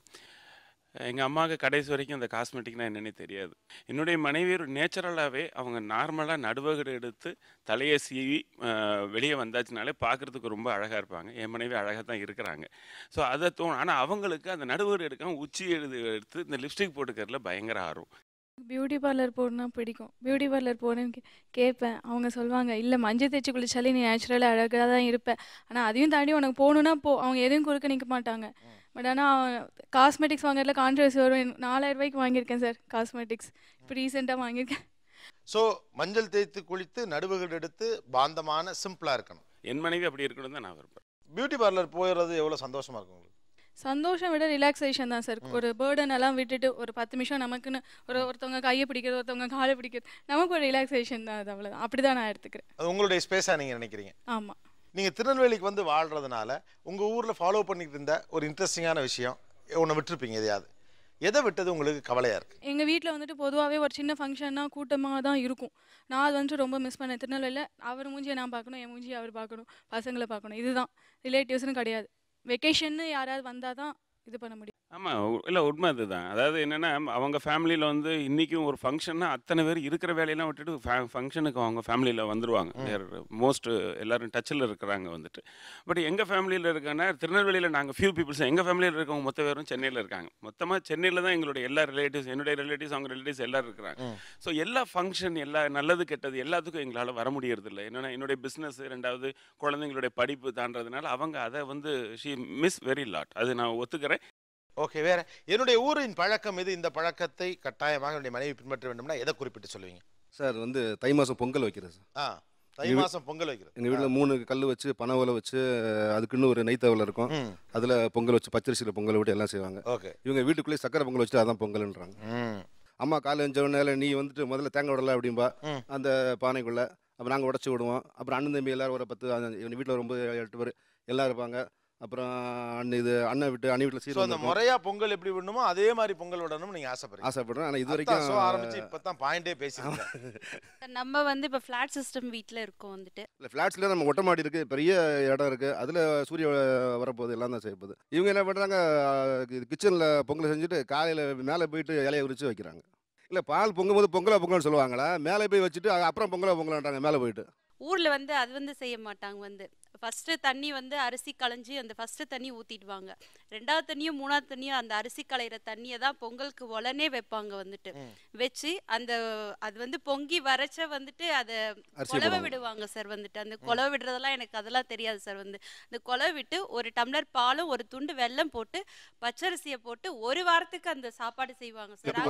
எங்கள் அம்மாவுக்கு கடைசி வரைக்கும் அந்த காஸ்மெட்டிக்னா என்னென்னே தெரியாது. என்னுடைய மனைவி ஒரு நேச்சுரலாகவே அவங்க நார்மலாக நடுவகடு எடுத்து தலையை சீவி வெளியே வந்தாச்சுனாலே பார்க்குறதுக்கு ரொம்ப அழகாக இருப்பாங்க. என் மனைவி அழகாக தான் இருக்கிறாங்க. ஸோ அதை ஆனால் அவங்களுக்கு அந்த நடுவகடு எடுக்காமல் உச்சி எடுத்து இந்த லிப்ஸ்டிக் போட்டுக்கிறதுல பயங்கர ஆர்வம். பியூட்டி பார்லர் போகணுன்னா பிடிக்கும். பியூட்டி பார்லர் போகணுன்னு கேட்பேன். அவங்க சொல்லுவாங்க, இல்லை மஞ்சள் தேய்ச்சி குளிச்சாலே நீ நேச்சுரலாக அழகாக தான் இருப்பேன், ஆனால் அதையும் தாண்டி உனக்கு போகணுன்னா போ. அவங்க எதுவும் குறுக்க நிற்க மாட்டாங்க. பட் ஆனால் காஸ்மெட்டிக்ஸ் வாங்குறதுல கான்ட்ரவர்சி வரும். 4000 ரூபாய்க்கு வாங்கியிருக்கேன் சார் காஸ்மெட்டிக்ஸ், இப்போ ரீசெண்டாக வாங்கியிருக்கேன். ஸோ மஞ்சள் தேய்த்து குளித்து நடுவுகள் எடுத்து பாந்தமான சிம்பிளாக இருக்கணும். என் மனைவி அப்படி இருக்கணும் தான் நான் விரும்புகிறேன். பியூட்டி பார்லர் போயிடுறது எவ்வளோ சந்தோஷமாக இருக்கும் உங்களுக்கு? சந்தோஷம் விட ரிலாக்ஸேஷன் தான் சார். ஒரு பேர்டன் எல்லாம் விட்டுட்டு ஒரு 10 நிமிஷம் நமக்குன்னு ஒருத்தவங்க கையை பிடிக்கிறது, ஒருத்தவங்க காலை பிடிக்கிறது, நமக்கு ஒரு ரிலாக்ஸேஷன் தான். அது அவ்வளோதான். அப்படி தான் நான் எடுத்துக்கிறேன். அது உங்களுடைய ஸ்பேஸாக நீங்கள் நினைக்கிறீங்க? ஆமாம். நீங்கள் திருநெல்வேலிக்கு வாழ்கிறதுனால உங்கள் ஊரில் ஃபாலோ பண்ணிட்டு இருந்த ஒரு இன்ட்ரெஸ்டிங்கான விஷயம் ஒன்று விட்டுருப்பீங்க. எதையாவது எதை விட்டது உங்களுக்கு கவலையாக இருக்குது? எங்கள் வீட்டில் பொதுவாகவே ஒரு சின்ன ஃபங்க்ஷன்னா கூட்டமாக தான் இருக்கும். நான் அது ரொம்ப மிஸ் பண்ணேன். திருநெல்வேலியில் அவர் மூஞ்சியை நான் பார்க்கணும், என் மூஞ்சியை அவர் பார்க்கணும், பசங்களை பார்க்கணும். இதுதான், ரிலேட்டிவ்ஸ்னு கிடையாது. வெக்கேஷன்னு யாராவது வந்தால் தான் இது பண்ண முடியும். ஆமாம், இல்லை உண்மை அதுதான். அதாவது என்னென்னா அவங்க ஃபேமிலியில் இன்றைக்கும் ஒரு ஃபங்க்ஷன்னா அத்தனை பேர் இருக்கிற வேலையெல்லாம் விட்டுட்டு ஃபங்க்ஷனுக்கு அவங்க ஃபேமிலியில் வந்துடுவாங்க. மோஸ்ட் எல்லோரும் டச்சில் இருக்கிறாங்க பட் எங்கள் ஃபேமிலியில் இருக்காங்கன்னா திருநெல்வேலியில் நாங்கள் ஃபியூ பீப்புள்ஸ், எங்கள் ஃபேமிலியில் இருக்கவங்க மொத்த பேரும் சென்னையில் இருக்காங்க. மொத்தமாக சென்னையில் தான் எங்களுடைய எல்லா ரிலேட்டிவ்ஸ், என்னுடைய ரிலேட்டிவ்ஸ், அவங்க ரிலேட்டிவ்ஸ் எல்லோரும் இருக்கிறாங்க. ஸோ எல்லா ஃபங்க்ஷன், எல்லா நல்லது கெட்டது எல்லாத்துக்கும் எங்களால் வர முடியறதில்லை. என்னென்னா என்னுடைய பிஸ்னஸ், ரெண்டாவது குழந்தைங்களுடைய படிப்பு தாண்டதுனால அவங்க அதை ஷி மிஸ் வெரி லாட். அது நான் ஒத்துக்கிறேன். ஓகே, வேற என்னுடைய ஊரின் பழக்கம் இது, இந்த பழக்கத்தை கட்டாயமாக என்னுடைய மனைவி பின்பற்ற வேண்டும்னா எதை குறிப்பிட்டு சொல்லுவீங்க? சார் தை மாதம் பொங்கல் வைக்கிறது சார். தை மாதம் பொங்கல் வைக்கிறது. எங்கள் வீட்டில் 3 கல் வச்சு பனை ஓலை வச்சு அதுக்குன்னு ஒரு நெய்த்தவலை இருக்கும். அதில் பொங்கல் வச்சு பச்சரிசியில் பொங்கல் விட்டு எல்லாம் செய்வாங்க. ஓகே, இவங்க வீட்டுக்குள்ளேயே சக்கரை பொங்கல் வச்சுட்டு அதான் பொங்கல்ன்றாங்க. அம்மா காலை எழுந்தவொடனே நீ முதல்ல தேங்காய் விடல அப்படின்பா அந்த பானைக்குள்ளே. அப்புறம் நாங்கள் உடச்சி விடுவோம். அப்புறம் அண்ணன் தம்பி எல்லோரும் ஒரு 10 வீட்டில் ரொம்ப 8 பேர் எல்லாம் இருப்பாங்க. அப்புறம் அண்ணன் வீட்டில் சீரோ அந்த முறையா பொங்கல் எப்படி விடணுமோ அதே மாதிரி பொங்கல் விடணும்னு நீங்க ஆசைப்படுறேன். ஆனால் இது வரைக்கும் ஆரம்பிச்சு இப்பதான் பாயிண்டே பேசிருக்கேன். நம்ம இப்போ ஃப்ளாட் சிஸ்டம் வீட்டில் இருக்கோம் இல்லை ஃப்ளாட்ஸ்ல நம்ம ஒட்ட மாடி இருக்கு, பெரிய இடம் இருக்கு, அதுல சூரிய வரப்போகுது, எல்லாம் தான் செய்யப்போகுது. இவங்க என்ன பண்றாங்க, கிச்சன்ல பொங்கல் செஞ்சுட்டு காலையில மேலே போயிட்டு இலையை உரிச்சு வைக்கிறாங்க. இல்லை பால் பொங்கும் போது பொங்கல்னு சொல்லுவாங்களா, மேலே போய் வச்சுட்டு அப்புறம் பொங்கலான்றாங்க மேலே போயிட்டு. ஊரில் வந்து அது வந்து செய்ய மாட்டாங்க. வந்து ஃபஸ்ட்டு தண்ணி வந்து அரிசி களைஞ்சி அந்த ஃபஸ்ட்டு தண்ணி ஊற்றிடுவாங்க. ரெண்டாவது தண்ணியும் மூணாவது தண்ணியும் அந்த அரிசி களையிற தண்ணியை தான் பொங்கலுக்கு உடனே வைப்பாங்க. வந்துட்டு வச்சு அந்த அது வந்து பொங்கி வரைச்ச வந்துட்டு அதை குழவை விடுவாங்க சார். வந்துட்டு அந்த குழவை விடுறதெல்லாம் எனக்கு அதெல்லாம் தெரியாது சார். வந்து அந்த குழவை விட்டு ஒரு டம்ளர் பாலும் ஒரு துண்டு வெல்லம் போட்டு பச்சரிசியை போட்டு ஒரு வாரத்துக்கு அந்த சாப்பாடு செய்வாங்க சார்.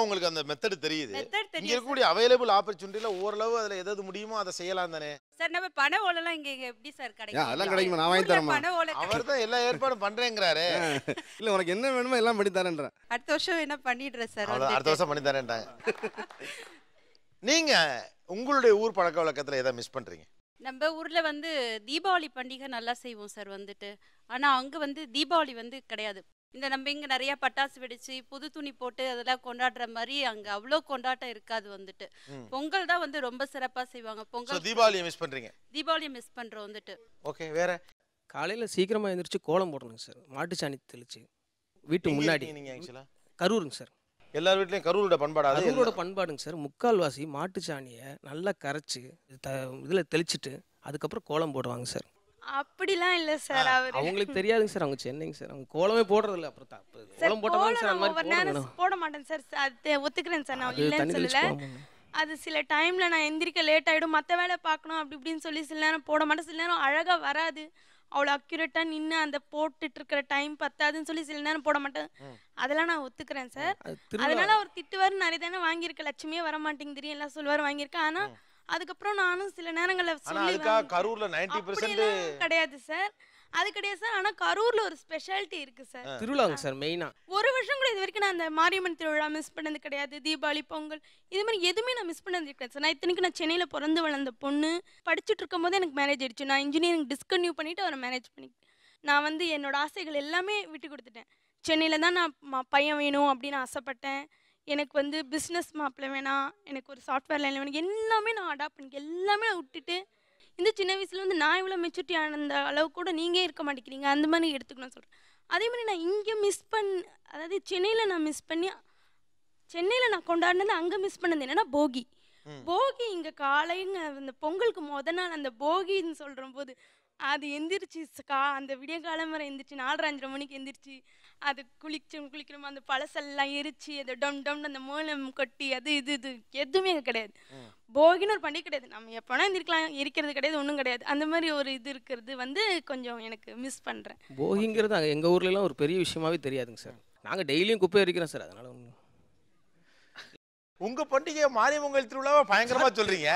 உங்களுக்கு அந்த மெத்தட் தெரியுது. இங்க இருக்கக்கூடிய அவைலபிள் ஆப்பர்ச்சுனிட்டில ஓரளவு அதுல எது முடியுமோ அதை செய்யலாம் தானே சார். நம்ம பனை ஓலைலாம் இங்க எப்படி சார் கிடைக்கும்? அதெல்லாம் கிடைக்குமா, நான் வாங்கி தரேன். அவர் தான் எல்லா ஏற்பாடும் பண்றேங்கிறாரு. இல்ல உனக்கு என்ன வேணுமோ எல்லாம் பண்ணி தரேன்றேன். அடுத்த வருஷம் என்ன பண்ணிடுறேன் சார். அடுத்த வருஷம் பண்ணி தரேன்டாங்க. நீங்க உங்களுடைய ஊர் பழக்க வழக்கத்துல எதை மிஸ் பண்றீங்க? நம்ம ஊர்ல வந்து தீபாவளி பண்டிகை நல்லா செய்வோம் சார். வந்துட்டு ஆனா அங்க வந்து தீபாவளி வந்து கிடையாது. இந்த நம்ம இங்க நிறைய பட்டாசு வெடிச்சு புது துணி போட்டு அதெல்லாம் கொண்டாடுற மாதிரி அங்க அவ்வளோ கொண்டாட்டம் இருக்காது. வந்துட்டு பொங்கல் தான் வந்து ரொம்ப சிறப்பா செய்வாங்க. பொங்கல் தீபாவளியை மிஸ் பண்றீங்க? தீபாவளியை மிஸ் பண்றோம். வந்துட்டு ஓகே. வேற காலையில் சீக்கிரமாக எழுந்திரிச்சு கோலம் போடணுங்க சார். மாட்டுச்சாணி தெளிச்சு வீட்டு முன்னாடி. கரூருங்க சார். எல்லார் வீட்லையும் கரூரோட பண்பாடு. கரூரோட பண்பாடுங்க சார். முக்கால்வாசி மாட்டுச்சாணியை நல்லா கரைச்சி இதில் தெளிச்சுட்டு அதுக்கப்புறம் கோலம் போடுவாங்க சார். அப்படிலாம் இல்லை சார். அவங்களுக்கு தெரியாதுங்க சார். அவங்க சென்னைங்க சார். அவங்க கோலமே போடுறதில்ல. அப்புறம் கோலம் போட்டாங்க சார். அந்த மாதிரி போட மாட்டேன் சார். அது ஒத்துக்கிறேன் சார். நான் இல்லைன்னு சொல்லல. அது சில டைம்ல நான் எந்திரிக்க லேட் ஆயிடும், மற்ற வேலை பார்க்கணும் அப்படி இப்படின்னு சொல்லி சில நேரம் போட மாட்டேன். சில நேரம் அழகா வராது, அவ்வளோ அக்யூரேட்டா நின்று அந்த போட்டுட்டு இருக்கிற டைம் பத்தாதுன்னு சொல்லி சில நேரம் போட மாட்டேன். அதெல்லாம் நான் ஒத்துக்கிறேன் சார். அதனால அவர் திட்டுவார். நிறைய தானே வாங்கியிருக்கேன். லட்சுமியே வர மாட்டேங்குது எல்லாம் சொல்லுவார். வாங்கியிருக்கேன். ஆனா அதுக்கப்புறம் நானும் சில நேரங்களில் சொல்லி கரூர்ல 90% கிடையாது சார். அது கிடையாது சார். ஆனா கரூர்ல ஒரு ஸ்பெஷாலிட்டி இருக்கு சார். திருவிழாங்க சார் மெயினா. ஒரு வருஷம் கூட இது வரைக்கும் நான் அந்த மாரியம்மன் திருவிழா மிஸ் பண்ணது கிடையாது. தீபாவளி, பொங்கல் இது மாதிரி எதுவுமே நான் மிஸ் பண்ணது கிடையாது சார். நான் இத்தனைக்கு நான் சென்னையில பிறந்து வளர்ந்த பொண்ணு. படிச்சுட்டு இருக்கும் போது எனக்கு மேரேஜ் ஆயிடுச்சு. நான் இன்ஜினியரிங் டிஸ்கன்யூ பண்ணிட்டு அவரை மேரேஜ் பண்ணிக்கிட்டேன். நான் வந்து என்னோட ஆசைகள் எல்லாமே விட்டு கொடுத்துட்டேன். சென்னையில தான் நான் பையன் வேணும் அப்படின்னு ஆசைப்பட்டேன். எனக்கு வந்து பிஸ்னஸ் மாப்பிள்ளை வேணாம், எனக்கு ஒரு சாஃப்ட்வேர் லைனில் வேணும், எல்லாமே நான் அடாப்ட் பண்ணிக்க எல்லாமே நான் விட்டுட்டு இந்த சின்ன வயசுல வந்து நான் இவ்வளோ மெச்சூரிட்டி ஆனந்த அளவு கூட நீங்கள் இருக்க மாட்டேங்கிறீங்க அந்த மாதிரி எடுத்துக்கணும்னு சொல்கிறேன். அதே மாதிரி நான் இங்கே அதாவது சென்னையில் நான் மிஸ் பண்ணி சென்னையில் நான் கொண்டாடினது அங்கே மிஸ் பண்ணது என்னென்னா போகி. போகி இங்கே காலைங்க அந்த பொங்கலுக்கு நாள் அந்த போகின்னு சொல்கிற போது அது எந்திரிச்சு அந்த விடிய காலம் வரை எந்திரிச்சு 4:30 மணிக்கு எந்திரிச்சு அது குளிக்கிறோம். அந்த பழசெல்லாம் எரிச்சு அதை டம்னு அந்த மூலம் கொட்டி அது இது எதுவுமே கிடையாது. போகின்னு ஒரு பண்டிகை கிடையாது. நம்ம எப்போனா எந்திரிக்கலாம், எரிக்கிறது கிடையாது, ஒன்றும் கிடையாது. அந்த மாதிரி ஒரு இது இருக்கிறது வந்து கொஞ்சம் எனக்கு மிஸ் பண்ணுறேன். போகிங்கிறது எங்கள் ஊர்லலாம் ஒரு பெரிய விஷயமாவே தெரியாதுங்க சார். நாங்கள் டெய்லியும் குப்பை எரிக்கிறோம் சார். அதனால உங்க பண்டிகை மாரியம்மன் திருவிழாவை பயங்கரமா சொல்றீங்க.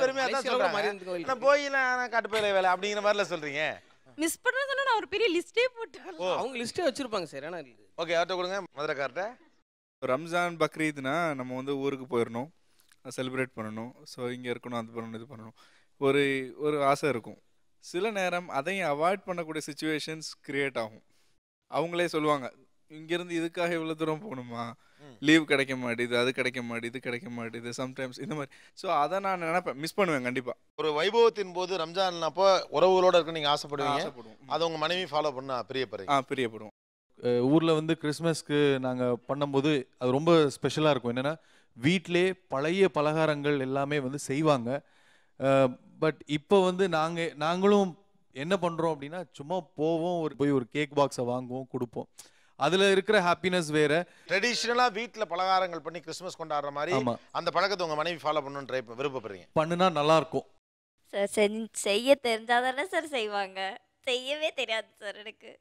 பெருமையா தான் சொல்றாங்க. போயில காட்டுப்பயில வேலை அப்படிங்கிற மாதிரில சொல்றீங்க. மிஸ் பண்ணதுன்னா நான் ஒரு பெரிய லிஸ்டே போட்டேன். அவங்க லிஸ்டே வச்சிருப்பாங்க சார். ஏன்னா ஓகே, அவர்கிட்ட கொடுங்க மதுரைக்கார்ட்ட. ரம்ஜான் பக்ரீத்னா நம்ம வந்து ஊருக்கு போயிடணும், செலிப்ரேட் பண்ணணும், ஸோ இங்கே இருக்கணும், அது பண்ணணும், இது பண்ணணும், ஒரு ஆசை இருக்கும். சில நேரம் அதையும் அவாய்ட் பண்ணக்கூடிய சுச்சுவேஷன்ஸ் கிரியேட் ஆகும். அவங்களே சொல்லுவாங்க, இங்கேருந்து இதுக்காக இவ்வளோ தூரம் போகணுமா, லீவ் கிடைக்க மாட்டேது, அது கிடைக்க மாட்டேது, இது கிடைக்க மாட்டேது, சம்டைம்ஸ் இந்த மாதிரி. ஸோ அதை நான் நினைப்பேன், மிஸ் பண்ணுவேன் கண்டிப்பாக. ஒரு வைபவத்தின் போது ரம்ஜான் அப்போ உறவுகளோட இருக்க நீங்கள் ஆசைப்படுவீங்க. அதை உங்கள் மனைவி ஃபாலோ பண்ண பிரியப்படுறீங்க? பிரியப்படுவோம். ஊரில் வந்து கிறிஸ்மஸ்க்கு நாங்கள் பண்ணும்போது அது ரொம்ப ஸ்பெஷலாக இருக்கும். என்னென்னா வீட்டிலே பழைய பலகாரங்கள் எல்லாமே வந்து செய்வாங்க. பட் இப்போ வந்து நாங்களும் என்ன பண்ணுறோம் அப்படின்னா சும்மா போவோம், போய் ஒரு கேக் பாக்ஸை வாங்குவோம், கொடுப்போம். அதில் இருக்கிற ஹாப்பினஸ் வேறு. ட்ரெடிஷ்னலாக வீட்டில் பலகாரங்கள் பண்ணி கிறிஸ்மஸ் கொண்டாடுற மாதிரி அந்த பழக்கத்தை உங்கள் மனைவி ஃபாலோ பண்ணணும்னு விருப்பப்படுறீங்க? பண்ணுனா நல்லாயிருக்கும் சார். செய்ய தெரிஞ்சாதானே சார் செய்வாங்க. செய்யவே தெரியாது சார் எனக்கு.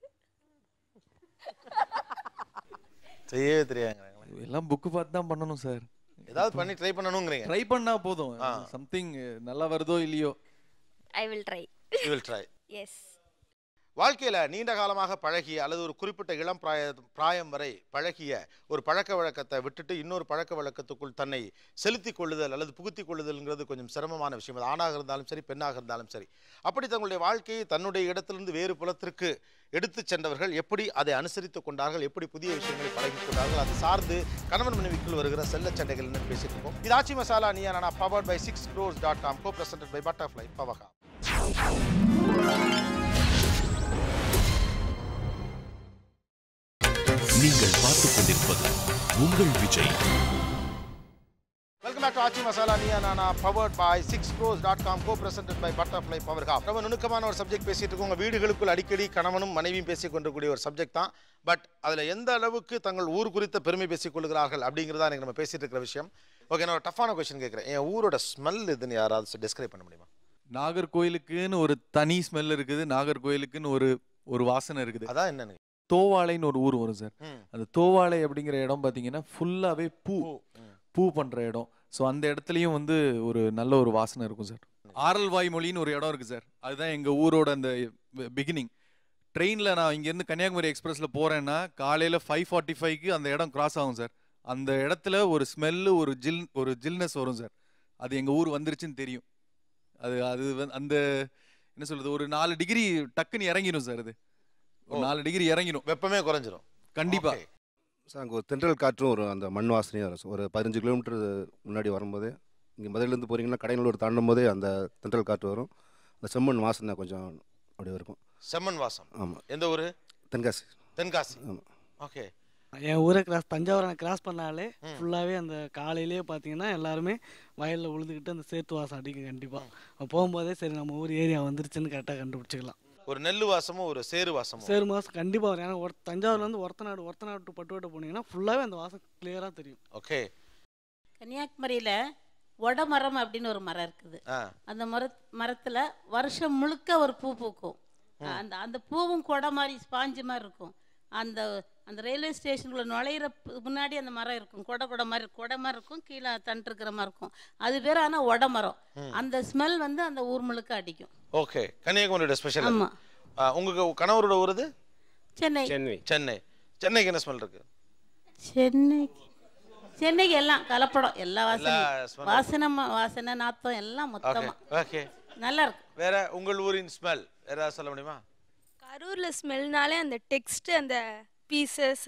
செய்யவே தெரியாங்க. எல்லாம் புக்கு பார்த்து தான் பண்ணணும் சார். ஏதாவது பண்ணி ட்ரை பண்ணணும்ங்கறீங்க. ட்ரை பண்ணா போதும். சம்திங் நல்லா வருதோ இல்லையோ. I will try. You will try. Yes. வாழ்க்கையில் நீண்ட காலமாக பழகிய அல்லது ஒரு குறிப்பிட்ட இளம் பிராயம் வரை பழகிய ஒரு பழக்க வழக்கத்தை விட்டுட்டு இன்னொரு பழக்க வழக்கத்துக்குள் தன்னை செலுத்தி கொள்ளுதல் அல்லது புகுத்தி கொள்ளுதல்ங்கிறது கொஞ்சம் சிரமமான விஷயம். அது ஆணாக இருந்தாலும் சரி, பெண்ணாக இருந்தாலும் சரி. அப்படி தங்களுடைய வாழ்க்கையை தன்னுடைய இடத்திலிருந்து வேறு புலத்திற்கு எடுத்து சென்றவர்கள் எப்படி அதை அனுசரித்து கொண்டார்கள், எப்படி புதிய விஷயங்களை பழகி கொண்டார்கள், அது சார்ந்து கணவன் மனைவிக்குள் வருகிற செல்ல சண்டைகள் என்ன பேசிட்டு இருக்கோம். இது ஆச்சி மசாலா நீயா நானா, powered by 6crores.com, co-presented by Butterfly Pavaha. நீங்கள் பார்த்துக் கொண்டிருப்பது உங்கள் Vijay. Welcome back to Aachi Masala Neeya Naana powered by 6crores.com co-presented by Butterfly Power Hub. ரொம்ப நுணுக்கமான ஒரு சப்ஜெக்ட் பேசிட்டு இருக்கோம். உங்க வீடுகளுக்குள் அடிக்கடி கணவனும் மனைவியும் பேசிக் கொண்டிருக்கக்கூடிய ஒரு சப்ஜெக்ட் தான். பட் அதில் எந்த அளவுக்கு தங்கள் ஊர் குறித்த பெருமை பேசிக் கொள்கிறார்கள் அப்படிங்கிறதா எனக்கு நம்ம பேசிட்டு இருக்கிற விஷயம். ஓகே, நான் ஒரு டஃப்பான கொஸ்டின் கேட்குறேன். என் ஊரோட ஸ்மெல் இதுன்னு யாராவது டிஸ்கிரைப் பண்ண முடியுமா? நாகர்கோயிலுக்குன்னு ஒரு தனி ஸ்மெல் இருக்குது, நாகர்கோயிலுக்குன்னு ஒரு வாசனை இருக்குது. அதான் என்னன்னு தோவாளைன்னு ஒரு ஊர் வரும் சார். அந்த தோவாளை அப்படிங்கிற இடம் பார்த்தீங்கன்னா ஃபுல்லாகவே பூ பண்ணுற இடம். ஸோ அந்த இடத்துலையும் வந்து ஒரு நல்ல ஒரு வாசனை இருக்கும் சார். ஆரல்வாய் மொழின்னு ஒரு இடம் இருக்குது சார். அதுதான் எங்கள் ஊரோட அந்த பிகினிங். ட்ரெயினில் நான் இங்கேருந்து கன்னியாகுமரி எக்ஸ்பிரஸில் போகிறேன்னா காலையில் 5:45க்கு அந்த இடம் கிராஸ் ஆகும் சார். அந்த இடத்துல ஒரு ஸ்மெல்லு ஒரு ஜில்னஸ் வரும் சார். அது எங்கள் ஊர் வந்துருச்சுன்னு தெரியும். அது அந்த என்ன சொல்கிறது, ஒரு 4 டிகிரி டக்குன்னு இறங்கிடும் சார். அது ஒரு 4 டிகிரி இறங்கிடும், வெப்பமே குறைஞ்சிரும் கண்டிப்பாக சார். அங்கே ஒரு தென்றல் காற்றும் ஒரு அந்த மண் வாசனையாக வரும். ஒரு 15 கிலோமீட்டர் முன்னாடி வரும்போதே, இங்கே மதுரையிலேருந்து போகிறீங்கன்னா கடைங்களூர் தாண்டும் போதே அந்த தென்றல் காற்று வரும். அந்த செம்மண் வாசனை கொஞ்சம் அப்படியே இருக்கும். செம்மண் வாசம். ஆமாம். எந்த ஊர்? தென்காசி. தென்காசி. ஆமாம். ஓகே. என் ஊரை தஞ்சாவூரை கிராஸ் பண்ணாலே ஃபுல்லாகவே அந்த காலையிலேயே பார்த்தீங்கன்னா எல்லாருமே வயலில் உழுதுகிட்டு அந்த சேத்து வாசம் அடிக்கும் கண்டிப்பாக. போகும்போதே சரி நம்ம ஊர் ஏரியா வந்துருச்சுன்னு கரெக்டாக கண்டுபிடிச்சிக்கலாம். ஒரு நெல் வாசமும் ஒரு சேரு வாசமும். சேரு வாசம் கண்டிப்பாக வரும். ஏன்னா தஞ்சாவூர்லேருந்து ஒரத்தநாடு டு பட்டுக்கோட்டை போனீங்கன்னா ஃபுல்லாகவே அந்த வாசம் கிளியராக தெரியும். ஓகே. கன்னியாகுமரியில் ஒடமரம் அப்படின்னு ஒரு மரம் இருக்குது. அந்த மரத்தில் வருஷம் முழுக்க ஒரு பூ பூக்கும். அந்த பூவும் கொடை மாதிரி ஸ்பாஞ்சு மாதிரி இருக்கும். அந்த ரயில்வே ஸ்டேஷனுக்குள்ள நுழையிற முன்னாடி அந்த மரம் இருக்கும். கொடை மாதிரி இருக்கும், கீழே தண்டு இருக்கிற மாதிரி இருக்கும். அது பேர் ஆனால் ஒடமரம். அந்த ஸ்மெல் வந்து அந்த ஊர் முழுக்க அடிக்கும். ஓகே. கன்னியாகுமரியோட ஸ்பெஷல். ஆமாம். உங்க கணவரோட ஊர் எது? சென்னை. சென்னைக்கு என்ன ஸ்மெல் இருக்கு? சென்னைக்கு எல்லாம் கலப்படம், எல்லா வாசனை நாத்தம் எல்லாம் மொத்தமா. ஓகே, நல்லா இருக்கு. வேற உங்கள் ஊரின் ஸ்மெல் ஏதாவது சொல்ல முடியுமா? கரூரில் ஸ்மெல்னாலே அந்த டெக்ஸ்ட், அந்த பீசஸ்,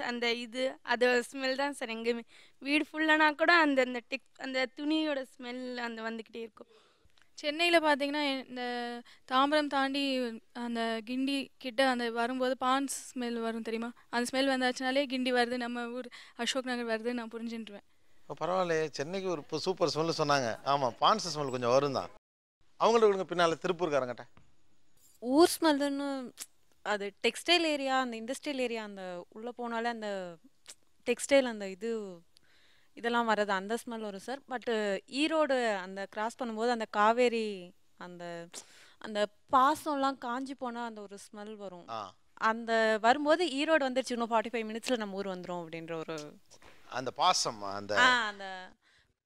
அது ஸ்மெல் தான் சார். எங்கேயுமே வீடு ஃபுல்லானா கூட அந்த துணியோட ஸ்மெல் வந்துக்கிட்டே இருக்கும். சென்னையில் பார்த்தீங்கன்னா இந்த தாம்பரம் தாண்டி அந்த கிண்டி கிட்ட வரும்போது பான்ஸ் ஸ்மெல் வரும் தெரியுமா? அந்த ஸ்மெல் வந்தாச்சுனாலே கிண்டி வருது, நம்ம ஊர் அசோக் நகர் வருது நான் புரிஞ்சுட்டுருவேன். பரவாயில்லையே, சென்னைக்கு ஒரு சூப்பர் ஸ்மெல் சொன்னாங்க. ஆமாம், பான்ஸ் ஸ்மெல் கொஞ்சம் வரும் தான். அவங்களுக்கு பின்னால் திருப்பூர்காரங்கிட்ட ஊர் ஸ்மெல்லுன்னு அது டெக்ஸ்டைல் ஏரியா, அந்த இண்டஸ்ட்ரியல் ஏரியா, அந்த உள்ளே போனாலே அந்த டெக்ஸ்டைல் அந்த இதெல்லாம் வர்றது அந்த ஸ்மெல் வரும் சார். பட்டு ஈரோடு அந்த கிராஸ் பண்ணும்போது அந்த காவேரி அந்த பாசம்லாம் காஞ்சி போனால் அந்த ஒரு ஸ்மெல் வரும். அந்த வரும்போது ஈரோடு வந்துருச்சு, இன்னும் 45 மினிட்ஸில் நம்ம ஊர் வந்துடும் அப்படின்ற ஒரு அந்த பாசம். அந்த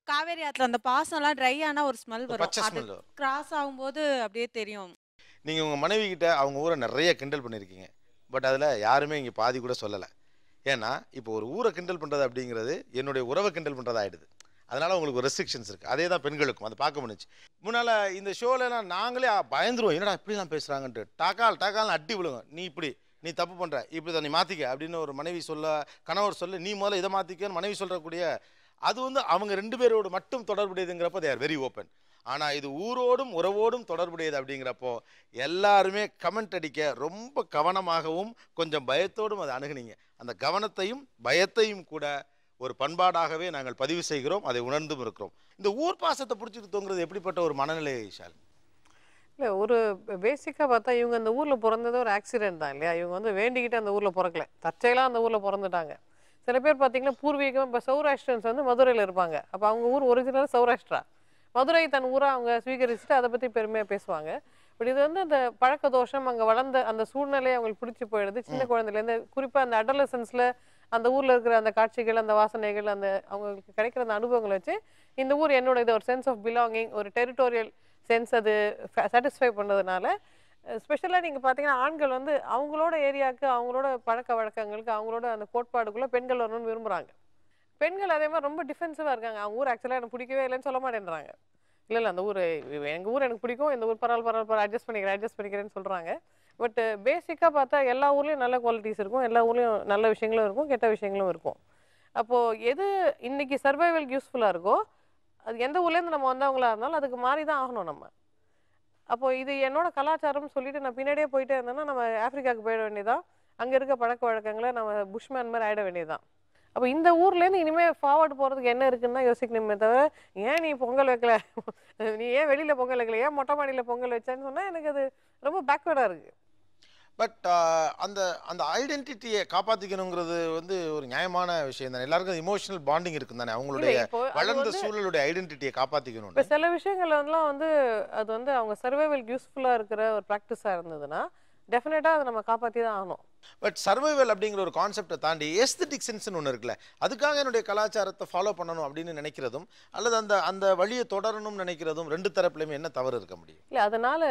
காவேரி ஆற்றுல அந்த பாசம்லாம் ட்ரை ஆனால் ஒரு ஸ்மெல் வரும். அது கிராஸ் ஆகும்போது அப்படியே தெரியும். நீங்கள் உங்கள் மனைவி கிட்ட அவங்க ஊரை நிறைய கிண்டல் பண்ணியிருக்கீங்க. பட் அதில் யாருமே இங்கே பாதி கூட சொல்லலை. ஏன்னா இப்போ ஒரு ஊரை கிண்டல் பண்ணுறது அப்படிங்கிறது என்னுடைய உறவை கிண்டல் பண்ணுறதா ஆகிடுது. அதனால் உங்களுக்கு ரெஸ்ட்ரிக்ஷன்ஸ் இருக்குது. அதே தான் பெண்களுக்கும் அதை பார்க்க முடிஞ்சு. முன்னால் இந்த ஷோலலாம் நாங்களே பயந்துருவோம், என்னடா இப்படிலாம் பேசுகிறாங்கன்ட்டு. டாக்கால்னு அட்டி விழுங்க. நீ தப்பு பண்ணுற, இப்படி தான் நீ மாற்றிக்க அப்படின்னு ஒரு மனைவி கணவர் சொல்ல, நீ முதல்ல இதை மாற்றிக்கன்னு மனைவி சொல்கிறக்கூடிய அது அவங்க 2 பேரோடு மட்டும் தொடர்புடையதுங்கிறப்போ தே ஆர் வெரி ஓப்பன். ஆனால் இது ஊரோடும் உறவோடும் தொடர்புடையது அப்படிங்கிறப்போ எல்லாருமே கமெண்ட் அடிக்க ரொம்ப கவனமாகவும் கொஞ்சம் பயத்தோடும் அதை அணுகுனீங்க. அந்த கவனத்தையும் பயத்தையும் கூட ஒரு பண்பாடாகவே நாங்கள் பதிவு செய்கிறோம், அதை உணர்ந்தும் இருக்கிறோம். இந்த ஊர் பாசத்தை பிடிச்சிட்டு தோங்குறது எப்படிப்பட்ட ஒரு மனநிலை ஷால்? இல்லை, ஒரு பேசிக்காக பார்த்தா இவங்க அந்த ஊரில் பிறந்தது ஒரு ஆக்சிடென்ட் தான் இல்லையா? இவங்க வேண்டிக்கிட்டு அந்த ஊரில் பிறக்கல, தற்செயலாக அந்த ஊரில் பிறந்துட்டாங்க. சில பேர் பார்த்தீங்கன்னா பூர்வீகம் இப்போ சௌராஷ்டிரன்ஸ் மதுரையில் இருப்பாங்க. அப்போ அவங்க ஊர் ஒரிஜினல் சௌராஷ்டிரா, மதுரை தன் ஊராக அவங்க ஸ்வீகரிச்சுட்டு அதை பற்றி பெருமையாக பேசுவாங்க. பட் இது அந்த பழக்க தோஷம், அங்கே வளர்ந்த அந்த சூழ்நிலையை அவங்களுக்கு பிடிச்சி போயிடுது. சின்ன குழந்தைலேருந்து குறிப்பாக அந்த அடலசன்ஸில் அந்த ஊரில் இருக்கிற அந்த காட்சிகள், அந்த வாசனைகள், அந்த அவங்களுக்கு கிடைக்கிற அந்த அனுபவங்களை வச்சு இந்த ஊர் என்னோட இது ஒரு சென்ஸ் ஆஃப் பிலாங்கிங், ஒரு டெரிட்டோரியல் சென்ஸ் அது சாட்டிஸ்ஃபை பண்ணுறதுனால. ஸ்பெஷலாக நீங்கள் பார்த்தீங்கன்னா ஆண்கள் அவங்களோட ஏரியாவுக்கு, அவங்களோட பழக்க வழக்கங்களுக்கு, அவங்களோட அந்த கோட்பாடுக்குள்ளே பெண்கள் வரணும்னு விரும்புகிறாங்க. பெண்கள் அதே மாதிரி ரொம்ப டிஃபென்சிவாக இருக்காங்க. அவங்க ஊர் ஆக்சுவலாக எனக்கு பிடிக்கவே இல்லைன்னு சொல்ல மாட்டேன்றாங்க. இல்லை அந்த ஊர் எங்கள் ஊர் எனக்கு பிடிக்கும், இந்த ஊர் பரவாயில்ல அட்ஜஸ்ட் பண்ணிக்கிறேன்னு சொல்கிறாங்க. பட் பேசிக்காக பார்த்தா எல்லா ஊர்லேயும் நல்ல குவாலிட்டிஸ் இருக்கும், எல்லா ஊர்லேயும் நல்ல விஷயங்களும் இருக்கும், கெட்ட விஷயங்களும் இருக்கும். அப்போது எது இன்றைக்கி சர்வைவலுக்கு யூஸ்ஃபுல்லாக இருக்கோ அது எந்த ஊர்லேருந்து நம்ம வந்தவங்களா இருந்தாலும் அதுக்கு மாறி தான் ஆகணும் நம்ம. அப்போது இது என்னோட கலாச்சாரம்னு சொல்லிட்டு நான் பின்னாடியே போயிட்டே இருந்தேன்னா நம்ம ஆஃப்ரிக்காவுக்கு போயிட வேண்டியதான், அங்கே இருக்க பழக்க வழக்கங்களை நம்ம புஷ்மேன் மாதிரி ஆகிட வேண்டியதுதான். அப்போ இந்த ஊர்லேருந்து இனிமேல் ஃபார்வர்டு போகிறதுக்கு என்ன இருக்குன்னு தான் யோசிக்கணுமே தவிர ஏன் நீ பொங்கல் வைக்கல, நீ ஏன் வெளியில் பொங்கல் வைக்கல, ஏன் மொட்டை மாடியில் பொங்கல் வச்சேன்னு சொன்னால் எனக்கு அது ரொம்ப பேக்வேர்டாக இருக்குது. பட் அந்த அந்த ஐடென்டிட்டியை காப்பாற்றிக்கணுங்கிறது வந்து ஒரு நியாயமான விஷயம் தானே. எல்லாருக்கும் இமோஷனல் பாண்டிங் இருக்கும் தானே, அவங்களுடைய வளர்ந்த சூழலுடைய ஐடென்டிட்டியை காப்பாற்றிக்கணும். இப்போ சில விஷயங்கள் வந்து அது வந்து அவங்க சர்வைவல் யூஸ்ஃபுல்லாக இருக்கிற ஒரு ப்ராக்டிஸாக இருந்ததுன்னா டெஃபினட்டாக அதை நம்ம காப்பாற்றி தான் ஆகணும். பட் சர்வைவல் அப்படிங்கிற ஒரு கான்செப்டை தாண்டி எஸ்தெட்டிக் சென்ஸ்னு ஒன்று இருக்குல்ல, அதுக்காக என்னுடைய கலாச்சாரத்தை ஃபாலோ பண்ணணும் அப்படின்னு நினைக்கிறதும் அல்லது அந்த அந்த வழியை தொடரணும்னு நினைக்கிறதும் ரெண்டு தரப்புலையுமே என்ன தவறு இருக்க முடியும்? இல்லை, அதனால்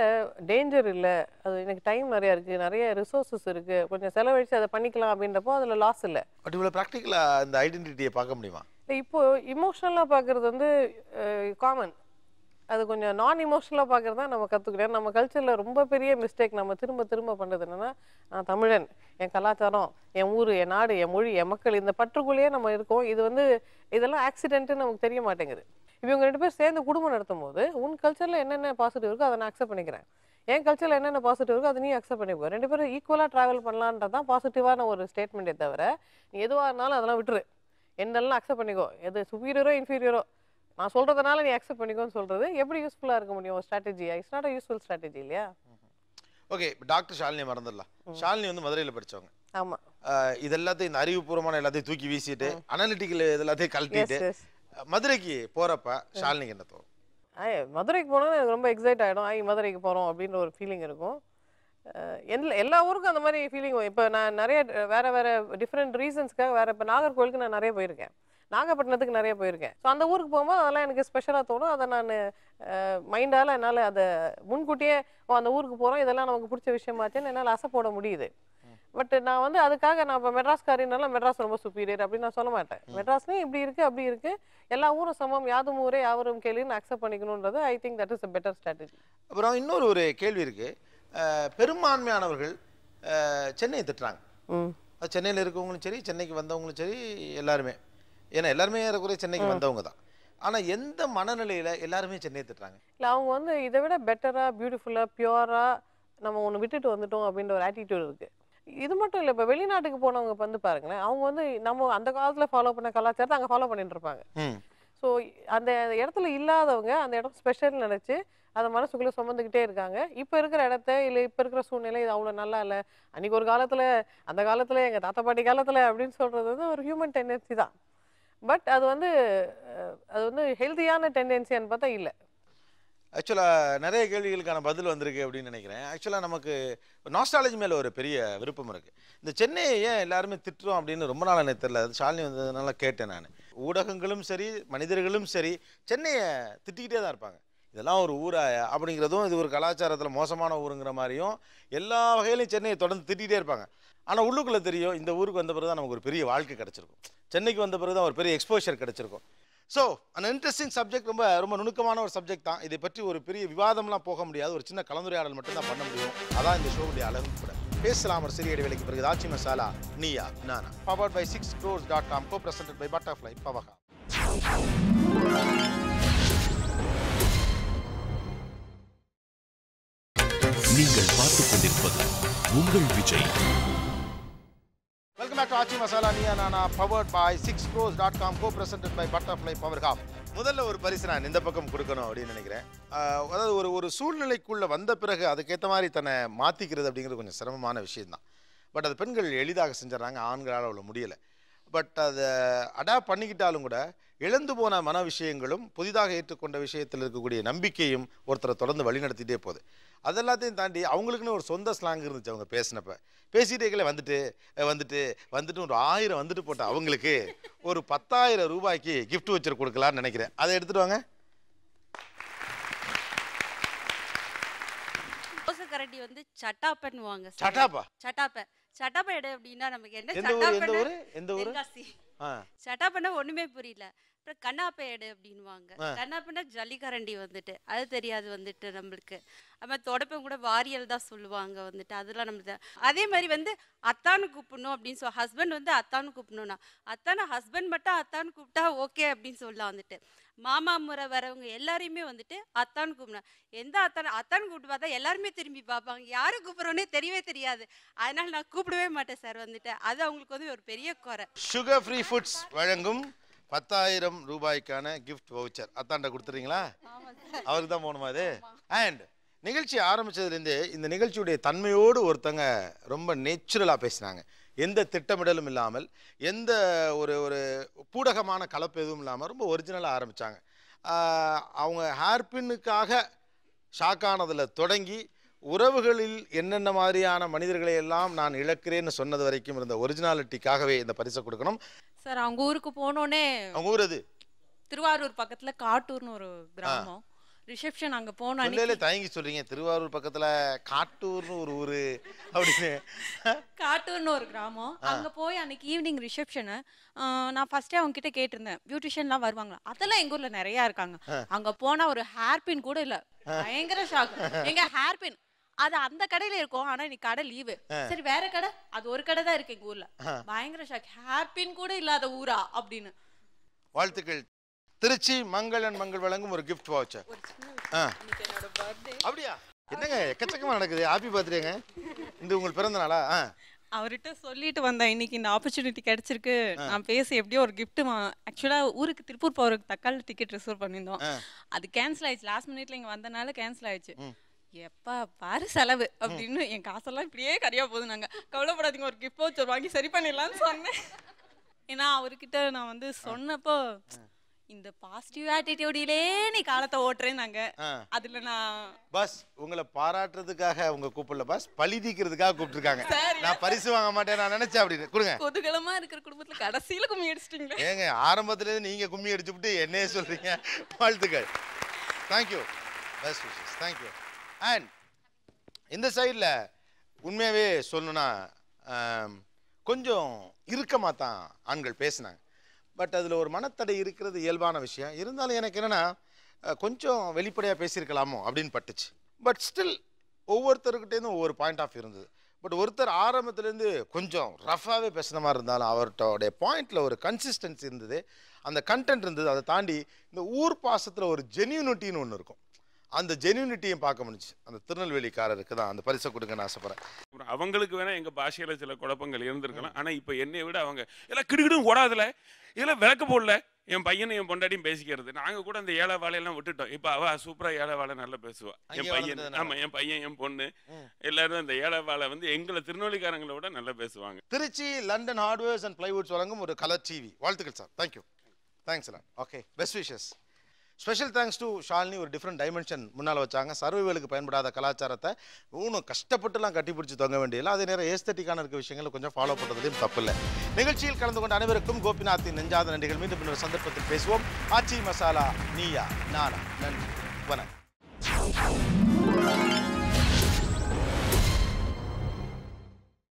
டேஞ்சர் இல்லை, அது எனக்கு டைம் நிறையா இருக்குது, நிறைய ரிசோர்ஸஸ் இருக்குது, கொஞ்சம் செலவழித்து அதை பண்ணிக்கலாம் அப்படின்றப்போ அதில் லாஸ் இல்லை. பட் இவ்வளோ ப்ராக்டிக்கலாக இந்த ஐடென்டிட்டியை பார்க்க முடியுமா? இல்லை, இப்போது இமோஷ்னலாக பார்க்குறது வந்து காமன். அது கொஞ்சம் நான் இமோஷனலாக பார்க்குறது தான் நம்ம கற்றுக்கிட்டேன். நம்ம கல்ச்சரில் ரொம்ப பெரிய மிஸ்டேக் நம்ம திரும்ப திரும்ப பண்ணுறது என்னென்னா, நான் தமிழன், என் கலாச்சாரம், என் ஊர், என் நாடு, என் மொழி, என் மக்கள், இந்த பற்றுக்குள்ளேயே நம்ம இருக்கோம். இது வந்து இதெல்லாம் ஆக்சிடென்ட்டுன்னு நமக்கு தெரிய மாட்டேங்குது. இவங்க ரெண்டு பேர் சேர்ந்து குடும்பம் நடத்தும் போது உன் கல்ச்சரில் என்னென்ன பாசிட்டிவ் இருக்கோ அதை நான் அக்செப்ட் பண்ணிக்கிறேன், என் கல்ச்சரில் என்னென்ன பாசிட்டிவ் இருக்கோ அதை நீ அக்செப்ட் பண்ணிப்போ, ரெண்டு பேரும் ஈக்குவலாக ட்ராவல் பண்ணலான்றது தான் பாசிட்டிவான ஒரு ஸ்டேட்மெண்ட்டே தவிர நீ எதுவாக இருந்தாலும் அதெல்லாம் விட்டுரு, என்னெல்லாம் அக்செப்ட் பண்ணிக்கோ, எது சுப்பீரியரோ இன்ஃபீரியரோ நான் சொல்கிறதுனால நீ அக்செப்ட் பண்ணிக்கோன்னு சொல்கிறது எப்படி யூஸ்ஃபுல்லாக இருக்க முடியும்? ஒரு ஸ்ட்ராட்டஜியா? It's not a useful strategy இல்லையா? ஓகே, டாக்டர் ஷாலினி மறந்துடலாம். ஷாலினி வந்து மதுரையில் படித்தவங்க. ஆமாம். இது எல்லாத்தையும் இந்த அறிவுபூர்வமான எல்லாத்தையும் தூக்கி வீசிட்டு அனாலிட்டிக்கல் இது எல்லாத்தையும் கழட்டிட்டு மதுரைக்கு போகிறப்ப ஷாலினிக்கு என்ன தோணும்? மதுரைக்கு போனால் எனக்கு ரொம்ப எக்ஸைட் ஆகிடும். மதுரைக்கு போகிறோம் அப்படின்ற ஒரு ஃபீலிங் இருக்கும். எல்லா ஊருக்கும் அந்த மாதிரி ஃபீலிங். இப்போ நான் நிறைய வேறு டிஃப்ரெண்ட் ரீசன்ஸ்க்காக இப்போ நாகர்கோவிலுக்கு நான் நிறைய போயிருக்கேன், நாகப்பட்டினத்துக்கு நிறைய போயிருக்கேன். ஸோ அந்த ஊருக்கு போகும்போது அதெல்லாம் எனக்கு ஸ்பெஷலாக தோணும். அதை நான் மைண்டால் என்னால் அதை முன்கூட்டியே அந்த ஊருக்கு போகிறோம், இதெல்லாம் நமக்கு பிடிச்ச விஷயமாச்சுன்னு என்னால் ஆசை போட முடியுது. பட் நான் வந்து அதுக்காக நான் இப்போ மெட்ராஸ்காரினால மெட்ராஸ் ரொம்ப சுப்பீரியர் அப்படின்னு நான் சொல்ல மாட்டேன். மெட்ராஸ்லேயும் இப்படி இருக்குது அப்படி இருக்குது, எல்லா ஊரும் சமம், யாதும் ஊரே யாவரும் கேள்வின்னு அக்செப்ட் பண்ணிக்கணுன்றது I think that is a better strategy. அப்புறம் இன்னொரு ஒரு கேள்வி இருக்குது. பெரும்பான்மையானவர்கள் சென்னையை திட்டுறாங்க. அது சென்னையில் இருக்கவங்களும் சரி, சென்னைக்கு வந்தவங்களும் சரி, எல்லாருமே. ஏன்னா எல்லாருமே ஏறக்குறைய சென்னைக்கு வந்தவங்க தான். ஆனால் எந்த மனநிலையில் எல்லாருமே சென்னையை திட்டுறாங்க? இல்லை, அவங்க வந்து இதை விட பெட்டராக, பியூட்டிஃபுல்லாக, பியூராக நம்ம ஒன்று விட்டுட்டு வந்துட்டோம் அப்படின்ற ஒரு ஆட்டிடியூட் இருக்குது. இது மட்டும் இல்லை, இப்போ வெளிநாட்டுக்கு போனவங்க வந்து பாருங்களேன், அவங்க வந்து நம்ம அந்த காலத்தில் ஃபாலோ பண்ண கலாச்சாரத்தை அங்கே ஃபாலோ பண்ணிட்டு இருப்பாங்க. ஸோ அந்த இடத்துல இல்லாதவங்க அந்த இடம் ஸ்பெஷல் நினச்சி அதை மனசுக்குள்ளே சுமந்துக்கிட்டே இருக்காங்க. இப்போ இருக்கிற இடத்த இல்லை இப்போ இருக்கிற சூழ்நிலை இது அவ்வளோ நல்லா இல்லை, அன்றைக்கி ஒரு காலத்தில், அந்த காலத்தில், எங்கள் தாத்தா பாட்டி காலத்தில் அப்படின்னு சொல்கிறது வந்து ஒரு ஹியூமன் டெண்டன்சி தான். பட் அது வந்து ஹெல்த்தியான டெண்டன்சியான்னு பார்த்தா இல்லை. ஆக்சுவலாக நிறைய கேள்விகளுக்கான பதில் வந்திருக்கு அப்படின்னு நினைக்கிறேன். ஆக்சுவலாக நமக்கு நாஸ்டாலஜி மேலே ஒரு பெரிய விருப்பம் இருக்குது. இந்த சென்னையை ஏன் எல்லாருமே திட்டுறோம் அப்படின்னு ரொம்ப நாள் எனக்கு தெரியல. அது ஷாலினி வந்ததுனால கேட்டேன் நான். ஊடகங்களும் சரி, மனிதர்களும் சரி, சென்னையை திட்டிக்கிட்டே தான் இருப்பாங்க. இதெல்லாம் ஒரு ஊராயா அப்படிங்கிறதும், இது ஒரு கலாச்சாரத்தில் மோசமான ஊருங்கிற மாதிரியும் எல்லா வகையிலையும் சென்னையை தொடர்ந்து திட்டிகிட்டே இருப்பாங்க. ஆனால் உள்ளுக்குள்ளே தெரியும், இந்த ஊருக்கு வந்த பிறகு தான் நமக்கு ஒரு பெரிய வாழ்க்கை கிடச்சிருக்கும், சென்னைக்கு வந்த பிறகு தான் ஒரு பெரிய எக்ஸ்போஷர் கிடச்சிருக்கும். ஸோ அந்த இன்ட்ரெஸ்டிங் சப்ஜெக்ட், ரொம்ப ரொம்ப நுணுக்கமான ஒரு சப்ஜெக்ட் தான். இதை பற்றி ஒரு பெரிய விவாதம்லாம் போக முடியாது, ஒரு சின்ன கலந்துரையாடல் மட்டும்தான் பண்ண முடியும். அதான் இந்த ஷோவுடைய அழகும் கூட. பேசலாம் ஒரு சிறிய இடைவேளைக்கு பிறகு. ஆச்சி Masala Neeya Naana, powered by 6crores.com, co-presented by Butterfly Pavaha. நீங்கள் பார்த்துக் கொண்டிருப்பது உங்கள் Vijay. Welcome back to Aachi Masala Neeya Naana, powered by 6crores.com, co-presented by Butterfly Pavaha. முதல்ல ஒரு பரிசு நான் இந்த பக்கம் கொடுக்கணும் அப்படின்னு நினைக்கிறேன். அதாவது ஒரு சூழ்நிலைக்குள்ளே வந்த பிறகு அதுக்கேற்ற மாதிரி தன்னை மாற்றிக்கிறது அப்படிங்கிறது கொஞ்சம் சிரமமான விஷயம்தான். பட் அது பெண்கள் எளிதாக செஞ்சிடறாங்க, ஆண்களால் அவ்வளோ முடியலை. பட் அதை அடாப்ட் பண்ணிக்கிட்டாலும் கூட இழந்து போன மன விஷயங்களும் புதிதாக ஏற்றுக்கொண்ட விஷயத்தில் இருக்கக்கூடிய நம்பிக்கையும் ஒருத்தரை தொடர்ந்து வழிநடத்திட்டே போகுது. அதெல்லாத்தையும் தாண்டி அவங்களுக்குன்னு ஒரு சொந்த ஸ்லாங் இருந்துச்சு. அவங்க பேசினப்ப பேசிட்டே வந்துட்டு ஒரு 1000 வந்துட்டு போட்ட அவங்களுக்கு ஒரு 10,000 ரூபாய்க்கு கிஃப்ட் வச்சு கொடுக்கலான்னு நினைக்கிறேன். அதை எடுத்துட்டு வாங்க. கரண்டி வந்து சட்டா பண்ணுவாங்க. சட்டாப்பா எடு அப்படின்னா நமக்கு என்ன எந்த ஊரு? சட்டா பண்ண ஒண்ணுமே புரியல. அப்புறம் கண்ணாப்பை எடு அப்படின்வாங்க. கண்ணாப்பைன்னா ஜல்லிக்கரண்டி வந்துட்டு அது தெரியாது வந்துட்டு நம்மளுக்கு. அப்புறம் தொடப்பம் கூட வாரியல் தான் சொல்லுவாங்க வந்துட்டு, அதெல்லாம் நம்மளுக்கு. அதே மாதிரி வந்து அத்தானு கூப்பிடணும் அப்படின்னு ஹஸ்பண்ட் வந்து அத்தானு கூப்பிடணும்னா, அத்தான ஹஸ்பண்ட் மட்டும் அத்தானு கூப்பிட்டா ஓகே அப்படின்னு சொல்லலாம் வந்துட்டு. மாமா முறை வரவங்க எல்லாரையுமே வந்துட்டு அத்தான்னு கூப்பிடுவேன். எந்த அத்தான்னு கூப்பிட்டு பார்த்தா எல்லாருமே திரும்பி பார்ப்பாங்க. யாரை கூப்பிட்றோன்னே தெரியவே தெரியாது. அதனால நான் கூப்பிடவே மாட்டேன் சார் வந்துட்டு. அது அவங்களுக்கு வந்து ஒரு பெரிய குறை. சுகர் ஃப்ரீ ஃபுட்ஸ் வழங்கும் 10,000 ரூபாய்க்கான கிஃப்ட் வவுச்சர் அத்தாண்ட கொடுத்துறீங்களா? அவருக்கு தான் போகணுமா அது? அண்ட் நிகழ்ச்சி ஆரம்பித்ததுலேருந்தே இந்த நிகழ்ச்சியுடைய தன்மையோடு ஒருத்தங்க ரொம்ப நேச்சுரலாக பேசினாங்க. எந்த திட்டமிடலும் இல்லாமல், எந்த ஒரு ஒரு பூடகமான கலப்பு எதுவும் இல்லாமல் ரொம்ப ஒரிஜினலாக ஆரம்பித்தாங்க. அவங்க ஹேர்பின்னுக்காக ஷாக்கானதில் தொடங்கி உறவுகளில் என்னென்ன மாதிரியான மனிதர்களை எல்லாம் நான் இழக்கிறேன்னு சொன்னது வரைக்கும் இருந்த ஒரிஜினாலிட்டிக்காகவே இந்த பரிசை கொடுக்கணும். சார் அவங்க ஊருக்கு போனோடனே, அவங்க ஊர் அது திருவாரூர் பக்கத்தில் காட்டூர்னு ஒரு கிராமம். ரிசப்ஷன் அங்கே போனோம். தயங்கி சொல்றீங்க திருவாரூர் பக்கத்தில் காட்டூர்னு ஒரு ஊர் அப்படின்னு. காட்டூர்னு ஒரு கிராமம். அங்கே போய் அன்னைக்கு ஈவினிங் ரிசப்ஷனு நான் ஃபர்ஸ்டே அவங்க கிட்ட கேட்டிருந்தேன், பியூட்டிஷியன்லாம் வருவாங்களா? அதெல்லாம் எங்கள் ஊரில் நிறையா இருக்காங்க. அங்கே போனால் ஒரு ஹேர்பின் கூட இல்லை. பயங்கர ஷாக். எங்க ஹேர்பின் அது அந்த கடையில இருக்கும், ஆனா இன்னைக்கு கடை லீவு. சரி வேற கடை, அது ஒரு கடை தான் இருக்கு எங்க ஊர்ல. பயங்கர ஷாக். ஹேர்பின் கூட இல்லாத ஊரா அப்படின்னு. வாழ்த்துக்கள். திருச்சி மங்களன் மங்கள் வழங்கும் ஒரு கிஃப்ட் வவுச்சர். அப்படியா? என்னங்க எக்கச்சக்கமா நடக்குது. ஹாப்பி பர்த்டேங்க. இந்த உங்கள் பிறந்த நாளா? அவர்கிட்ட சொல்லிட்டு வந்தேன், இன்னைக்கு இந்த ஆப்பர்ச்சுனிட்டி கிடைச்சிருக்கு, நான் பேசி எப்படியோ ஒரு கிஃப்ட். ஆக்சுவலாக ஊருக்கு திருப்பூர் போகிறதுக்கு தக்காளி டிக்கெட் ரிசர்வ் பண்ணியிருந்தோம். அது கேன்சல் ஆயிடுச்சு. லாஸ்ட் மினிட்ல இங்கே வந்தனால கேன்சல் ஆயிடுச்சு. எப்பா பாரு செலவு அப்படின்னு என் காசெல்லாம் இப்படியே கரையா போகுது. நாங்கள் கவலைப்படாதீங்க, ஒரு கிஃப்ட் வவுச்சர் வாங்கி சரி பண்ணிடலான்னு சொன்னேன். ஏன்னா அவர்கிட்ட நான் வந்து சொன்னப்போ, இந்த பாசிட்டிவ் ஆட்டிடியூடிலே நீ காலத்தை ஓட்டுறேன்னாங்க. அதுல நான் பஸ் உங்களை பாராட்டுறதுக்காக அவங்க கூப்பிடல, பஸ் பழி தீக்கிறதுக்காக கூப்பிட்டுருக்காங்க. நான் பரிசு வாங்க மாட்டேன் நான் நினைச்சேன் அப்படின்னு. கொடுங்க. குதூகலமா இருக்கிற குடும்பத்துல கடைசியில கும்மி அடிச்சிட்டீங்களே. ஏங்க ஆரம்பத்துல நீங்க கும்மி அடிச்சு விட்டு என்னையே சொல்றீங்க. வாழ்த்துக்கள். Thank you. Best wishes. Thank you. And இந்த சைடில் உண்மையாகவே சொல்லணும்னா கொஞ்சம் இறுக்கமாக தான் ஆண்கள் பேசினாங்க. பட் அதில் ஒரு மனத்தடை இருக்கிறது இயல்பான விஷயம். இருந்தாலும் எனக்கு என்னென்னா கொஞ்சம் வெளிப்படையாக பேசியிருக்கலாமோ அப்படின்னு பட்டுச்சு. பட் ஸ்டில் ஒவ்வொருத்தருக்கிட்டேருந்து ஒவ்வொரு பாயிண்ட் ஆஃப் இருந்தது. பட் ஒருத்தர் ஆரம்பத்துலேருந்து கொஞ்சம் ரஃபாகவே பேசுன மாதிரி இருந்தாலும் அவர்கிட்ட பாயிண்டில் ஒரு கன்சிஸ்டன்சி இருந்தது, அந்த கண்டென்ட் இருந்தது. அதை தாண்டி இந்த ஊர் பாசத்தில் ஒரு ஜென்யூனிட்டின்னு ஒன்று இருக்கும். அந்த ஜென்யூனிட்டியும் பார்க்க முடிஞ்சு. அந்த திருநெல்வேலிக்காரருக்கு தான் அந்த பரிசை கொடுங்கன்னு ஆசைப்படுறேன். அவங்களுக்கு வேணா எங்கள் பாஷையில் சில குழப்பங்கள் இருந்திருக்கலாம். ஆனால் இப்போ என்னை விட அவங்க எல்லாம் கிடுகிடும் ஓடாதுல, இதெல்லாம் விளக்க போடல. என் பையனும் என் பொண்டாட்டியும் பேசிக்கிறது. நாங்கள் கூட அந்த ஏழை வாழையெல்லாம் விட்டுட்டோம். இப்போ அவள் சூப்பராக ஏழை வாழை நல்லா பேசுவாள். என் பையன், ஆமாம் என் பையன் என் பொண்ணு எல்லாரும் அந்த ஏழை வாழை வந்து எங்களை திருநெல்வேலிக்காரங்களை விட நல்லா பேசுவாங்க. Trichy London hardwares and plywoods வழங்கும் ஒரு கலர் டிவி. வாழ்த்துக்கள் சார். தேங்க்யூ. தேங்க்ஸ் எல்லாம். Okay, best wishes. Special thanks to Shalini. ஒரு டிஃப்ரெண்ட் டைமென்ஷன் முன்னால் வச்சாங்க. சர்வைவலுக்கு பயன்படாத கலாச்சாரத்தை இன்னும் கஷ்டப்பட்டுலாம் கட்டி பிடிச்சி தொங்க வேண்டியதில்லை. அதே நேரம் ஏஸ்தட்டிக்கான இருக்க விஷயங்களை கொஞ்சம் ஃபாலோ பண்ணுறதுலையும் தப்பு இல்லை. நிகழ்ச்சியில் கலந்து கொண்ட அனைவருக்கும் கோபிநாத்தின் நெஞ்சாத நன்றிகள். மீண்டும் இன்னொரு சந்தர்ப்பத்தில் பேசுவோம். ஆச்சி மசாலா நீயா நானா. நன்றி, வணக்கம்.